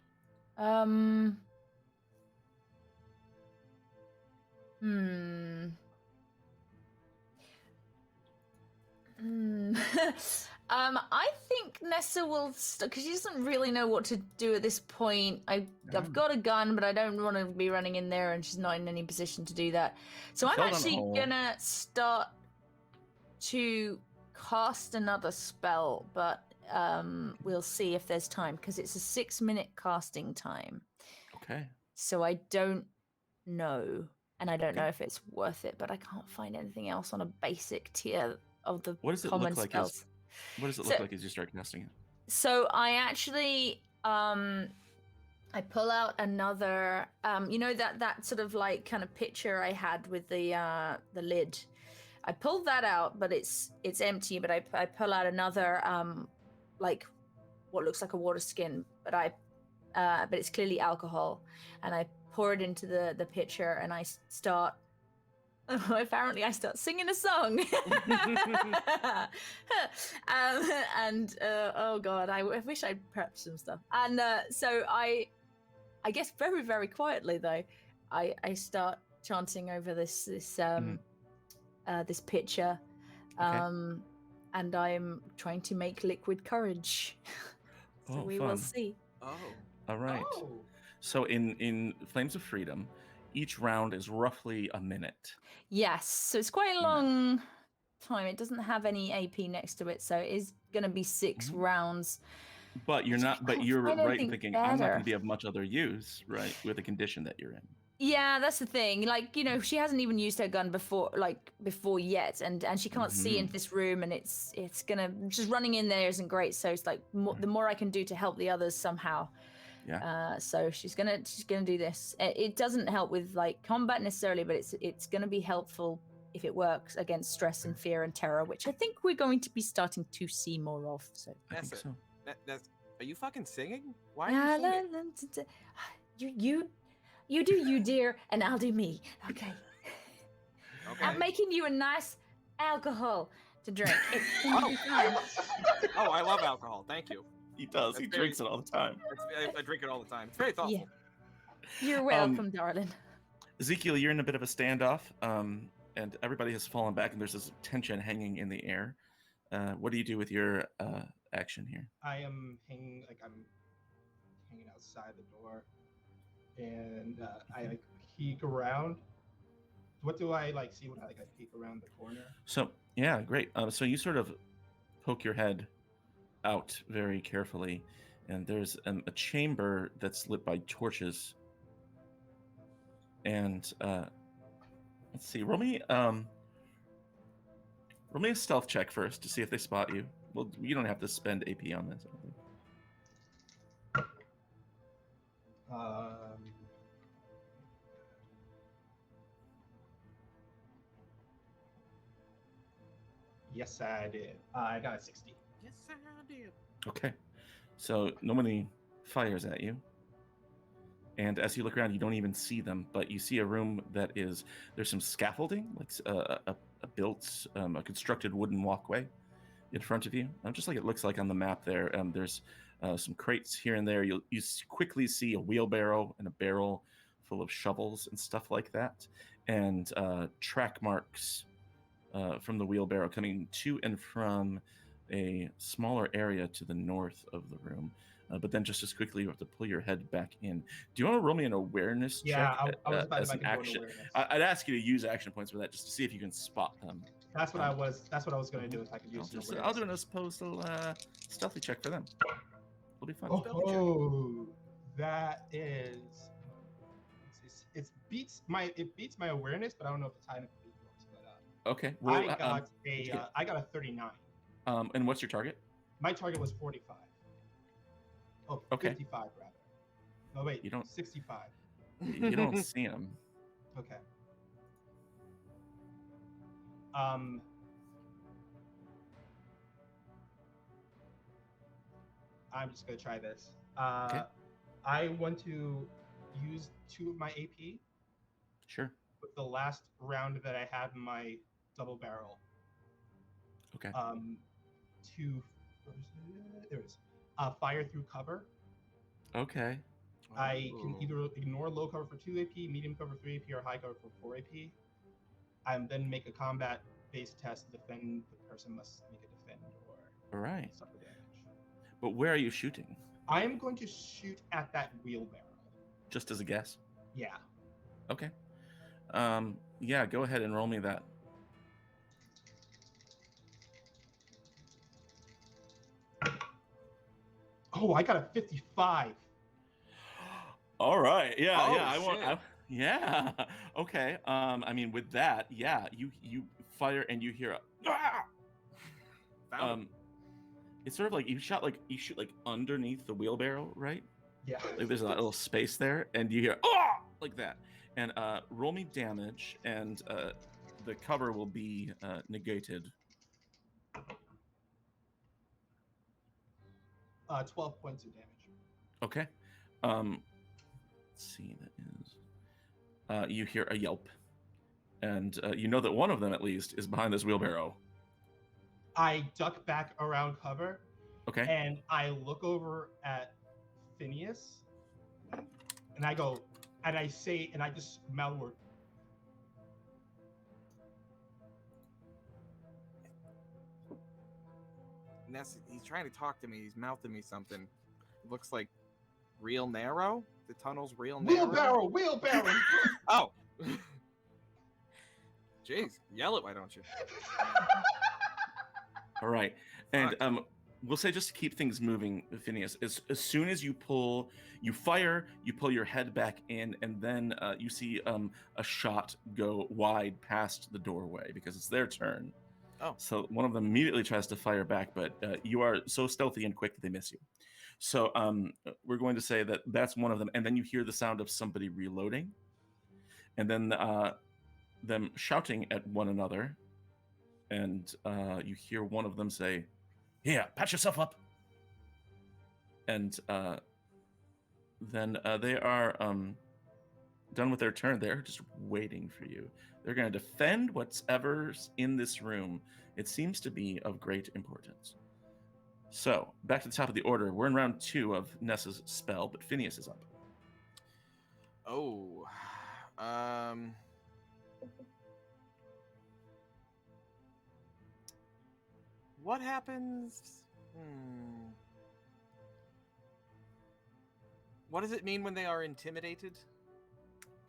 I think Nessa will, because she doesn't really know what to do at this point. I've got a gun, but I don't want to be running in there, and she's not in any position to do that. So You I'm fell down the actually hole. gonna start to cast another spell, but we'll see if there's time, because it's a 6-minute casting time. Okay. So I don't know, and I don't Okay. know if it's worth it, but I can't find anything else on a basic tier of the What does it common look like? spells. What does it So- look like as you start casting it? So I actually I pull out another you know that sort of like kind of picture I had with the lid. I pulled that out, but it's empty, but I pull out another like what looks like a water skin, but it's clearly alcohol, and I pour it into the pitcher, and I start apparently I start singing a song. Oh god, I wish I'd prepped some stuff. And so I guess very, very quietly though, I start chanting over this pitcher. Okay. And I'm trying to make liquid courage. So Oh, we fun. will see. Oh. All right. Oh, So in Flames of Freedom, each round is roughly a minute. Yes, so it's quite a Yeah. long time. It doesn't have any AP next to it, so it is going to be 6 Mhm. rounds. But you're Which I not. But can't you're find right in anything thinking I'm not going better. to be of much other use, right? With the condition that you're in. Yeah, that's the thing. Like, you know, she hasn't even used her gun before yet, and she can't see into this room, and it's gonna, just running in there isn't great. So it's like the more I can do to help the others somehow. Yeah. So she's gonna do this. It doesn't help with like combat necessarily, but it's gonna be helpful if it works against stress and fear and terror, which I think we're going to be starting to see more of. So I think Nessa, so. are you fucking singing? Why are you singing? You do you, dear, and I'll do me. Okay. Okay. I'm making you a nice alcohol to drink. It's Oh. fine. Oh, I love alcohol. Thank you. He does. He That's very- drinks it all the time. I drink it all the time. It's very thoughtful. You're welcome, darling. Ezekiel, you're in a bit of a standoff, and everybody has fallen back, and there's this tension hanging in the air. What do you do with your action here? I'm hanging outside the door, and I like peek around, What do I like see when I peek around the corner? So yeah, great. So you sort of poke your head out very carefully, and there's a chamber that's lit by torches. And let's see, roll me a stealth check first to see if they spot you. Well, you don't have to spend AP on this. I don't think. Yes, I did. I got a 60. Yes, I did. Okay, so nobody fires at you. And as you look around, you don't even see them, but you see a room that there's some scaffolding, like a built, a constructed wooden walkway in front of you, just like it looks like on the map there. There's some crates here and there. You quickly see a wheelbarrow and a barrel full of shovels and stuff like that, and track marks from the wheelbarrow coming to and from a smaller area to the north of the room. But then just as quickly, you have to pull your head back in. Do you want to roll me an awareness Yeah, check I was about as to an go into action? awareness. I'd ask you to use action points for that, just to see if you can spot them. That's what I was going to do if I could use I'll do an postal stealthy check for them. It'll be fun. Oh, that is. It beats my awareness, but I don't know if it's high enough to beat yours. But Okay. Well, I got a 39. And what's your target? My target was 45. Oh, Okay. 55 rather. Oh wait, You don't 65. You don't see them. Okay. I'm just gonna try this. Okay. I want to use 2 of my AP Sure. with the last round that I have in my double barrel. Okay. To there it is. Fire through cover. Okay. I can either ignore low cover for 2 AP, medium cover 3 AP, or high cover for 4 AP. And then make a combat-based test. The person must make a defend or All right. suffer damage. But where are you shooting? I am going to shoot at that wheelbarrow. Just as a guess. Yeah. Okay. Yeah, go ahead and roll me that. Oh, I got a 55. All right. Yeah, Oh, yeah. shit. Yeah. Okay. I mean, with that, yeah, you fire and you hear a. Ah! Found him. It's sort of like you shoot like underneath the wheelbarrow, right? Yeah. Like there's a little space there, and you hear ah like that. And roll me damage, and the cover will be negated. 12 points of damage. Okay. Let's see. That is. You hear a yelp, and you know that one of them at least is behind this wheelbarrow. I duck back around cover. Okay. And I look over at Phineas, and I go, and I say, and I just mouth word. He's trying to talk to me. He's mouthing me something. It looks like real narrow. The tunnel's real narrow. Wheelbarrow. Oh. Jeez, yell it. Why don't you? All right. And we'll say, just to keep things moving, Phineas, as soon as you fire, you pull your head back in, and then you see a shot go wide past the doorway because it's their turn. Oh. So one of them immediately tries to fire back, but you are so stealthy and quick that they miss you. So we're going to say that that's one of them, and then you hear the sound of somebody reloading, and then them shouting at one another, and you hear one of them say, "Here, patch yourself up." And then they are done with their turn. They're just waiting for you. They're going to defend whatever's in this room. It seems to be of great importance. So, back to the top of the order. We're in round 2 of Nessa's spell, but Phineas is up. Oh. What happens? What does it mean when they are intimidated?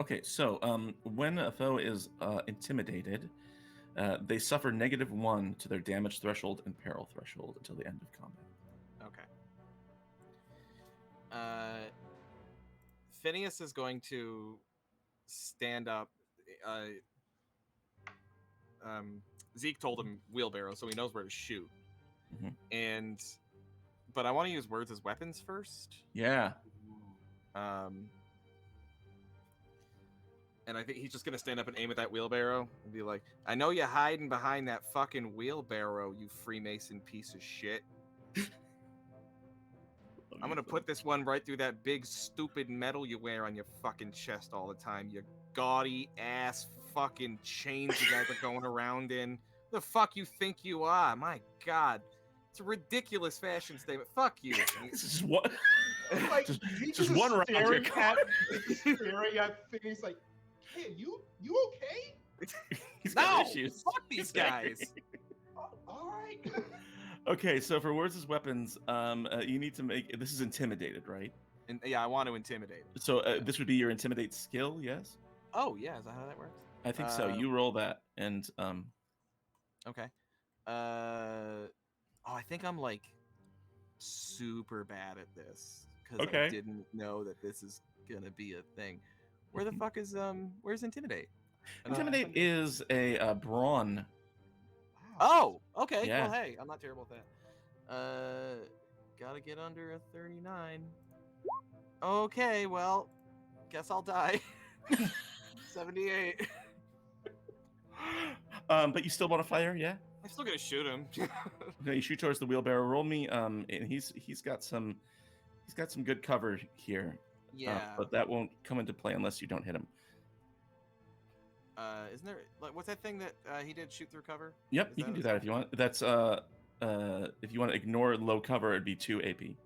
Okay, so when a foe is intimidated, they suffer -1 to their damage threshold and peril threshold until the end of combat. Okay. Phineas is going to stand up. Zeke told him wheelbarrow, so he knows where to shoot. Mhm. But I want to use words as weapons first. Yeah. And I think he's just gonna stand up and aim at that wheelbarrow and be like, "I know you're hiding behind that fucking wheelbarrow, you Freemason piece of shit. I'm gonna put this one right through that big stupid medal you wear on your fucking chest all the time, you gaudy ass fucking chains you guys are going around in. The fuck you think you are? My God, it's a ridiculous fashion statement. Fuck you." This is what. Like, just one round. staring at things like, "Hey, you okay?" He's got No, issues. fuck these guys. All right. Okay, so for words as weapons, you need to make this is intimidated, right? And yeah, I want to intimidate. So this would be your intimidate skill, yes? Oh yeah, is that how that works? I think so. You roll that, and Okay. Oh, I think I'm like super bad at this because I Okay. didn't know that this is gonna be a thing. Where the fuck is where's intimidate? intimidate is a brawn. Oh, okay. Yeah. Well, hey, I'm not terrible at that. Gotta get under a 39. Okay, well, guess I'll die. 78. But you still want to fire, yeah? I'm still gonna shoot him. Okay, you shoot towards the wheelbarrow. Roll me. And he's got some good cover here. Yeah. But that won't come into play unless you don't hit him. Isn't there like what's that thing that he did shoot through cover? Yep, Is you can do what's that if you want. That's if you want to ignore low cover, it'd be 2 AP.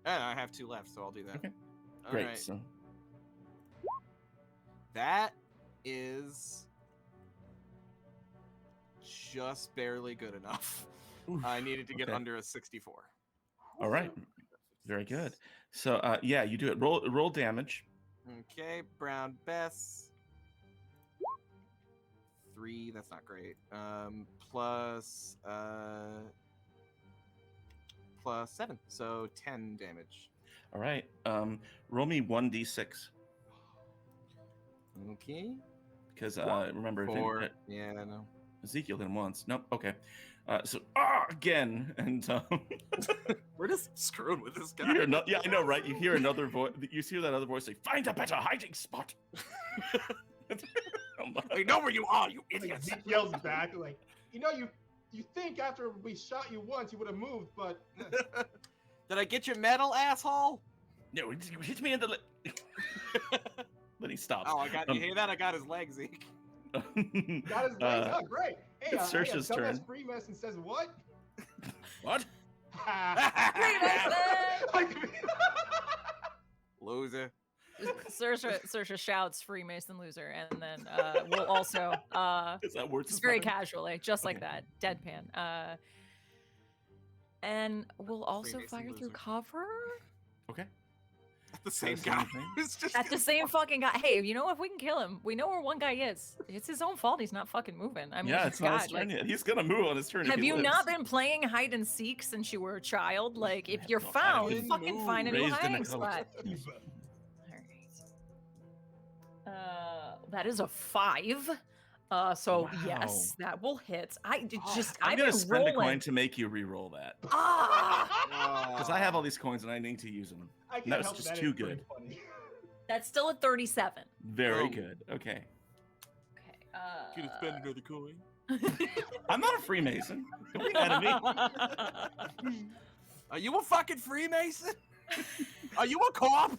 And I have 2 left, so I'll do that. Okay. All Great. right. So That is just barely good enough. Oof, I needed to get okay. under a 64. All right. Very good. So yeah, you do it. Roll damage. Okay, Brown Bess. 3, that's not great. Plus 7, so 10 damage. All right. Roll me 1d6 Okay. because remember if 4. Yeah, I know. Ezekiel hit him once. Nope. Okay. So again, and We're just screwed with this guy. you hear yeah, I know, right? You hear another voice. You hear that other voice say, "Find a better hiding spot." I know where you are, you Like, idiots. Zeke yells back, like, you think after we shot you once you would have moved, but Did I get your medal, asshole? No, you hit me in the. Then he stops. Oh, I got. You hear that? I got his leg, Zeke. got his legs. Oh, great. Hey, it's Saoirse's turn. Freemason says what? What? Loser. Saoirse shouts Freemason loser, and then we'll also Is that words? just very casually, just like that, deadpan. And we'll also Freemason fire through loser. cover Okay. The same Same guy. thing? It's just at the same fucking guy. Hey, you know, if we can kill him, we know where one guy is. It's his own fault. He's not fucking moving. I mean, Yeah, it's not his God, turn like, yet. He's gonna move on his turn. if have he you lives. not been playing hide and seek since you were a child? Like, if you're No, I found, didn't fucking move. find a new Raised in a hiding cult. spot. That is a 5. So yes, Wow. that will hit. I've I'm gonna been spend a rolling. coin to make you re-roll that Ah, because I have all these coins and I need to use them. I can That's help just that too is pretty good. funny. that's still a 37. Very Oh. good. Okay. Okay. Can you spend another coin? I'm not a Freemason. Don't be mad at me. Are you a fucking Freemason? Are you a cop?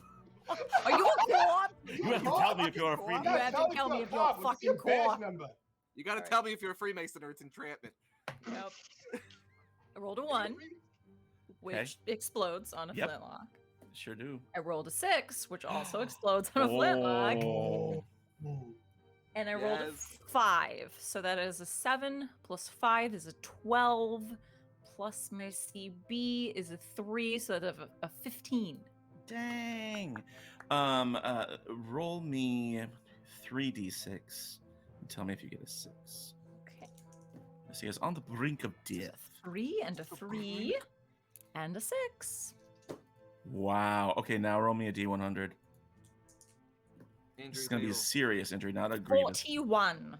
Are you a co-op? You have to tell me if you're a You Freemason. gotta have to tell me tell if me you're if you're a cop. What's your fucking badge co-op. number? You gotta Alright. tell me if you're a Freemason or it's entrapment. Yep. I rolled a 1, which explodes on a Yep. flintlock. Sure do. I rolled a 6, which also explodes on a flintlock. Oh. And I rolled a Yes. 5. So that is a 7 plus 5 is a 12. Plus my CB is a 3. So that's a 15. Dang. Roll me 3d6 and tell me if you get a 6. Okay. So he is on the brink of death. 3 and a 3 and a 6. Wow. Okay, now roll me a d100. Injury This is going to be a table. serious injury, not a grievous. 41.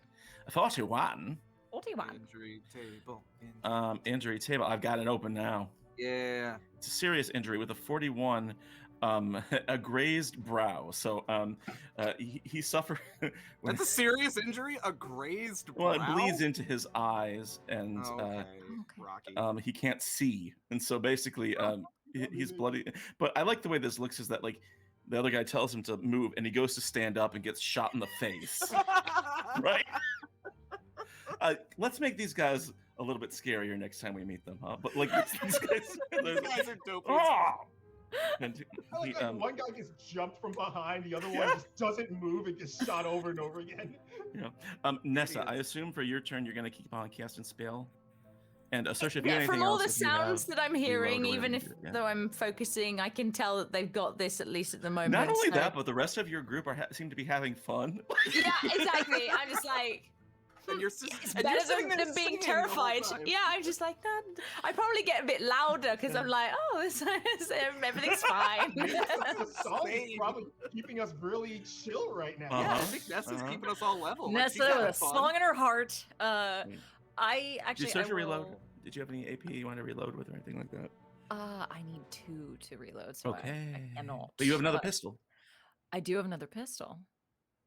41. 41. Injury table. Injury table. I've got it open now. Yeah. It's a serious injury with a 41, a grazed brow. So he suffered. That's a serious injury? A grazed brow? Well, it bleeds into his eyes, and Okay. Okay. Rocky. he can't see, and so basically he's bloody. But I like the way this looks. Is that like the other guy tells him to move, and he goes to stand up and gets shot in the face. Right. Let's make these guys a little bit scarier next time we meet them, huh? But like these guys, These guys are dope. oh! And I like that one guy gets jumped from behind, the other one just doesn't move and gets shot over and over again. Nessa, I assume for your turn you're going to keep on casting spell. And Associate, if you have Yeah, anything from all else, the if you have, sounds that I'm reload hearing, or even whatever if you do, yeah. though I'm focusing, I can tell that they've got this at least at the moment. Not only so- that, but the rest of your group seem to be having fun. Yeah, exactly. I'm just like, And you're, it's and better you're sitting than there being singing the whole terrified. time. Yeah, I'm just like that. I probably get a bit louder because I'm like, oh, everything's fine. The song is probably keeping us really chill right now. Yeah, I Uh-huh. think Nessa's keeping us all level. Like, Nessa she's with having a fun. song in her heart. I Did actually. you start I your reload? will- Did you have any AP you want to reload with or anything like that? I need 2 to reload, so Okay. I cannot. But you have another but pistol. I do have another pistol.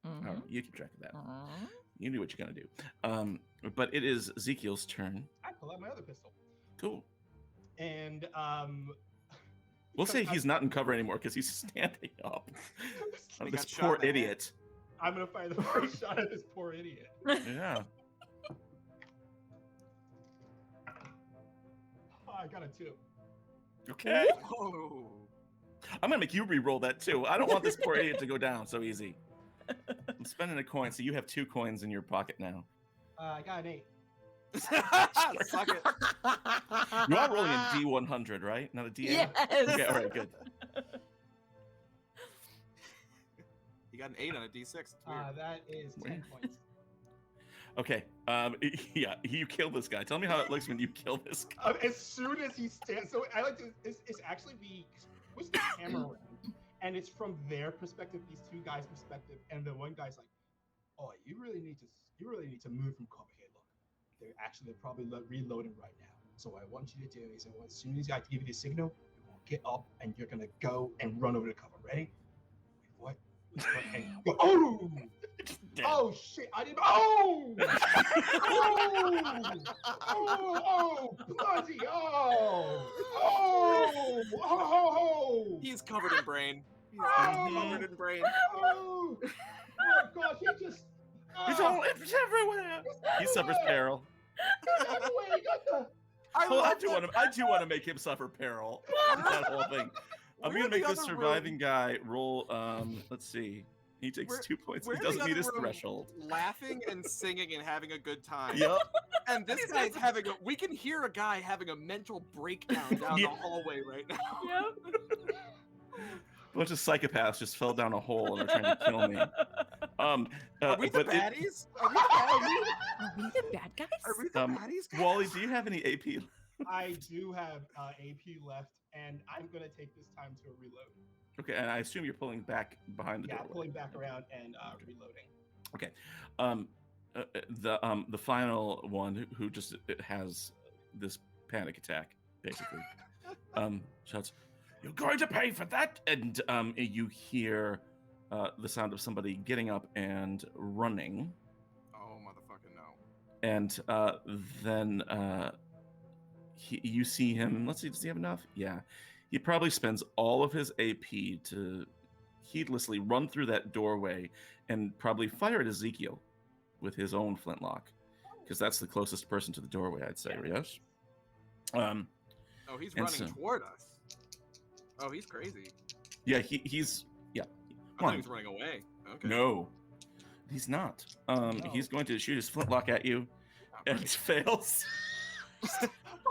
All Mhm. right, you keep track of that. Mhm. You do what you're going to do. But it is Ezekiel's turn. I pull out my other pistol. Cool. And We'll say because he's not in cover anymore because he's standing up. He This got shot poor in the head. idiot. I'm gonna fire the first shot at this poor idiot. Yeah. Oh, I got a 2. Okay. Oh. I'm gonna make you re-roll that too. I don't want this poor idiot to go down so easy. I'm spending a coin, so you have 2 coins in your pocket now. I got an 8. Suck it. You are rolling a D100, right? Not a D8? Yes. Okay, all right, good. You got an 8 on a D6. It's weird. That is 10 points. Okay. Yeah, you kill this guy. Tell me how it looks when you kill this guy. As soon as he stands, so I like to. It's actually push the camera around, and it's from their perspective, these 2 guys' perspective, and the one guy's like, "Oh, you really need to move from cover here. Look, they're probably reloading right now. So what I want you to do is, as soon as I give you the signal, you're gonna get up and you're gonna go and run over to cover. Ready? Wait, what? And go, oh! Dead. Oh shit! I didn't. Oh! Oh! Bloody! Oh! He's covered in brain. He's Oh! covered in brain. Oh! Oh gosh! He just. It's everywhere. He suffers peril. Well, I do want to make him suffer peril. That whole thing. I'm We're gonna in make the this other surviving guy roll. Let's see. He takes We're- 2 points. We're He in the doesn't meet other his room threshold. Laughing and singing and having a good time. Yep. And this guy's having a. We can hear a guy having a mental breakdown down Yeah. the hallway right now. Yep. A bunch of psychopaths just fell down a hole and are trying to kill me. Are we the but baddies? Are we baddies? Are we the bad guys? Are we the Um, baddies? guys? Wally, do you have any AP? I do have AP left, and I'm gonna take this time to reload. Okay, and I assume you're pulling back behind the Yeah, doorway. pulling back around and reloading. The final one who just has this panic attack, basically, shouts, "You're going to pay for that!" And you hear the sound of somebody getting up and running, Oh, motherfucking no. and then you see him. Let's see, does he have enough? Yeah, he probably spends all of his AP to heedlessly run through that doorway and probably fire at Ezekiel with his own flintlock, because that's the closest person to the doorway, I'd say. Yes. Oh, he's And running so- toward us. Oh, he's crazy. Yeah, he's I Come thought on. he was running away. Okay. no, he's not. He's going to shoot his flintlock at you, and it fails.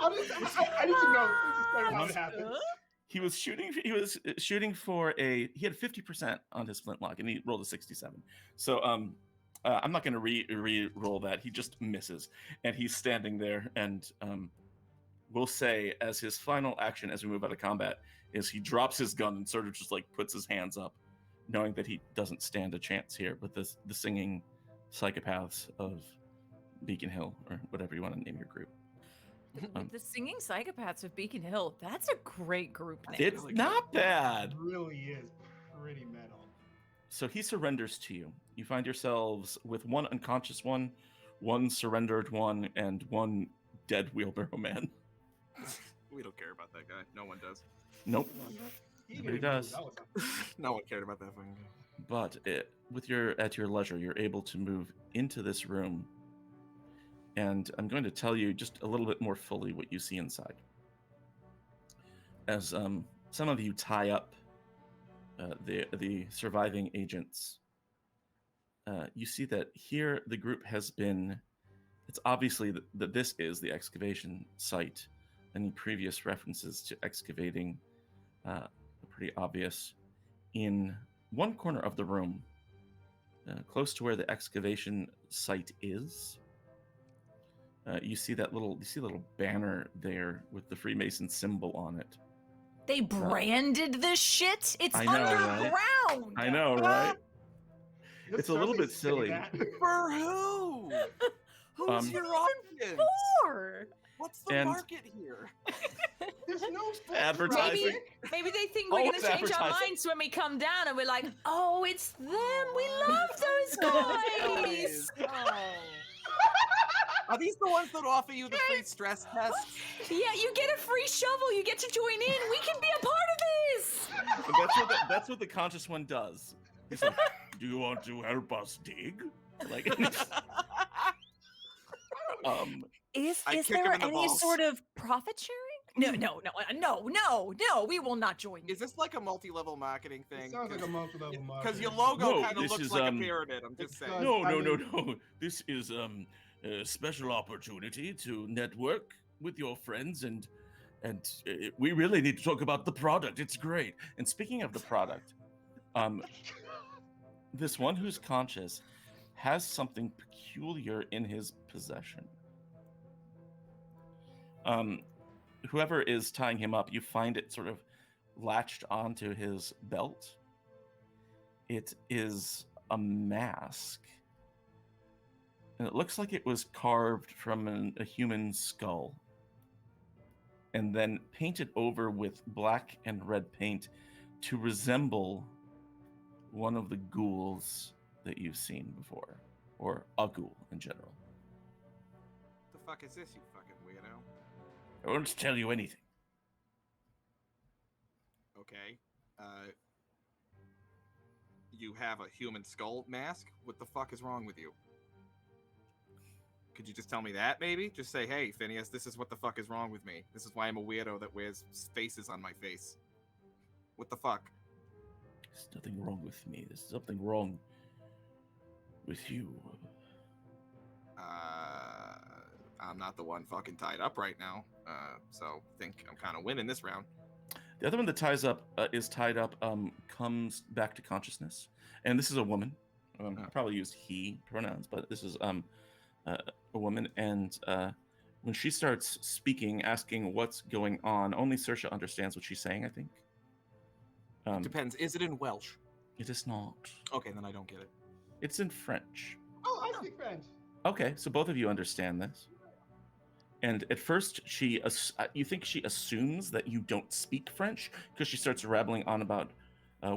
How does I need to know. This is kind of how it happens. He was shooting. He was shooting for a. He had 50% on his flintlock, and he rolled a 67. So I'm not going to re-roll that. He just misses, and he's standing there. And we'll say, as his final action, as we move out of combat, is he drops his gun and sort of just like puts his hands up, knowing that he doesn't stand a chance here with the singing psychopaths of Beacon Hill, or whatever you want to name your group. The singing psychopaths of Beacon Hill. That's a great group name. It's not bad. It really is pretty metal. So he surrenders to you. You find yourselves with one unconscious one surrendered one, and one dead wheelbarrow man. We don't care about that guy. No one does. Nope. He Nobody didn't even does. know that was No one cared about that fucking guy. But at your leisure, you're able to move into this room, and I'm going to tell you just a little bit more fully what you see inside. As some of you tie up the surviving agents, you see that here the group has been. It's obviously that this is the excavation site. Any previous references to excavating are pretty obvious. In one corner of the room, close to where the excavation site is, you see a little banner there with the Freemason symbol on it. They branded this shit. It's I know, right? underground. I know, right? Just It's a little started bit saying silly. that. For who? Who's your audience? For? What's the And- market here? There's no foot Advertising. traffic. Maybe they think we're Oh, going it's to change our advertising. minds when we come down and we're like, oh, it's them. We love those guys. Are these the ones that offer you the free stress test? Yeah, you get a free shovel. You get to join in. We can be a part of this. And that's what the conscious one does. He's like, "Do you want to help us dig?" Like, Is I kick there him in the any balls. sort of profit sharing? No. We will not join you. Is this like a multi-level marketing It thing? sounds like a multi-level market. Because your logo No, kind of this looks is, like a pyramid. I'm just it's, saying. no. I mean- This is a special opportunity to network with your friends, and we really need to talk about the product. It's great. And speaking of the product, this one who's conscious has something peculiar in his possession. Whoever is tying him up, you find it sort of latched onto his belt. It is a mask. And it looks like it was carved from a human skull and then painted over with black and red paint to resemble one of the ghouls that you've seen before, or a ghoul in general. The fuck is this, you fucking weirdo? I won't tell you anything. Okay. You have a human skull mask? What the fuck is wrong with you? Could you just tell me that, maybe? Just say, hey, Phineas, this is what the fuck is wrong with me. This is why I'm a weirdo that wears faces on my face. What the fuck? There's nothing wrong with me. There's something wrong with you. I'm not the one fucking tied up right now. So I think I'm kind of winning this round. The other one that is tied up comes back to consciousness, and this is a woman. I probably used he pronouns, but this is a woman, and when she starts speaking, asking what's going on, only Saoirse understands what she's saying, I think. Depends. Is it in Welsh? It is not. Okay, then I don't get it. It's in French. Oh, I speak French. Okay, so both of you understand this. And at first, you think she assumes that you don't speak French because she starts rattling on about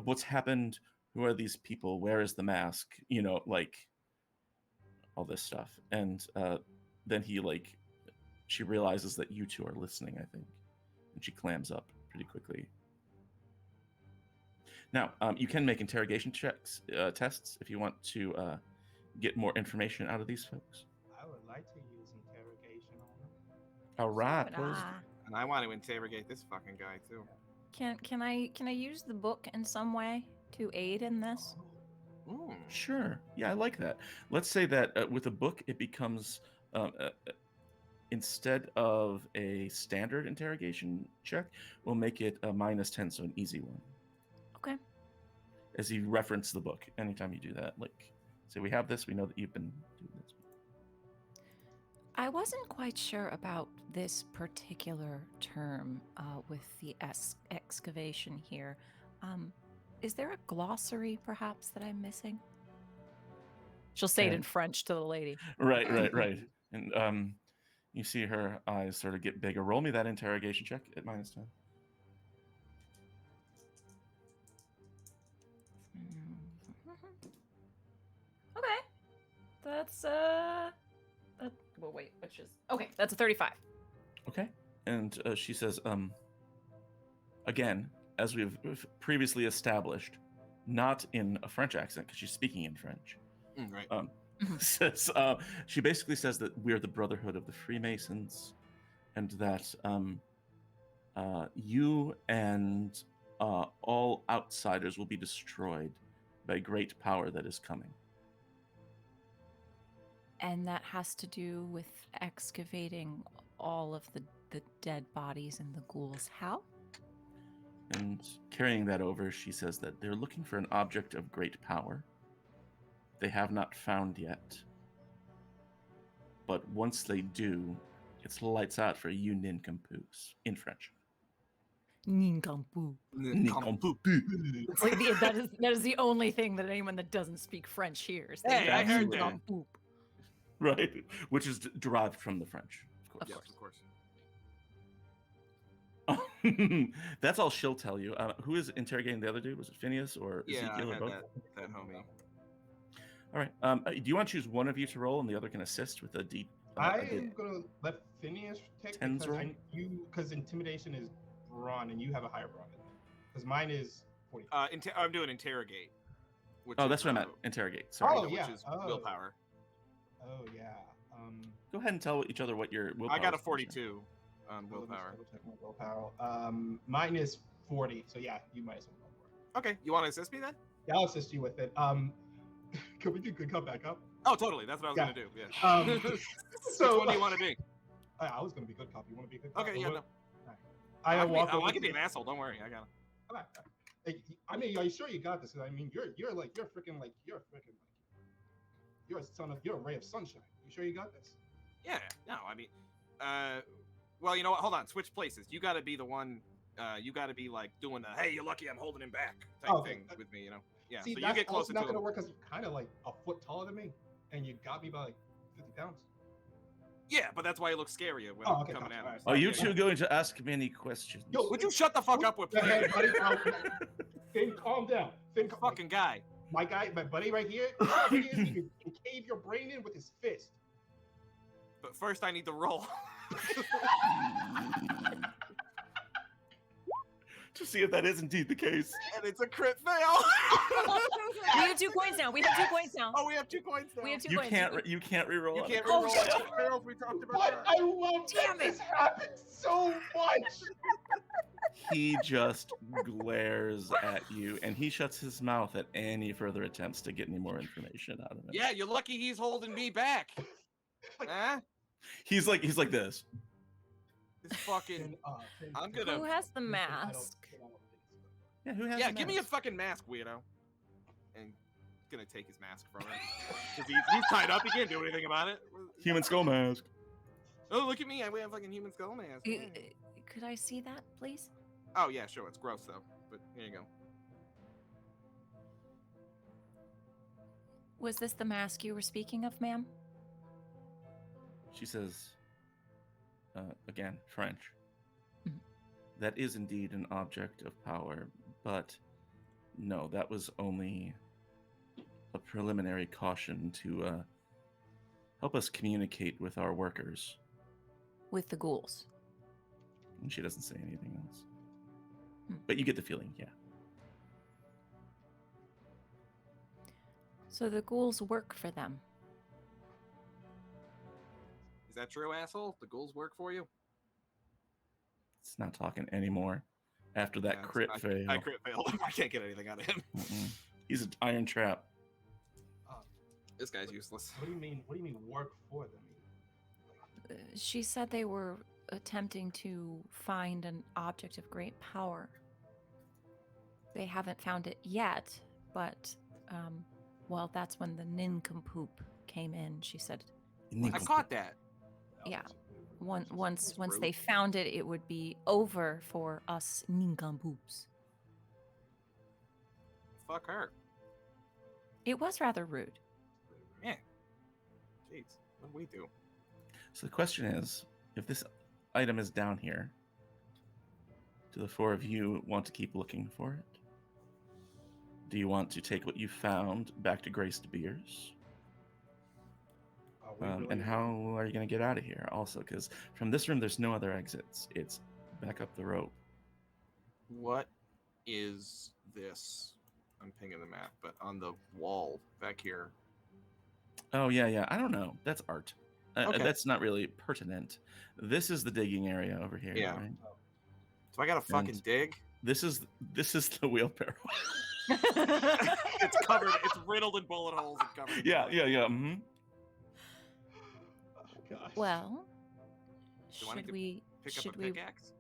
what's happened, who are these people, where is the mask, like all this stuff. And then she realizes that you two are listening, I think, and she clams up pretty quickly. Now, you can make interrogation tests if you want to get more information out of these folks. I would like to use interrogation on him. All right. And I want to interrogate this fucking guy, too. Can I use the book in some way to aid in this? Sure. Yeah, I like that. Let's say that with a book, it becomes instead of a standard interrogation check, we'll make it a -10, so an easy one. Okay. As you reference the book, anytime you do that, like, say we have this, we know that you've been doing this. I wasn't quite sure about this particular term with the excavation here. Is there a glossary, perhaps, that I'm missing? She'll say it in And- French to the lady. Right. And you see her eyes sort of get bigger. Roll me that interrogation check at -10. Okay. That's well, wait, which is okay. That's a 35. Okay. And she says, again, as we've previously established, not in a French accent because she's speaking in French. Right. Says, she basically says that we're the Brotherhood of the Freemasons, and that you and all outsiders will be destroyed by great power that is coming. And that has to do with excavating all of the dead bodies and the ghouls. How? And carrying that over, she says that they're looking for an object of great power. They have not found yet. But once they do, it's lights out for you nincompoops in French. Nincompoop. Nincompoop. It's like that is the only thing that anyone that doesn't speak French hears. They Hey, I go, heard that. "Nincompoop." Right, which is derived from the French, of Yes, course. of course. That's all she'll tell you. Who is interrogating the other dude? Was it Phineas or Yeah, I Ezekiel or had both? that homie. All right. Do you want to choose one of you to roll, and the other can assist with a deep? I am gonna let Phineas take Tens roll? because intimidation is brawn and you have a higher brawn than me. Because mine is 40. I'm doing interrogate. Which Oh, is, that's what I meant. Interrogate. Sorry. Oh, yeah. Which is Oh. willpower. Oh yeah. Go ahead and tell each other what your willpower. I got a is. 42 on let me just willpower. double-check my willpower. Mine is 40. So yeah, you might as well go for it. Okay, you want to assist me then? Yeah, I'll assist you with it. Can we do good cop back up? Oh, totally. That's what I was Yeah. gonna do. Yeah. Um, So, which one do you want to be? I was gonna be good cop. You want to be a good cop? Okay, yeah, no. I walk over I can to be you. an asshole. Don't worry, I got it. Okay. Hey, I mean, are you sure you got this? 'Cause I mean, you're a ray of sunshine. You sure you got this? Yeah. No, I mean, well, you know what? Hold on. Switch places. You got to be the one. You got to be like doing the "Hey, you're lucky I'm holding him back" type Oh, okay. thing with me. You know. Yeah. See, so you that's get also closer not to gonna him. work because you're kind of like a foot taller than me, and you got me by like 50 pounds. Yeah, but that's why it looks scarier when Oh, I'm okay, coming gotcha. at him. Alright, Are you Yeah, two yeah. going to ask me any questions? Yo, Would you shut the fuck up with Hey, playing? buddy, Finn, calm down. Finn, Fucking guy. my buddy right here, he can cave your brain in with his fist. But first, I need to roll. To see if that is indeed the case. And it's a crit fail. We have 2 coins now. We have 2 coins now. Oh, we have 2 coins now. We have 2 You coins. can't. You can't reroll. You on can't it. Oh, reroll shit. the fails we talked about. But I love Damn that it. this happens so much. He just glares at you, and he shuts his mouth at any further attempts to get any more information out of him. Yeah, you're lucky he's holding me back. Huh? He's like this. This fucking. Finn, I'm Finn, gonna- Who has the Finn, I don't- mask? Finn, I don't think it's good. Yeah, who has? Yeah, the give me a mask? fucking mask, weirdo. And gonna take his mask from him. Because he's tied up, he can't do anything about it. Human skull mask. Oh, look at me, I wear a fucking human skull mask. Could I see that, please? Oh, yeah, sure, it's gross though. But here you go. Was this the mask you were speaking of, ma'am? She says, again, French. Mhm. That is indeed an object of power, but no, that was only a preliminary caution to help us communicate with our workers. With the ghouls. And she doesn't say anything else. Hmm. But you get the feeling, yeah. So the ghouls work for them. Is that true, asshole? The ghouls work for you? It's not talking anymore after that Yeah, crit fail. I crit failed. I can't get anything out of him. Mm-mm. He's an iron trap. This guy's useless. What do you mean? What do you mean work for them? she said they were attempting to find an object of great power. They haven't found it yet, but, well, that's when the nincompoop came in. She said, I caught that. yeah, once rude. they found it, it would be over for us nincompoops. Fuck her. It was rather rude. Yeah. Jeez, what do we do? So the question is, if this item is down here, do the four of you want to keep looking for it? Do you want to take what you found back to Grace de Beers? And how are you going to get out of here? Also, because from this room, there's no other exits. It's back up the rope. What is this? I'm pinging the map, but on the wall back here. Oh, yeah. I don't know. That's art. Okay. That's not really pertinent. This is the digging area over here. Yeah. Right? So I gotta fucking And- dig. This is the wheelbarrow. It's covered. It's riddled in bullet holes and covered. In yeah. bullet. Mm-hmm. Oh, gosh. Well, Do I need should to we? Pick up Should a we? pickaxe.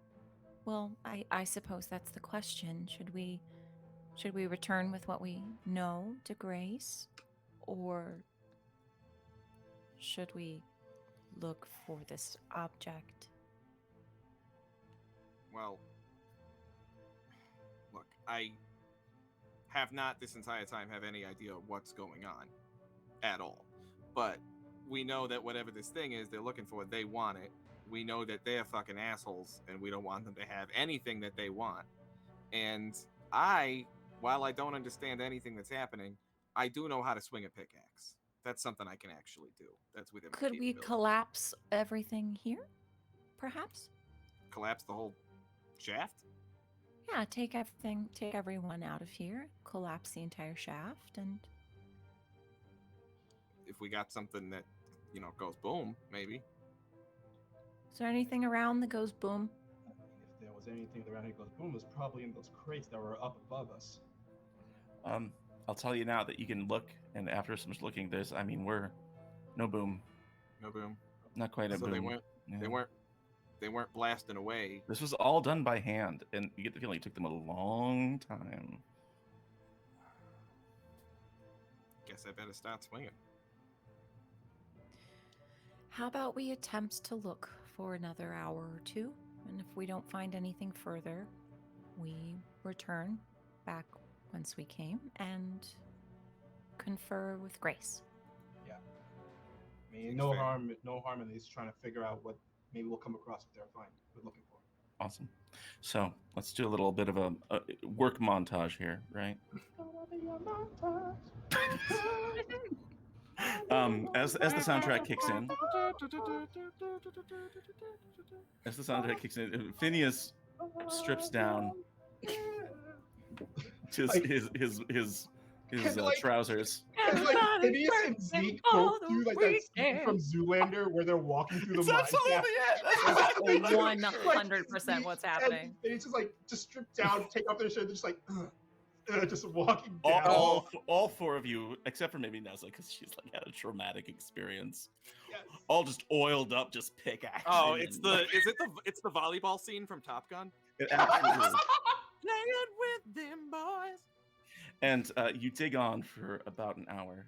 Well, I suppose that's the question. Should we return with what we know to Grace, or should we look for this object? Well, look, I have not this entire time have any idea what's going on at all. But we know that whatever this thing is they're looking for, they want it. We know that they're fucking assholes and we don't want them to have anything that they want. And while I don't understand anything that's happening, I do know how to swing a pickaxe. That's something I can actually do. That's within my Could we capability. collapse everything here? Perhaps? Collapse the whole shaft? Yeah, take everyone out of here, collapse the entire shaft, and If we got something that, goes boom, maybe. is there anything around that goes boom? If there was anything around here that goes boom, it was probably in those crates that were up above us. I'll tell you now that you can look, and after so much looking, we're no boom, No boom. not quite a So boom. they weren't blasting away. This was all done by hand, and you get the feeling it took them a long time. Guess I better start swinging. How about we attempt to look for another hour or two, and if we don't find anything further, we return back whence we came and confer with Grace. Yeah. I mean, Seems no fair. harm in at least trying to figure out what maybe we'll come across what we're looking for. Awesome. So let's do a little bit of a work montage here, right? As the soundtrack kicks in, Phineas strips down his Like- trousers. It's like Phineas and Zeke both do like that scene from Zoolander where they're walking through the It's mine absolutely shaft. it. That's exactly 100% what's happening. And it's just strip down, take off their shirt, just like just walking down. all four of you, except for maybe Nessa, because she's like had a traumatic experience. Yes. All just oiled up, just pickaxe. Oh, it's the volleyball scene from Top Gun. It absolutely is. Playing with them boys. And you dig on for about an hour.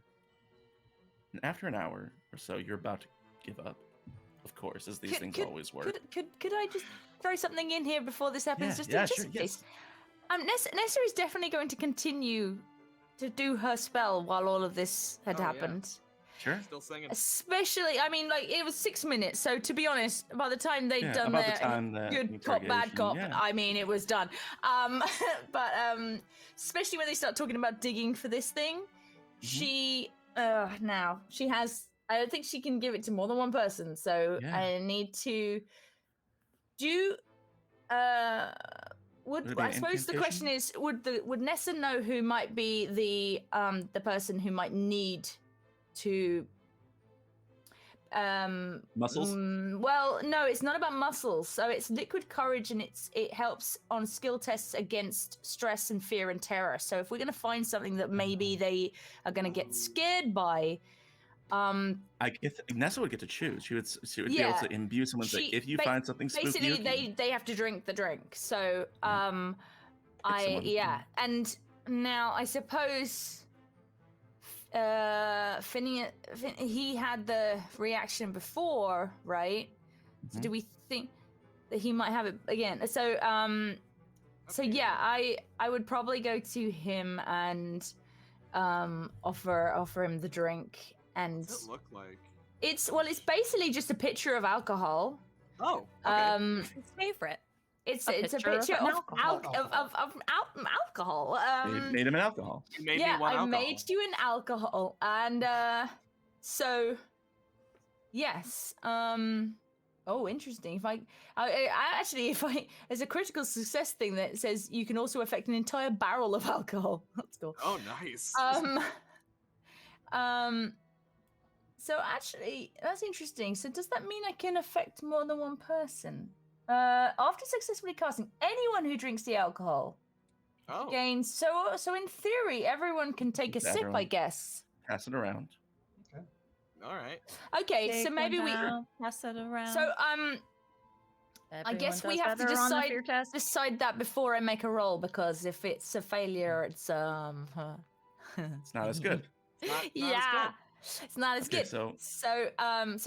And after an hour or so, you're about to give up. Of course, as these things always work. Could I just throw something in here before this happens? Yeah, just sure, in yes. case. Nessa is definitely going to continue to do her spell while all of this had Oh, yeah. happened. Sure. Still singing. Especially, it was 6 minutes. So to be honest, by the time they'd done about their the time that good cop, bad interrogation, cop, yeah. it was done. But especially when they start talking about digging for this thing, she has. I don't think she can give it to more than one person. So Yeah. I need to do. Would it be I an suppose the question is, would Nessa know who might be the person who might need to Muscles? well, no, it's not about muscles. So it's liquid courage, and it helps on skill tests against stress and fear and terror. So if we're going to find something that maybe they are going to get scared by, I guess Nessa would get to choose. She would be Yeah, able to imbue someone's like, if you find something spooky, basically ooky, they have to drink the drink. So someone. and now I suppose Phineas, he had the reaction before, right? So Mhm. do we think that he might have it again? So so yeah, I would probably go to him and offer him the drink. And What's it look like? it's basically just a picture of alcohol. Oh, okay. His favorite. It's A a picture picture of an of alcohol. Made him an alcohol. You made Yeah, me one I alcohol. made you an alcohol, and so yes. Oh, interesting. If I actually, there's a critical success thing that says you can also affect an entire barrel of alcohol. That's cool. Oh, nice. So actually, that's interesting. So does that mean I can affect more than one person? After successfully casting, anyone who drinks the alcohol Oh, gains. So in theory, everyone can take a Just sip, I everyone. guess. Pass it around. all right. Okay, so Take maybe one we. down, pass it around. So I guess we Everyone have to does better on the fear test. decide that before I make a roll, because if it's a failure, it's It's not as good. Not as yeah, it's not as Okay, good. so So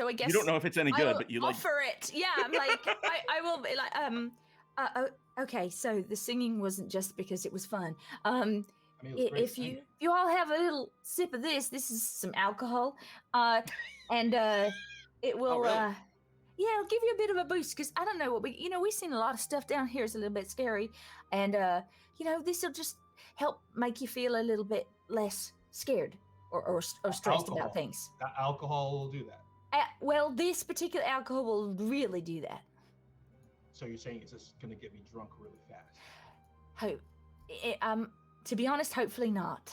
I guess you don't know if it's any I good, will but you like. offer it. Yeah, I'm like I will be like okay. So the singing wasn't just because it was fun. I mean, it was great If singing. you all have a little sip of this is some alcohol, and it will really? yeah, it'll give you a bit of a boost, because I don't know what we've seen a lot of stuff down here is a little bit scary, and this will just help make you feel a little bit less scared or stressed Alcohol. about things. That alcohol will do that. Well, this particular alcohol will really do that. So you're saying it's just gonna get me drunk really fast? To be honest, hopefully not.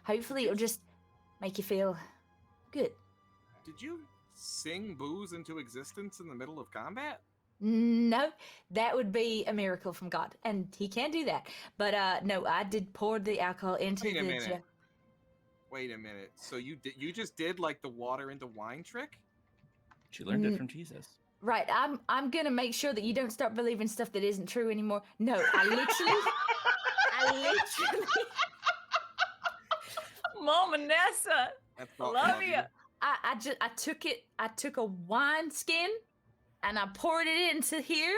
Hopefully it'll just make you feel good. Did you sing booze into existence in the middle of combat? No, that would be a miracle from God, and he can't do that. But no, I did pour the alcohol into Wait a the minute. Wait a minute. So you just did like the water into wine trick? She learned it from Jesus. Right, I'm gonna make sure that you don't start believing stuff that isn't true anymore. No, I literally Mom and Nessa. That's Love you. I took a wine skin and I poured it into here,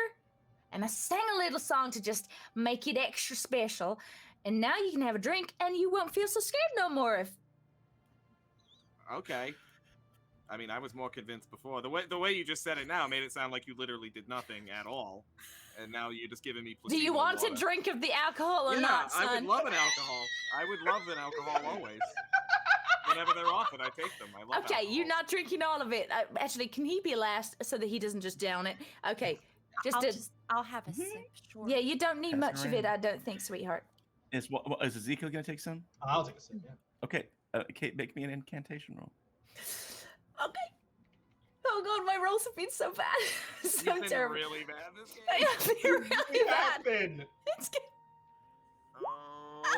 and I sang a little song to just make it extra special. And now you can have a drink and you won't feel so scared no more. Okay. I mean, I was more convinced before. The way you just said it now made it sound like you literally did nothing at all, and now you're just giving me placebo Do you want water. a drink of the alcohol or Yeah, not, son? I would love an alcohol. I would love an alcohol always. Whenever they're offered, I take them. I love Okay, alcohol. you're not drinking all of it. Actually, can he be last so that he doesn't just down it? Okay, I'll have a sip. Sure. yeah, you don't need Pass it much of it, around. I don't think, sweetheart. Is Ezekiel gonna take some? I'll take a sip. Yeah. Okay, Kate, make me an incantation roll. Okay. Oh god, my rolls have been so bad. So You've been terrible. really bad this game. I have been really It bad. happened. It's good.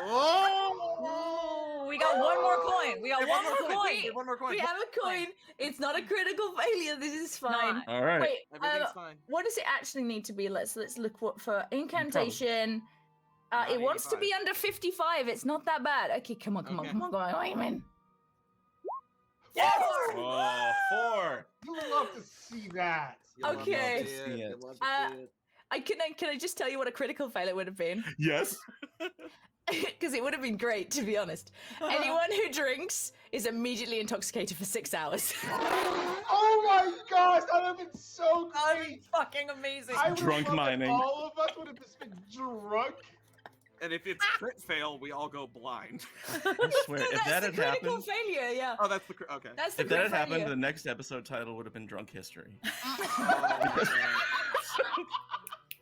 Oh, we got one more coin. We got Get one more coin. Get one more coin. We have a coin. It's not a critical failure. This is fine. Not. All right. Wait, Everything's fine. what does it actually need to be? Let's look for incantation. It wants to 85. be under 55. It's not that bad. Okay, come on, Okay. I'm in. Yes! Oh, 4. You love to see that. You love Okay. to see it. You love to Uh, see it. Can I just tell you what a critical failure would have been? Yes. Because it would have been great, to be honest. Anyone who drinks is immediately intoxicated for 6 hours. Oh my gosh, that would have been so great. Fucking amazing. I would Drunk love it. mining. All of us would have just been drunk. And if it's crit fail, we all go blind. I swear, No, if that's that the had critical happened, failure, yeah. Oh, that's the okay. That's the if that had critical happened, failure. the next episode title would have been Drunk History. Oh,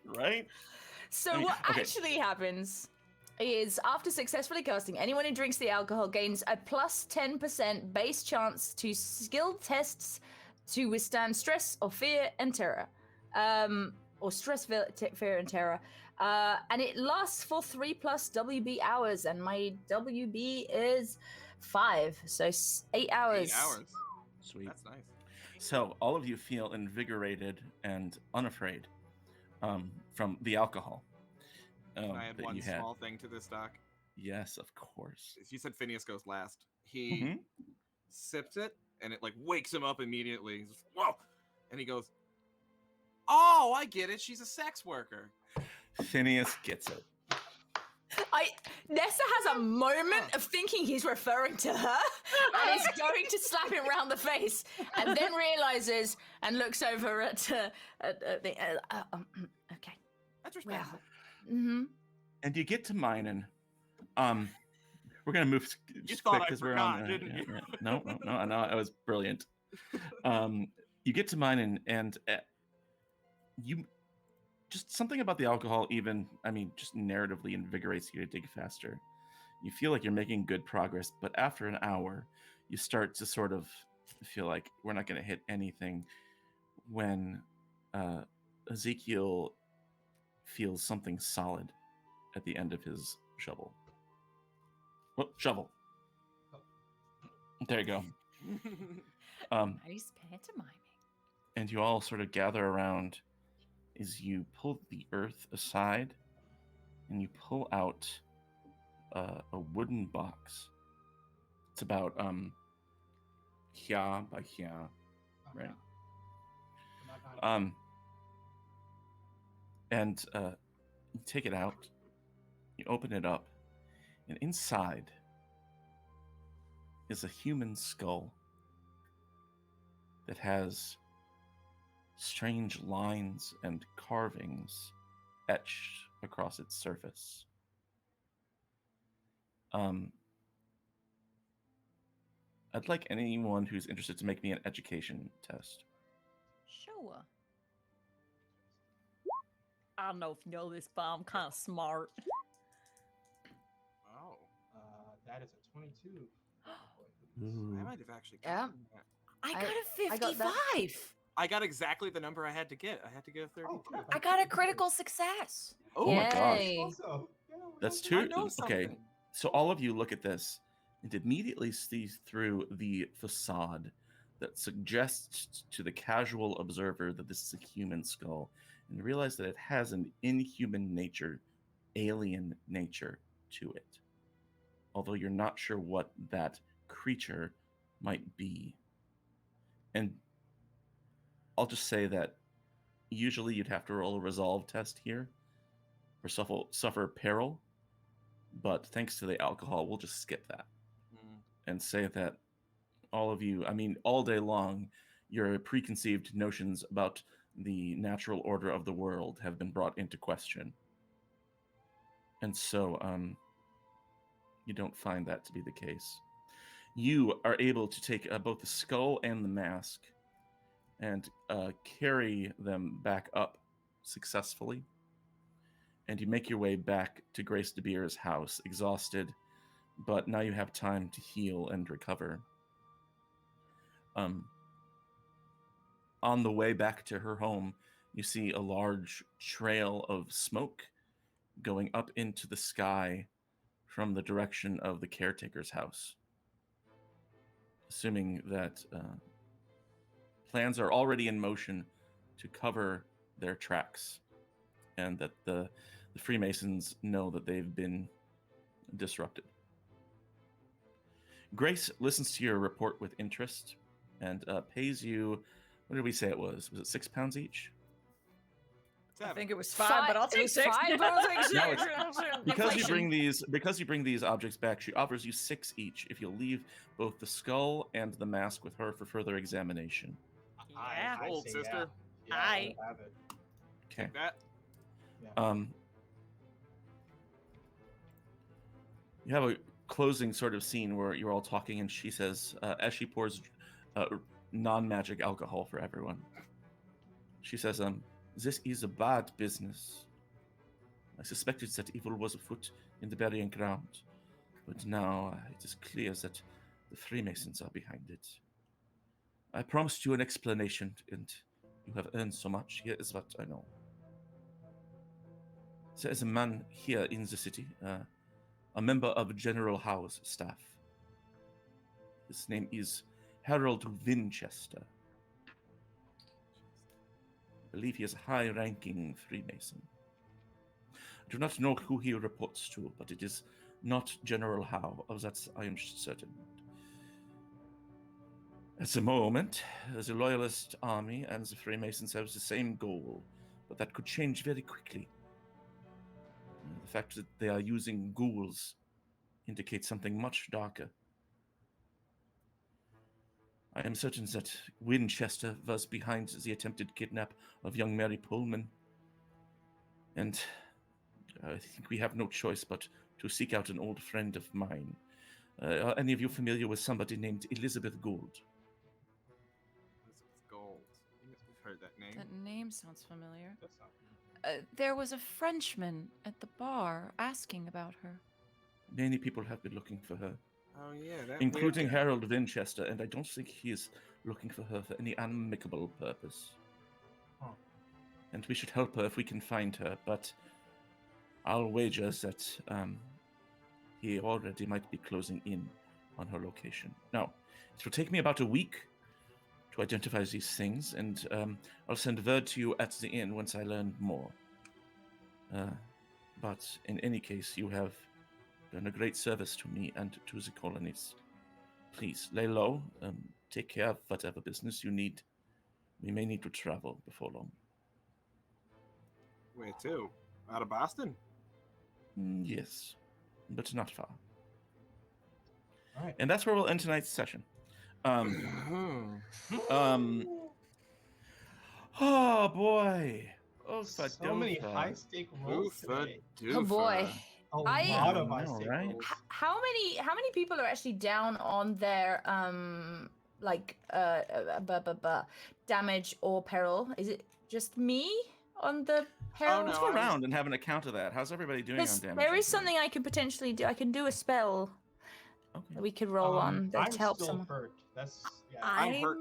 Right? So I mean, what okay. actually happens is, after successfully casting, anyone who drinks the alcohol gains a plus 10% base chance to skill tests to withstand stress or fear and terror. Or stress, fear, and terror. And it lasts for 3+ WB hours, and my WB is 5, so 8 hours. 8 hours. Sweet. That's nice. So all of you feel invigorated and unafraid from the alcohol Can I add that one you had. small thing to this, Doc? Yes, of course. You said Phineas goes last. He Mhm. sips it, and it like wakes him up immediately. He's just, whoa! And he goes, "Oh, I get it. She's a sex worker." Phineas gets it. Nessa has a moment of thinking he's referring to her and is going to slap him round the face, and then realizes and looks over at the. Okay. That's Well. respectful. Mm-hmm. And you get to Minen. We're gonna move just thought quick I because we're forgot, on. didn't you? No, I know it was brilliant. You get to Minen, and you just something about the alcohol, even just narratively invigorates you to dig faster. You feel like you're making good progress, but after an hour, you start to sort of feel like we're not going to hit anything when Ezekiel feels something solid at the end of his shovel. Oh, shovel. There you go. Nice pantomiming. And you all sort of gather around as you pull the earth aside and you pull out a wooden box. It's about hya by hya, right? And you take it out, you open it up, and inside is a human skull that has strange lines and carvings etched across its surface. I'd like anyone who's interested to make me an education test. Sure. I don't know if you know this, but I'm kind of smart. Oh, That is a 22. I might have actually. Yeah. gotten that. I got a I got that. 55. I got exactly the number I had to get. I had to get a 32. Oh, crap. I got a critical success. Oh my gosh. Yay. Also, That's I two. know Okay, something. so all of you look at this and immediately see through the facade that suggests to the casual observer that this is a human skull, and realize that it has an inhuman nature, alien nature to it. Although you're not sure what that creature might be. And I'll just say that usually you'd have to roll a resolve test here or suffer peril, but thanks to the alcohol, we'll just skip that and say that all of you, all day long, your preconceived notions about the natural order of the world have been brought into question. And so you don't find that to be the case. You are able to take both the skull and the mask and carry them back up successfully. And you make your way back to Grace de Beer's house, exhausted, but now you have time to heal and recover. On the way back to her home, you see a large trail of smoke going up into the sky from the direction of the caretaker's house. Assuming that plans are already in motion to cover their tracks, and that the Freemasons know that they've been disrupted. Grace listens to your report with interest and pays you, what did we say it was? Was it £6 each? I think it was 5, but I'll take 6. Five, but I'll take No, six. Because you Inflation. bring these objects back, she offers you 6 each if you'll leave both the skull and the mask with her for further examination. Yeah. I Old say sister. Yeah, I- I'll have it. Okay. Take that. You have a closing sort of scene where you're all talking, and she says, as she pours non-magic alcohol for everyone, she says, "This is a bad business. I suspected that evil was afoot in the burying ground, but now it is clear that the Freemasons are behind it. I promised you an explanation, and you have earned so much. Here is what I know. There is a man here in the city, a member of General Howe's staff. His name is Harold Winchester. I believe he is a high-ranking Freemason. I do not know who he reports to, but it is not General Howe. Of that I am certain. At the moment, the Loyalist Army and the Freemasons have the same goal, but that could change very quickly. The fact that they are using ghouls indicates something much darker. I am certain that Winchester was behind the attempted kidnap of young Mary Pullman, and I think we have no choice but to seek out an old friend of mine. Are any of you familiar with somebody named Elizabeth Gould? Elizabeth Gold. We've heard that name. That name sounds familiar. That's not. There was a Frenchman at the bar asking about her. Many people have been looking for her, Oh yeah, that including weird guy. Harold Winchester, and I don't think he is looking for her for any amicable purpose. Huh. And we should help her if we can find her, but I'll wager that he already might be closing in on her location. Now, it will take me about a week to identify these things, and I'll send word to you at the inn once I learn more. But in any case, you have done a great service to me and to the colonies. Please, lay low, take care of whatever business you need. We may need to travel before long. Where to? Out of Boston? Yes, but not far. All right. And that's where we'll end tonight's session. Oh boy. Oh, So many high stake rolls today. Oh boy. A I- lot of I high know, stake right? rolls. How many people are actually down on their damage or peril? Is it just me on the peril? no, Let's I go was- around and have an account of that. How's everybody doing on damage? There is and something I can potentially do. I can do a spell Okay. that we could roll on that I'm helps still someone. hurt. That's yeah. I'm hurt.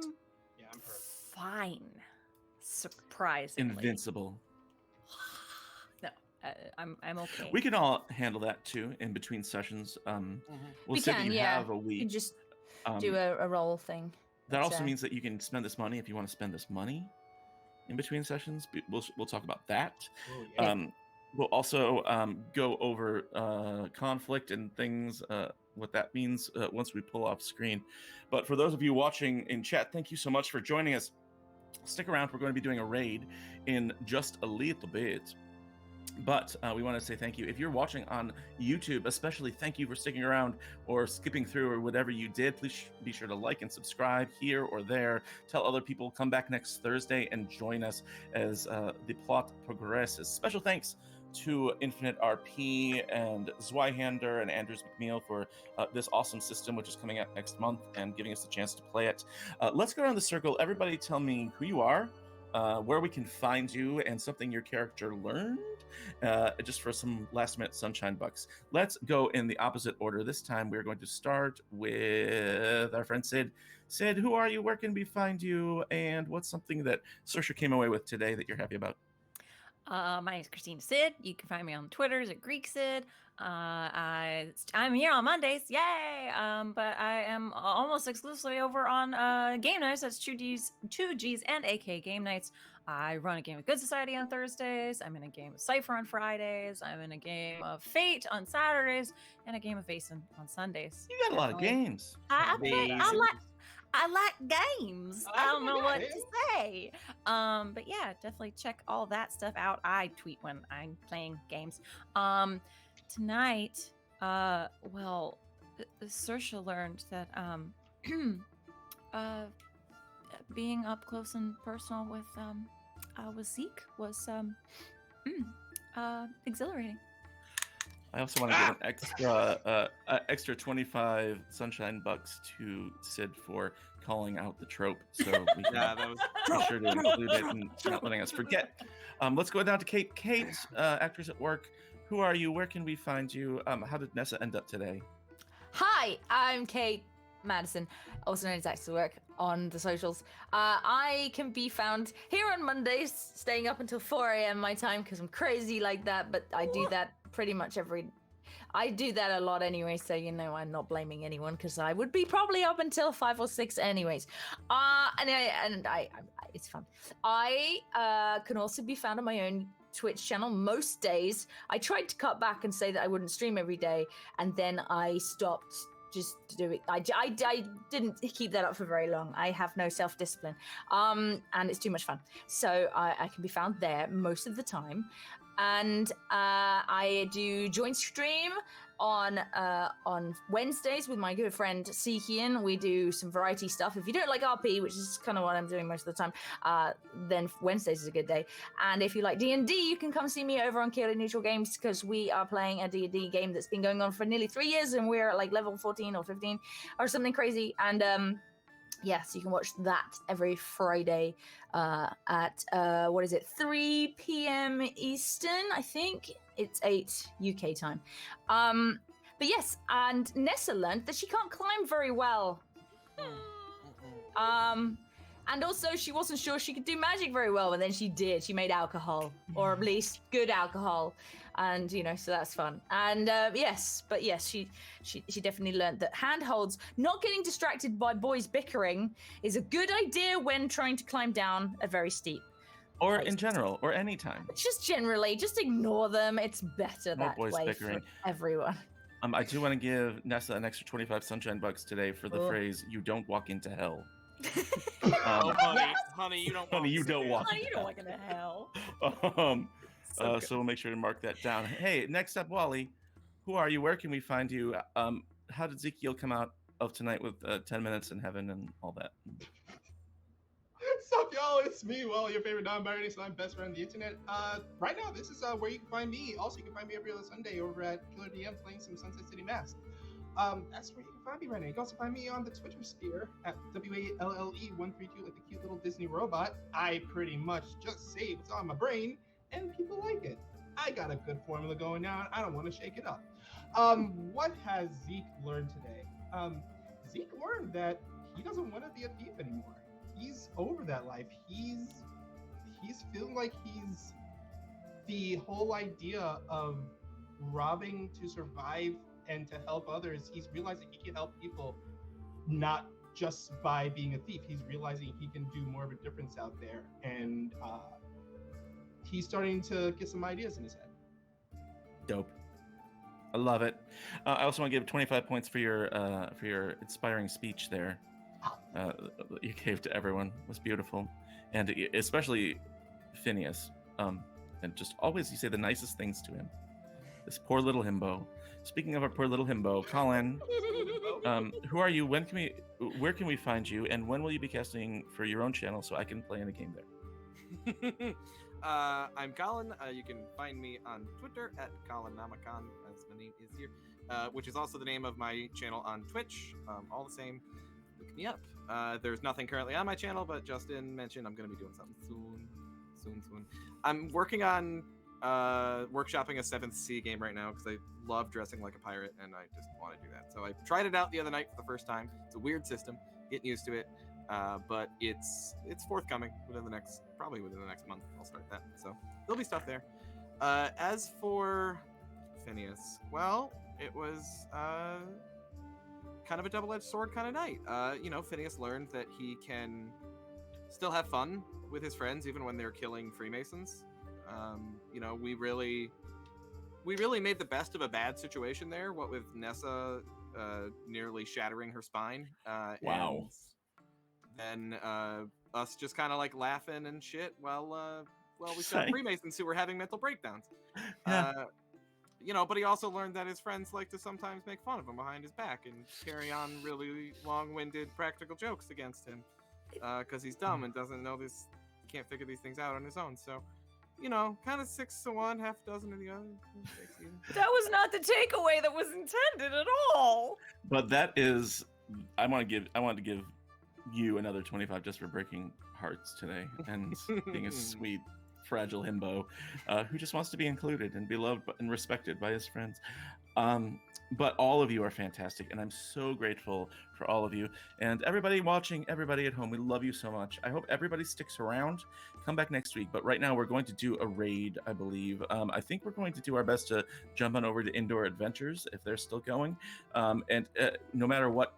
Yeah, I'm hurt. Fine. Surprisingly. Invincible. No, I'm okay. We can all handle that too in between sessions. We'll We say can, that you yeah. have a You week. can just Um, do a roll thing. that That's, also means that you can spend this money if you want to spend this money in between sessions. We'll talk about that. Oh, yeah. We'll also go over conflict and things, what that means once we pull off screen. But for those of you watching in chat, thank you so much for joining us. Stick around. We're going to be doing a raid in just a little bit. But we want to say thank you. If you're watching on YouTube, especially thank you for sticking around or skipping through or whatever you did. Please be sure to like and subscribe here or there. Tell other people, come back next Thursday and join us as the plot progresses. Special thanks to InfiniteRP and Zweihander and Andrews McNeil for this awesome system, which is coming out next month and giving us the chance to play it. Let's go around the circle. Everybody tell me who you are, where we can find you, and something your character learned, just for some last-minute sunshine bucks. Let's go in the opposite order. This time we're going to start with our friend Sid. Sid, who are you? Where can we find you? And what's something that Saoirse came away with today that you're happy about? My name is Christina Sid. You can find me on Twitters at Greek Sid. I'm here on Mondays, yay! But I am almost exclusively over on Game Nights. That's 2Gs and AK Game Nights. I run a game of Good Society on Thursdays. I'm in a game of Cypher on Fridays. I'm in a game of Fate on Saturdays, and a game of Vaesen on Sundays. You got a lot of Definitely. games. I like games. I don't know what to say. But yeah, definitely check all that stuff out. I tweet when I'm playing games. Tonight, Saoirse learned that being up close and personal with Zeke was exhilarating. I also want to give an extra 25 sunshine bucks to Sid for calling out the trope. So we can Yeah, that was be sure to include it and not letting us forget. Let's go down to Kate. Kate, actress at work. Who are you? Where can we find you? How did Nessa end up today? Hi, I'm Kate Madison, also known as Actors at Work on the socials. I can be found here on Mondays, staying up until 4 a.m. my time because I'm crazy like that, but I do that pretty much every I do that a lot anyway, so I'm not blaming anyone because I would be probably up until 5 or 6 anyways. And it's fun. I can also be found on my own Twitch channel most days. I tried to cut back and say that I wouldn't stream every day, and then I stopped just doing. I didn't keep that up for very long. I have no self-discipline, and it's too much fun. So I can be found there most of the time. And I do joint stream on Wednesdays with my good friend Seekian. We do some variety stuff. If you don't like RP, which is kind of what I'm doing most of the time, then Wednesdays is a good day. And if you like D&D, you can come see me over on Chaotic Neutral Games because we are playing a D&D game that's been going on for nearly 3 years, and we're at like level 14 or 15 or something crazy. And yes, you can watch that every Friday at 3 p.m. Eastern, I think. It's 8 UK time. But yes, and Nessa learned that she can't climb very well. And also she wasn't sure she could do magic very well, but then she did. She made alcohol, or at least good alcohol. And so that's fun. And yes, she definitely learned that handholds, not getting distracted by boys bickering, is a good idea when trying to climb down a very steep Or place. in general, or anytime. Just generally, just ignore them. It's better More that boys way bickering. for everyone. I do want to give Nessa an extra 25 sunshine bucks today for the phrase "you don't walk into hell." Oh, honey, Yes. honey, you don't. Honey, you don't walk. Oh, you don't walk into hell. So we'll make sure to mark that down. Hey, next up, Wally, who are you? Where can we find you? How did Ezekiel come out of tonight with 10 minutes in heaven and all that? What's up, y'all? It's me, Wally, your favorite non-binary slime best friend on the internet. Right now, this is where you can find me. Also, you can find me every other Sunday over at Killer DM playing some Sunset City Mask. That's where you can find me right now. You can also find me on the Twitter sphere at WALLE132, like the cute little Disney robot. I pretty much just say what's on my brain, and people like it. I got a good formula going on. I don't want to shake it up. What has Zeke learned today? Zeke learned that he doesn't want to be a thief anymore. He's over that life. He's feeling like he's the whole idea of robbing to survive and to help others. He's realizing he can help people not just by being a thief. He's realizing he can do more of a difference out there, and he's starting to get some ideas in his head. Dope. I love it. I also want to give 25 points for your inspiring speech there. You gave to everyone. It was beautiful, and especially Phineas. And just always you say the nicest things to him. This poor little himbo. Speaking of our poor little himbo, Colin, who are you? Where can we find you? And when will you be casting for your own channel so I can play in a game there? I'm Colin. You can find me on Twitter at ColinNamacon, as my name is here, which is also the name of my channel on Twitch. All the same, look me up. There's nothing currently on my channel, but Justin mentioned I'm going to be doing something soon. I'm working on workshopping a 7th Sea game right now because I love dressing like a pirate and I just want to do that. So I tried it out the other night for the first time. It's a weird system, getting used to it, but it's forthcoming within the next month. I'll start that. So there'll be stuff there. As for Phineas, well, it was kind of a double-edged sword kind of night. Phineas learned that he can still have fun with his friends even when they're killing Freemasons. We really made the best of a bad situation there. What with Nessa nearly shattering her spine. Wow. And then us just kind of like laughing and shit while we saw Freemasons who were having mental breakdowns. Yeah. But he also learned that his friends like to sometimes make fun of him behind his back and carry on really long-winded practical jokes against him because he's dumb and doesn't know this, can't figure these things out on his own. So, kind of 6 to 1, half a dozen of the other. That was not the takeaway that was intended at all. But that is, I want to give you another 25 just for breaking hearts today and being a sweet, fragile himbo who just wants to be included and be loved and respected by his friends. But all of you are fantastic, and I'm so grateful for all of you. And everybody watching, everybody at home, we love you so much. I hope everybody sticks around. Come back next week. But right now, we're going to do a raid, I believe. I think we're going to do our best to jump on over to Indoor Adventures if they're still going. And no matter what,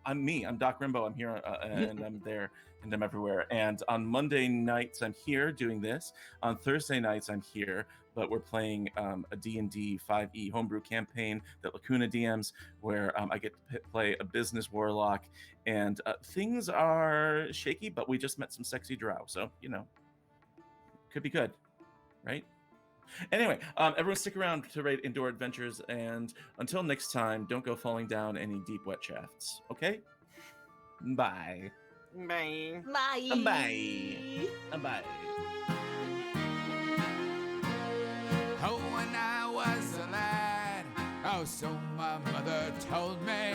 I'm me. I'm Doc Rimbo. I'm here, and I'm there, and I'm everywhere. And on Monday nights, I'm here doing this. On Thursday nights, I'm here. But we're playing a D&D 5e homebrew campaign that Lacuna DMs, where I get to play a business warlock, and things are shaky, but we just met some sexy drow, so, you know, could be good, right? Anyway, everyone stick around to raid Indoor Adventures, and until next time, don't go falling down any deep, wet shafts, okay? Bye. Bye. Bye. Bye. Bye. Oh, when I was a lad, oh, so my mother told me,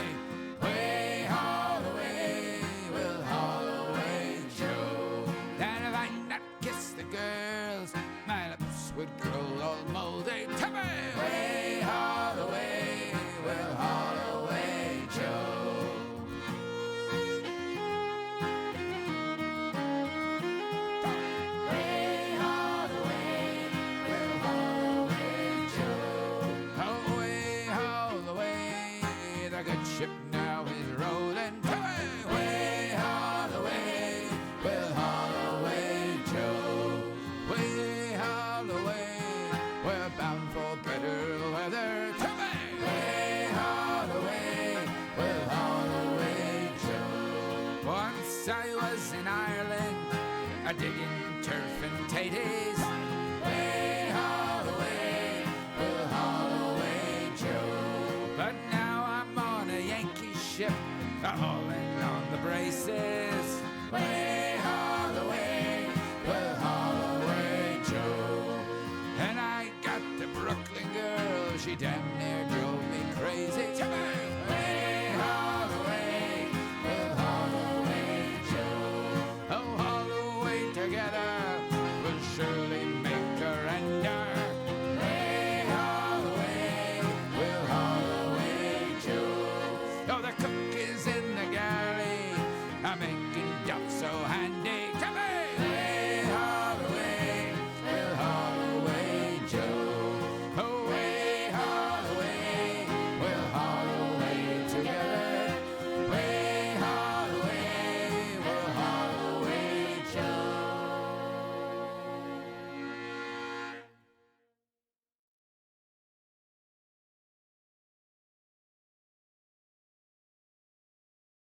way Holloway, will Holloway Joe, that if I not kiss the girls, my lips would grow all moldy. Tell me, way Holloway, will Holloway Joe. Ship now is rolling way Holloway, well Holloway Joe, way Holloway, we're bound for better weather. Way Holloway, well Holloway Joe. Once I was in Ireland, a digging turf and taties. Way Holloway, well Holloway Joe. But now ship, hauling on the braces. Way Holloway, well Holloway Joe. And I got the Brooklyn girl, she damn near drove me crazy.